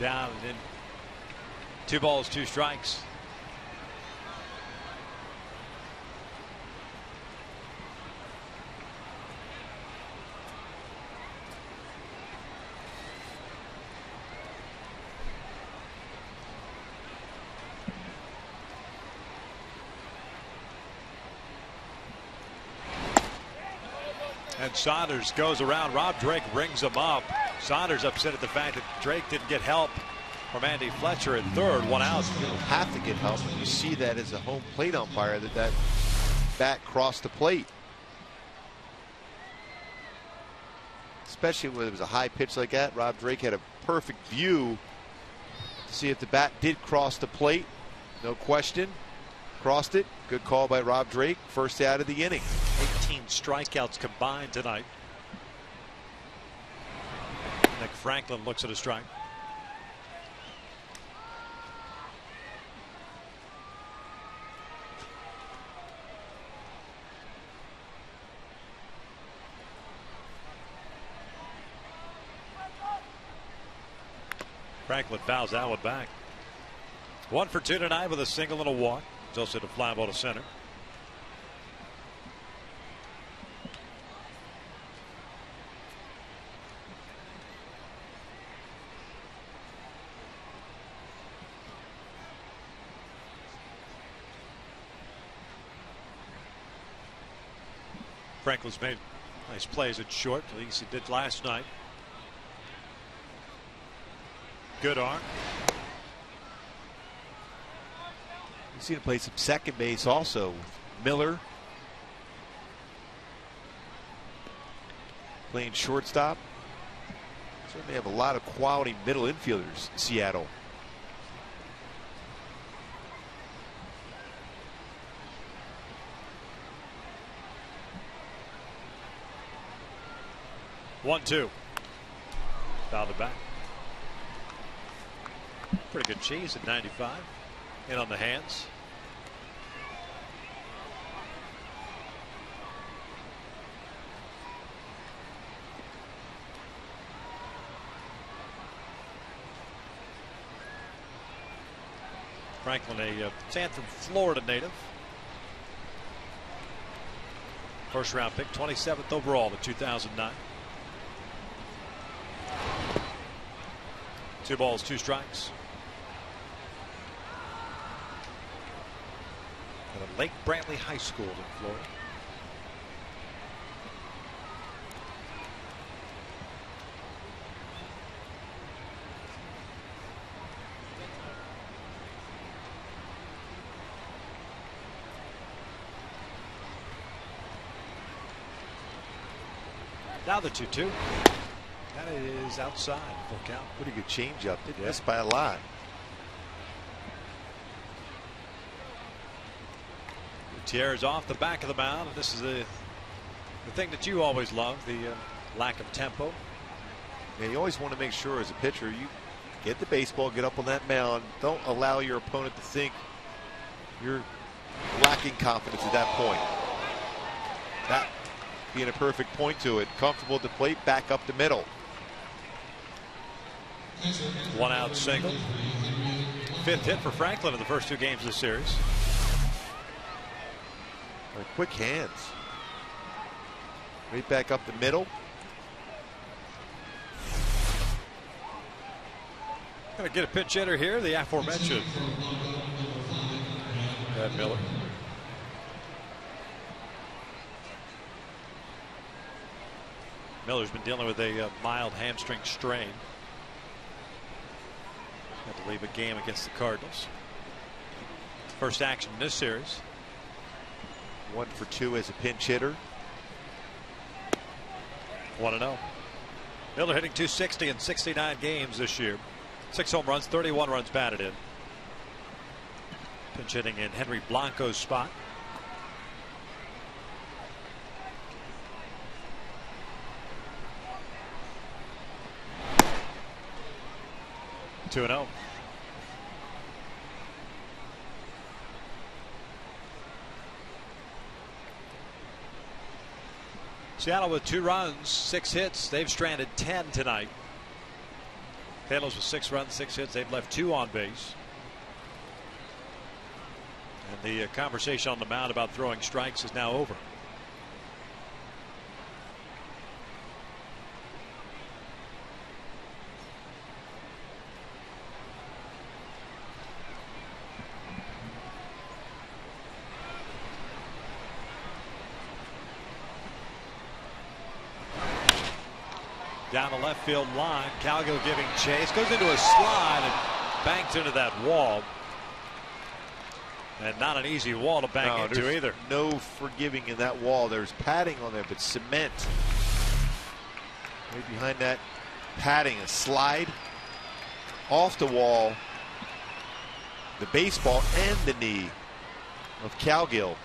Down and in. 2 balls, 2 strikes. And Saunders goes around. Rob Drake rings him up. Saunders upset at the fact that Drake didn't get help from Andy Fletcher at third. 1 out. You don't have to get help when you see that as a home plate umpire that bat crossed the plate. Especially when it was a high pitch like that. Rob Drake had a perfect view to see if the bat did cross the plate. No question. Crossed it. Good call by Rob Drake. First out of the inning. 18 strikeouts combined tonight. Nick Franklin looks at a strike. Franklin fouls that one back. 1 for 2 tonight with a single and a walk. He's also hit a fly ball to center. Franklin's made nice plays at short, at least he did last night. Good arm. You've seen him play some second base also with Miller. Playing shortstop. Certainly have a lot of quality middle infielders in Seattle. 1-2. Fouled it back. Pretty good cheese at 95. In on the hands. Franklin, a Sanford, Florida native. First round pick, 27th overall in 2009. 2 balls, 2 strikes. At Lake Brantley High School in Florida. Now the 2-2. That is outside. Full count. Pretty good changeup. Didn't miss by a lot. Gutierrez off the back of the mound, and this is the thing that you always love, the lack of tempo. Yeah, you always want to make sure as a pitcher you get the baseball, get up on that mound. Don't allow your opponent to think you're lacking confidence at that point. That being a perfect point to it. Comfortable at the plate, back up the middle. 1 out single. 5th hit for Franklin in the first 2 games of the series. Quick hands. Right back up the middle. Going to get a pinch hitter here, the aforementioned Miller. Miller's been dealing with a mild hamstring strain. Had to leave a game against the Cardinals. First action in this series. 1 for 2 as a pinch hitter. 1-0. Miller hitting .260 in 69 games this year. 6 home runs, 31 runs batted in. Pinch hitting in Henry Blanco's spot. (2-0). Seattle with 2 runs, 6 hits. They've stranded 10 tonight. Halos with 6 runs, 6 hits. They've left 2 on base. And the conversation on the mound about throwing strikes is now over. Down the left field line, Cowgill giving chase, goes into a slide and banks into that wall. And not an easy wall to bank into either. No forgiving in that wall. There's padding on there, but cement. Right behind that padding, a slide off the wall, the baseball and the knee of Cowgill.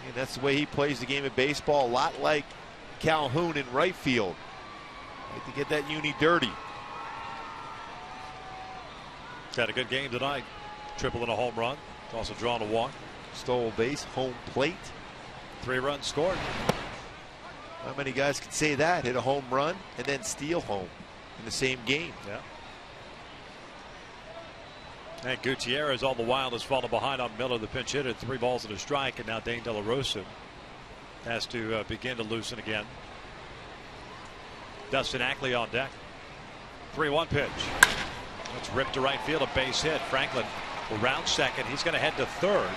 And that's the way he plays the game of baseball, a lot like Calhoun in right field. Like to get that uni dirty. He's had a good game tonight. Triple and a home run. Also drawn a walk. Stole base, home plate. 3 runs scored. How many guys can say that? Hit a home run and then steal home in the same game. Yeah. And Gutierrez all the while has fallen behind on Miller, the pinch hitter. 3 balls and a strike, and now Dane De La Rosa has to begin to loosen again. Dustin Ackley on deck. 3-1 pitch. It's ripped to right field, a base hit. Franklin will round second. He's going to head to third.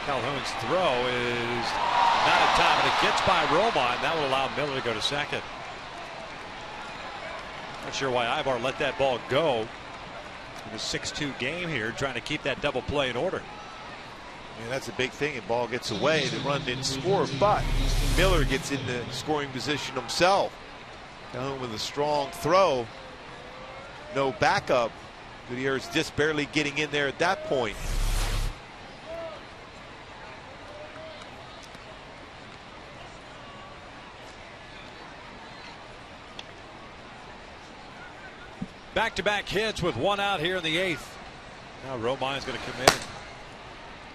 Calhoun's throw is not in time, and it gets by Romine. That will allow Miller to go to second. Not sure why Ivar let that ball go in the 6-2 game here, trying to keep that double play in order. Yeah, that's a big thing. The ball gets away. The run didn't score, but Miller gets into scoring position himself. Calhoun with a strong throw. No backup. Gutierrez just barely getting in there at that point. Back-to-back hits with one out here in the 8th. Now Romine's going to come in and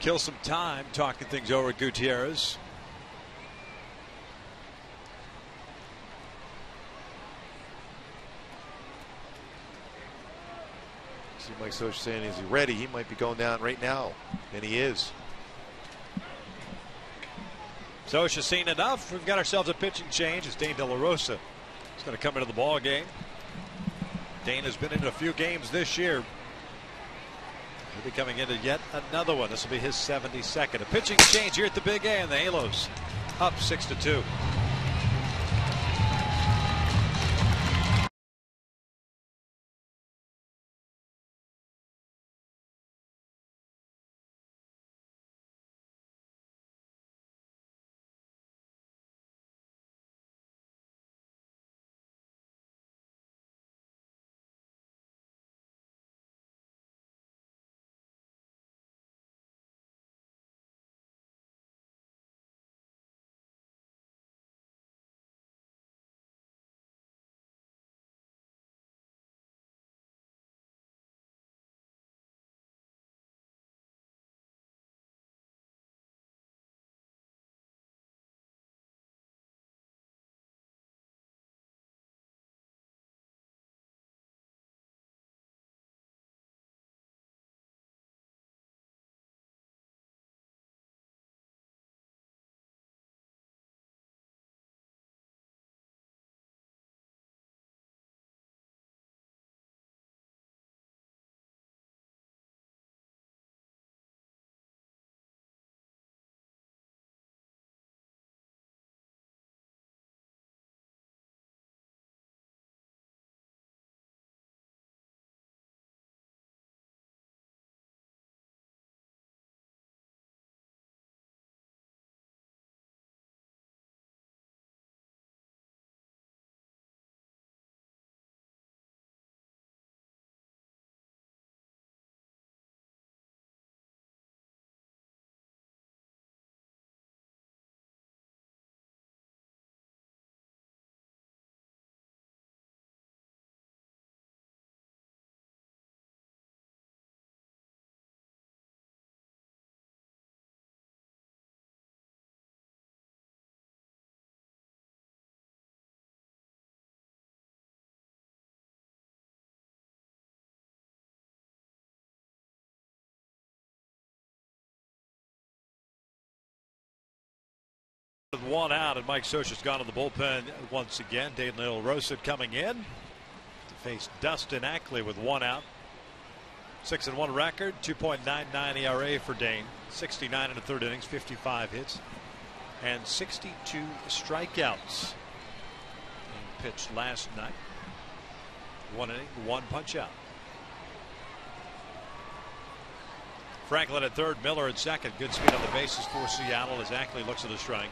kill some time talking things over with Gutierrez. See Mike Scioscia saying, is he ready? He might be going down right now. And he is. Scioscia's seen enough. We've got ourselves a pitching change as Dane De La Rosa is going to come into the ball game. Dane has been in a few games this year. He'll be coming into yet another one. This will be his 72nd. A pitching change here at the Big A, and the Halos up 6-2. With one out, and Mike Scioscia's gone to the bullpen once again. Dane De La Rosa coming in to face Dustin Ackley with one out. 6-1 record, 2.99 ERA for Dane. 69 in the third innings, 55 hits, and 62 strikeouts. He pitched last night. 1 inning, 1 punch out. Franklin at third, Miller at second. Good speed on the bases for Seattle as Ackley looks at the strike.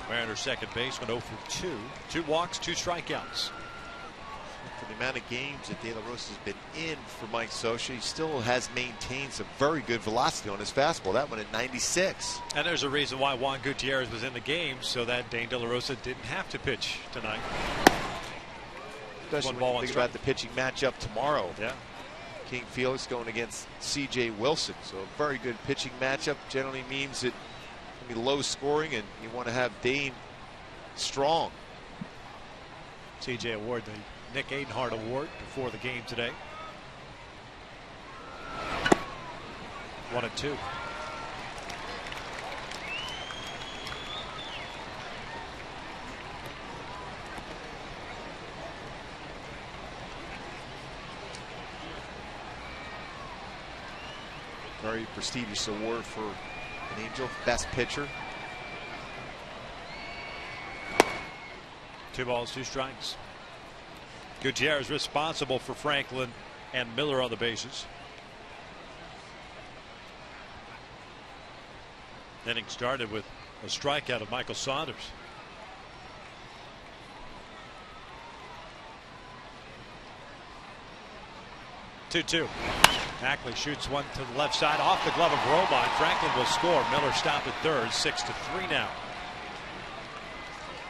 Mariners second baseman 0 for 2. 2 walks, 2 strikeouts. For the amount of games that De La Rosa has been in for Mike Scioscia, he still has maintained some very good velocity on his fastball. That one at 96. And there's a reason why Juan Gutierrez was in the game, so that Dane De La Rosa didn't have to pitch tonight. Especially when you think about the pitching matchup tomorrow. Yeah. King Felix going against C.J. Wilson. So a very good pitching matchup generally means that it's going to be low scoring, and you want to have Dane strong. C.J. Award, the Nick Adenhart Award before the game today. 1-2. Very prestigious award for an Angel, best pitcher. 2 balls, 2 strikes. Gutierrez responsible for Franklin and Miller on the bases. Inning started with a strikeout of Michael Saunders. Two. Ackley shoots one to the left side off the glove of Romine. Franklin will score. Miller stopped at third. 6-3 now.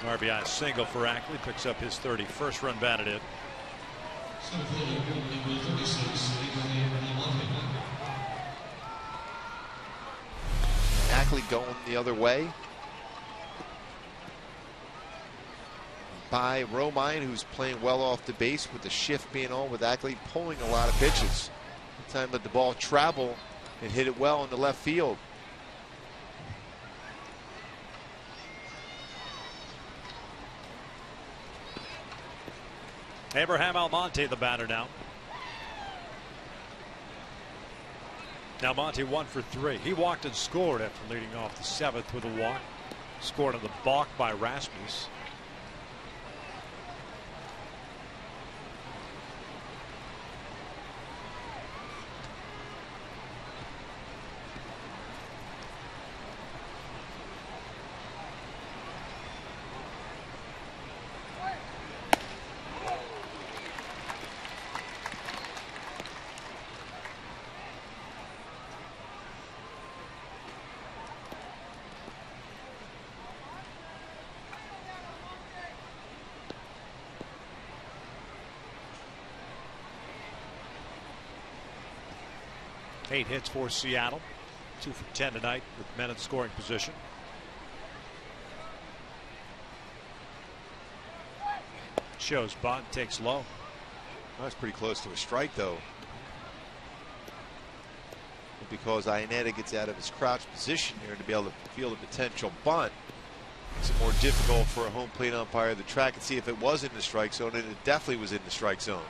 RBI single for Ackley. Picks up his 31st run batted in. Ackley going the other way. By Romine, who's playing well off the base with the shift being on, with Ackley pulling a lot of pitches. Time let the ball travel and hit it well in the left field. Abraham Almonte, the batter now. Almonte 1 for 3. He walked and scored after leading off the 7th with a walk. Scored on the balk by Rasmus. Eight hits for Seattle. 2 for 10 tonight with men in scoring position. Shows Bond takes low. That's pretty close to a strike, though. Because Iannetta gets out of his crouch position here to be able to feel the potential bunt, it's more difficult for a home plate umpire to track and see if it was in the strike zone, and it definitely was in the strike zone.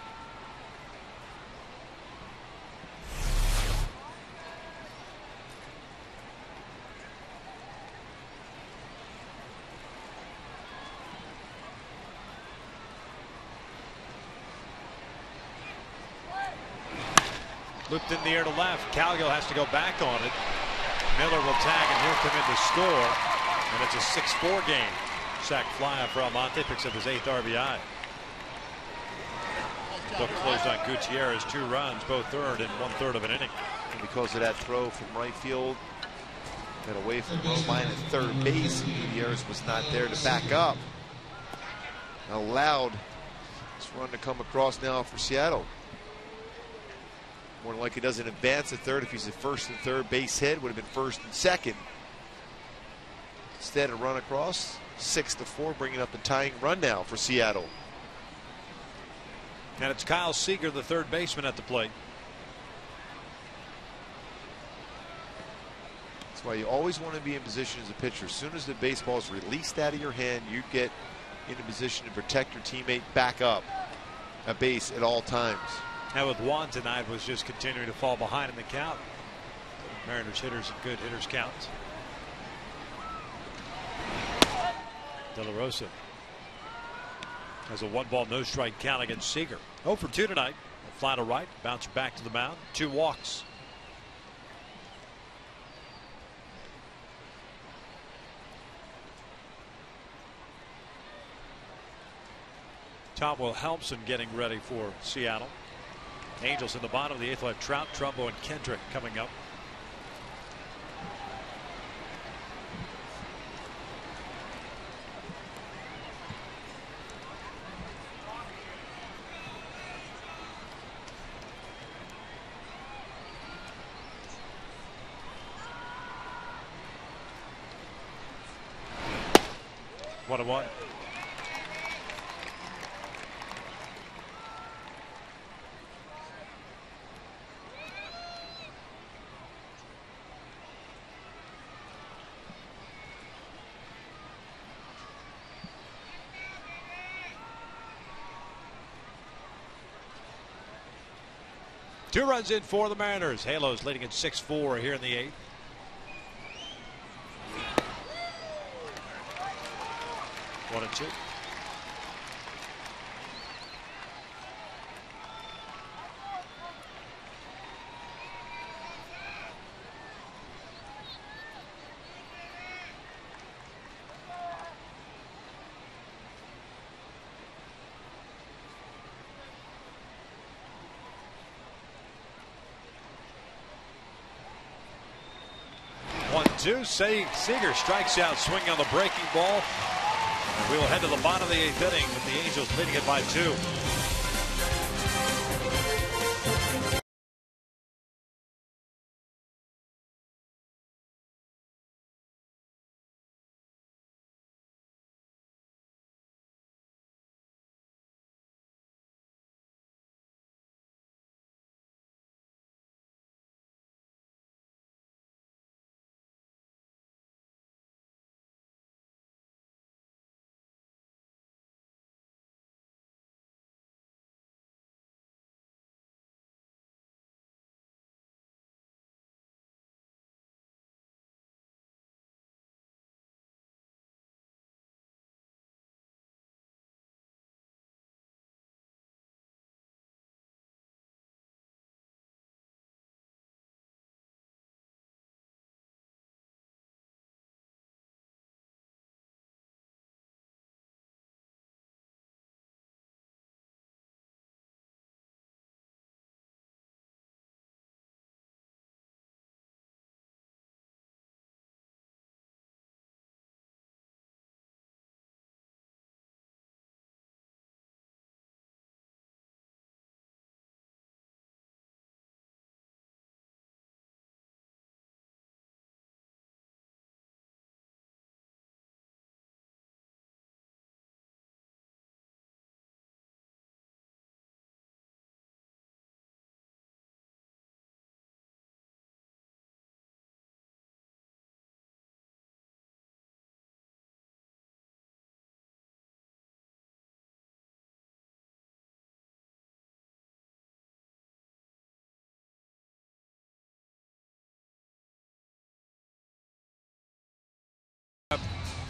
Looped in the air to left. Calgill has to go back on it. Miller will tag and he'll come in to score. And it's a 6-4 game. Sac fly for Almonte, picks up his 8th RBI. Book closed on Gutierrez. 2 runs, both earned in 1/3 of an inning. And because of that throw from right field, got away from Romine at third base. Gutierrez was not there to back up. Allowed this run to come across now for Seattle. More than likely doesn't advance at third. If he's at first and third base hit, would have been first and second. Instead, a run across, 6-4, bringing up the tying run now for Seattle. And it's Kyle Seager, the third baseman, at the plate. That's why you always want to be in position as a pitcher. As soon as the baseball is released out of your hand, you get in a position to protect your teammate back up a base at all times. Now with Juan tonight was just continuing to fall behind in the count. Mariners hitters and good hitters count. De La Rosa has a 1-ball no strike count against Seager. 0 for 2 tonight. A fly to right, bounce back to the mound, 2 walks. Tom Wilhelmsen getting ready for Seattle. Angels in the bottom of the 8th will have Trout, Trumbo, and Kendrick coming up. One and one. Two runs in for the Mariners. Halos leading at 6-4 here in the 8th. One and two. Seager strikes out, swinging on the breaking ball. And we will head to the bottom of the 8th inning with the Angels leading it by 2.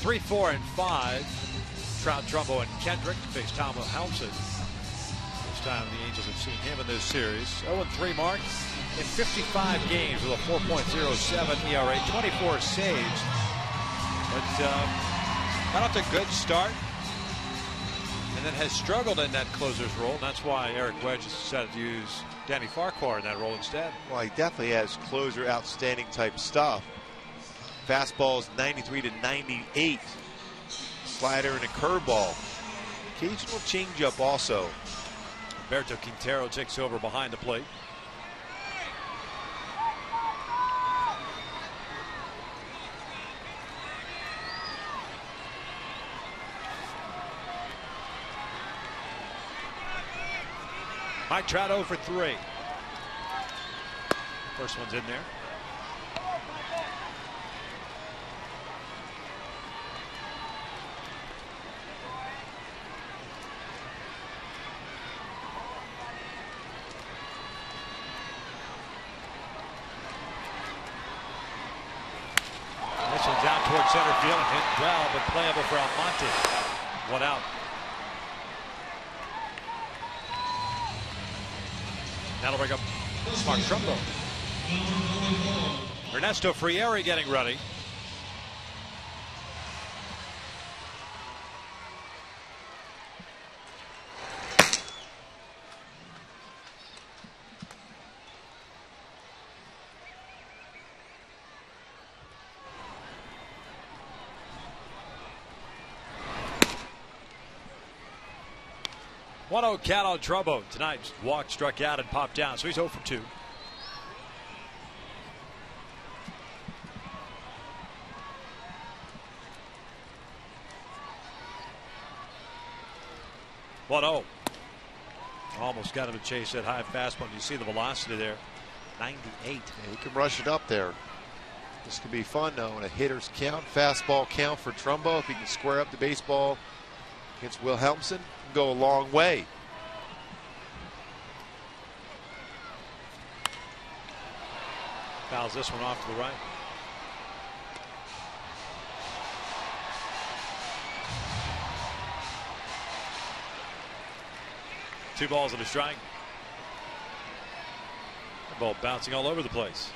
3, 4, and 5. Trout, Trumbo, and Kendrick face Tom Wilhelmsen. First time the Angels have seen him in this series. 0-3 mark in 55 games with a 4.07 ERA, 24 saves. But got off to a good start, and then has struggled in that closer's role. And that's why Eric Wedge has decided to use Danny Farquhar in that role instead. Well, he definitely has closer, outstanding type stuff. Fastballs 93 to 98. Slider and a curveball. Occasional changeup also. Alberto Quintero takes over behind the plate. Mike Trout 0 for 3. First one's in there. This one's out towards center field and hit well, but playable for Almonte. 1 out. That'll bring up Mark Trumbo. Ernesto Frieri getting ready. One-0 count on Trumbo. Tonight, walk, struck out, and popped down, so he's 0 for 2. Almost got him to chase that high fastball. You see the velocity there. 98. Yeah, he can rush it up there. This could be fun though. And a hitter's count, fastball count for Trumbo. If he can square up the baseball against Wilhelmsen, can go a long way. Fouls this one off to the right. Two balls and a strike. The ball bouncing all over the place.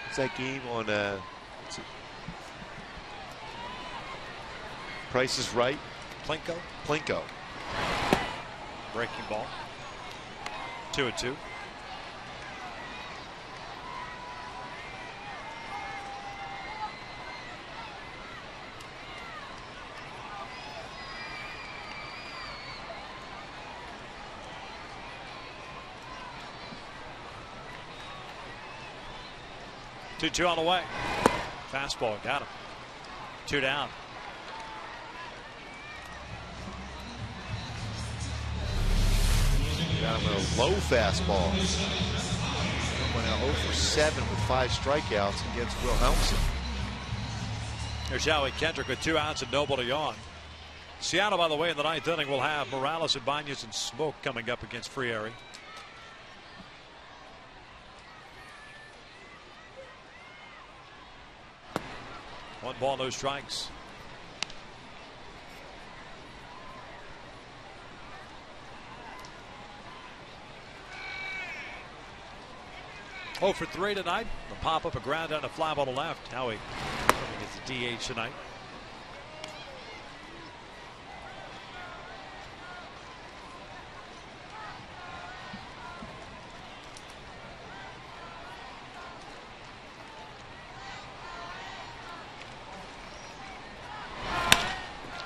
It's that game on Price is Right. Plinko. Plinko. Breaking ball. 2-2. Two on the way. Fastball got him. 2 down. Got him a low fastball. Went out 0 for 7 with 5 strikeouts against Wilhelmsen. Here's Howie Kendrick with 2 outs and nobody on. Seattle, by the way, in the 9th inning will have Morales, Ibanez, and Smoke coming up against Frieri. One ball, no strikes. Oh for 3 tonight. The pop up, a ground down, a fly ball to left. Howie gets the DH tonight.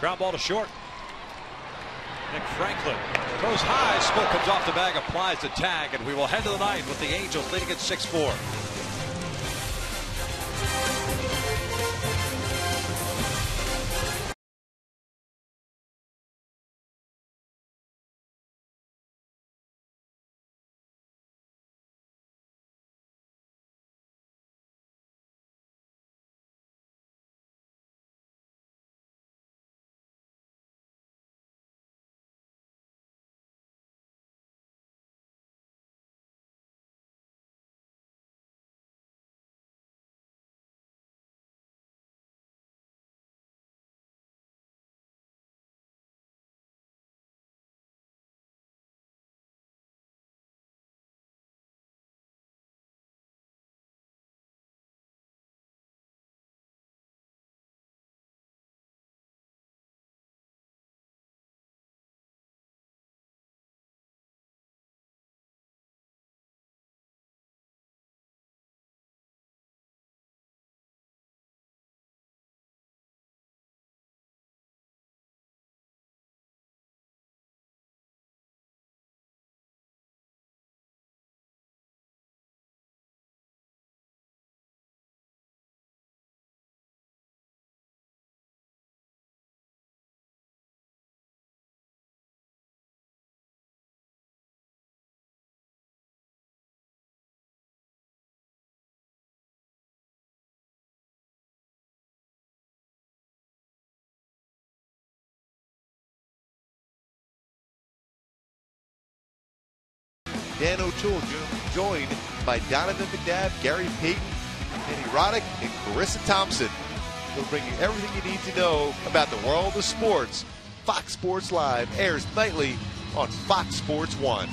Ground ball to short. Nick Franklin goes high. Smoke comes off the bag, applies the tag, and we will head to the ninth with the Angels leading at 6-4. Dan O'Toole, joined by Donovan McNabb, Gary Payton, Kenny Roddick, and Carissa Thompson. They'll bring you everything you need to know about the world of sports. Fox Sports Live airs nightly on Fox Sports 1.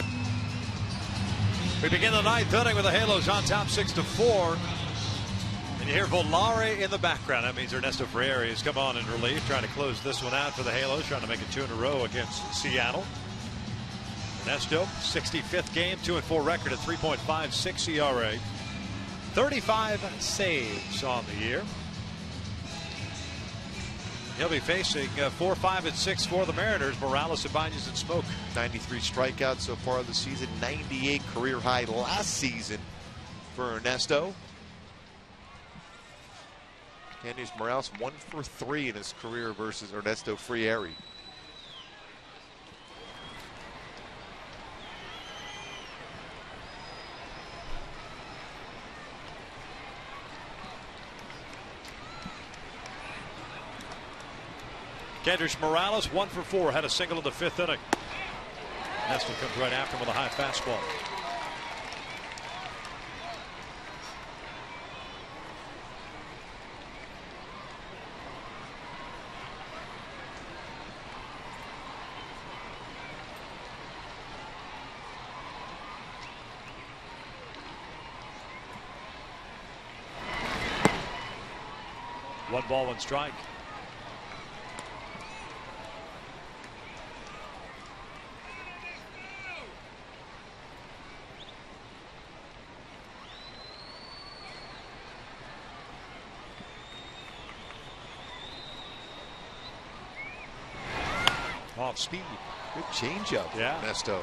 We begin the ninth inning with the Halos on top 6-4. And you hear Volare in the background. That means Ernesto Freire has come on in relief, trying to close this one out for the Halos, trying to make it 2 in a row against Seattle. Ernesto, 65th game, 2-4 record at 3.56 ERA. 35 saves on the year. He'll be facing 4, 5, and 6 for the Mariners. Morales, Ibanez, and Smoke. 93 strikeouts so far this season, 98 career high last season for Ernesto. Candice Morales 1 for 3 in his career versus Ernesto Freire. Kendrys Morales 1 for 4, had a single in the 5th inning. Ernesto comes right after him with a high fastball. One ball, one strike. Off speed. Good changeup, yeah. Ernesto.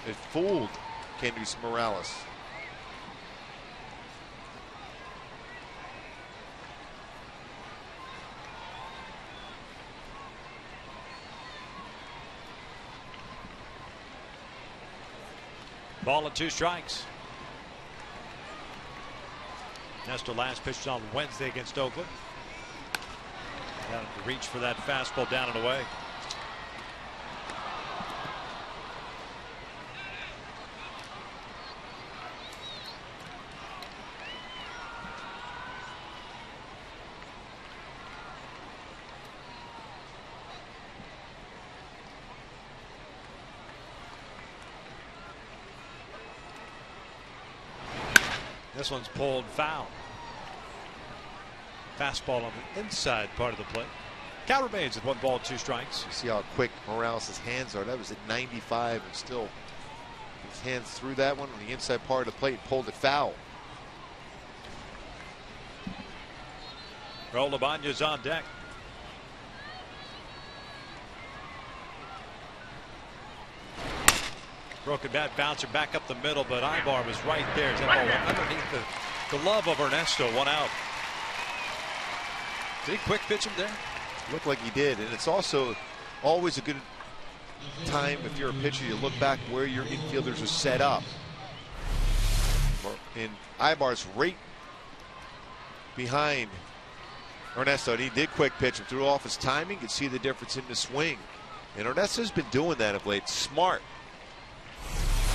It fooled Kendrys Morales. Ball and 2 strikes. Ernesto last pitched on Wednesday against Oakland. Got him to reach for that fastball down and away. This one's pulled foul. Fastball on the inside part of the plate. Count remains at 1 ball, 2 strikes. You see how quick Morales' hands are. That was at 95 and still his hands threw that one on the inside part of the plate and pulled it foul. Raul Ibanez on deck. Broken bat bouncer back up the middle, but Ibar was right there. That ball went underneath the glove of Ernesto. 1 out. Did he quick pitch him there? Looked like he did, and it's also always a good time if you're a pitcher you look back where your infielders are set up. And Ibar's right behind Ernesto, and he did quick pitch him, threw off his timing. You could see the difference in the swing, and Ernesto's been doing that of late. Smart.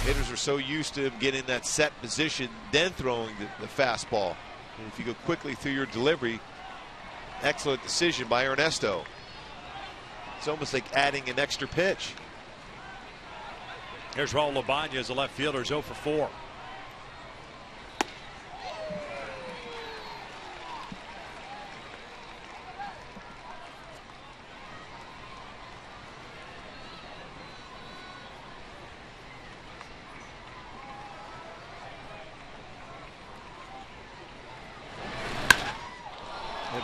Hitters are so used to him getting that set position, then throwing the fastball. And if you go quickly through your delivery, excellent decision by Ernesto. It's almost like adding an extra pitch. Here's Raul Ibanez, the left fielder, 0 for 4.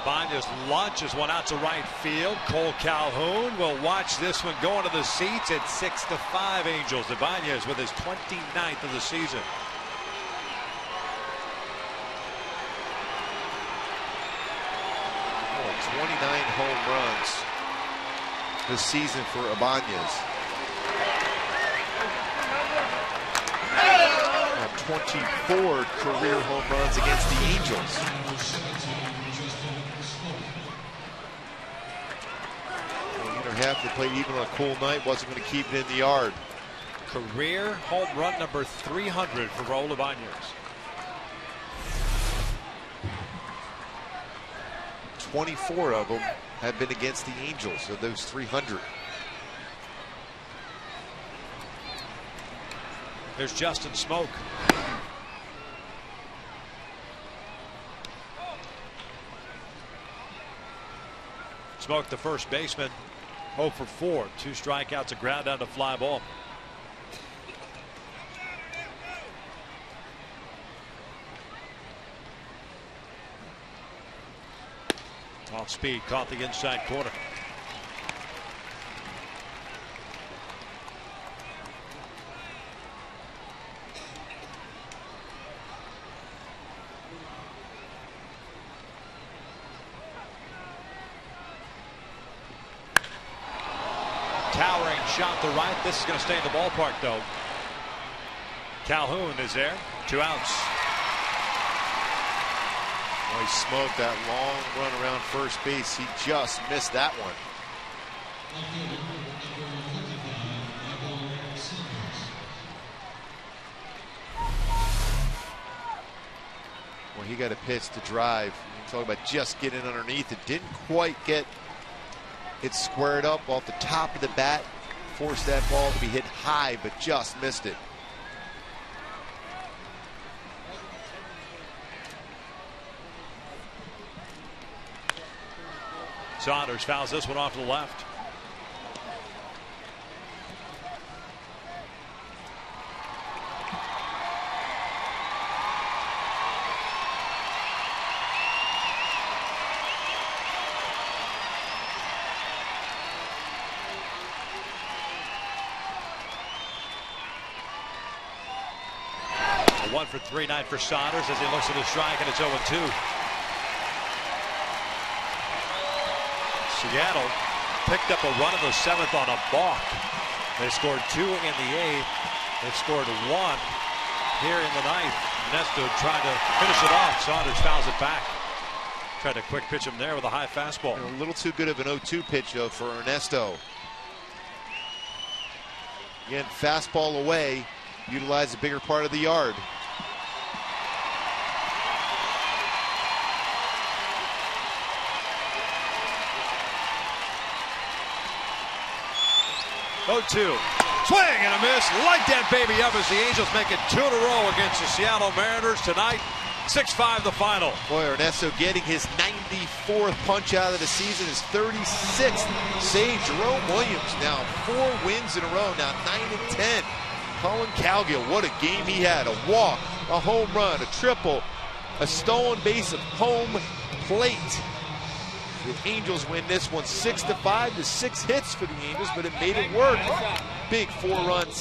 Ibanez launches one out to right field. Cole Calhoun will watch this one go into the seats at 6-5 Angels. Ibanez with his 29th of the season. Oh, 29 home runs this season for Ibanez. 24 career home runs against the Angels. Half the plate, even on a cool night, wasn't going to keep it in the yard. Career home run number 300 for Raul Ibanez. "24 of them have been against the Angels, of those 300. There's Justin Smoak. Smoak, the first baseman, 0 for 4. 2 strikeouts, a ground out, a fly ball. Off speed, caught the inside corner. Towering shot to right. This is going to stay in the ballpark, though. Calhoun is there. 2 outs. Well, he smoked that long run around first base. He just missed that one. Well, he got a pitch to drive. You talk about just getting underneath it. Didn't quite get it squared up off the top of the bat. Forced that ball to be hit high, but just missed it. Saunders fouls this one off to the left. A 1 for 3 night for Saunders as he looks at his strike, and it's 0-2. Seattle picked up a run in the 7th on a balk. They scored 2 in the 8th. They've scored 1 here in the 9th. Ernesto trying to finish it off. Saunders fouls it back. Tried to quick pitch him there with a high fastball. A little too good of an 0-2 pitch, though, for Ernesto. Again, fastball away. Utilize a bigger part of the yard. Oh, 2. Swing and a miss. Light that baby up as the Angels make it 2 in a row against the Seattle Mariners tonight. 6-5 the final. Boy, Ernesto getting his 94th punch out of the season, his 36th save. Jerome Williams now 4 wins in a row, now 9-10. Colin Cowgill, what a game he had. A walk, a home run, a triple, a stolen base of home plate. The Angels win this one 6-5. The 6 hits for the Angels, but it made it work. Big 4-run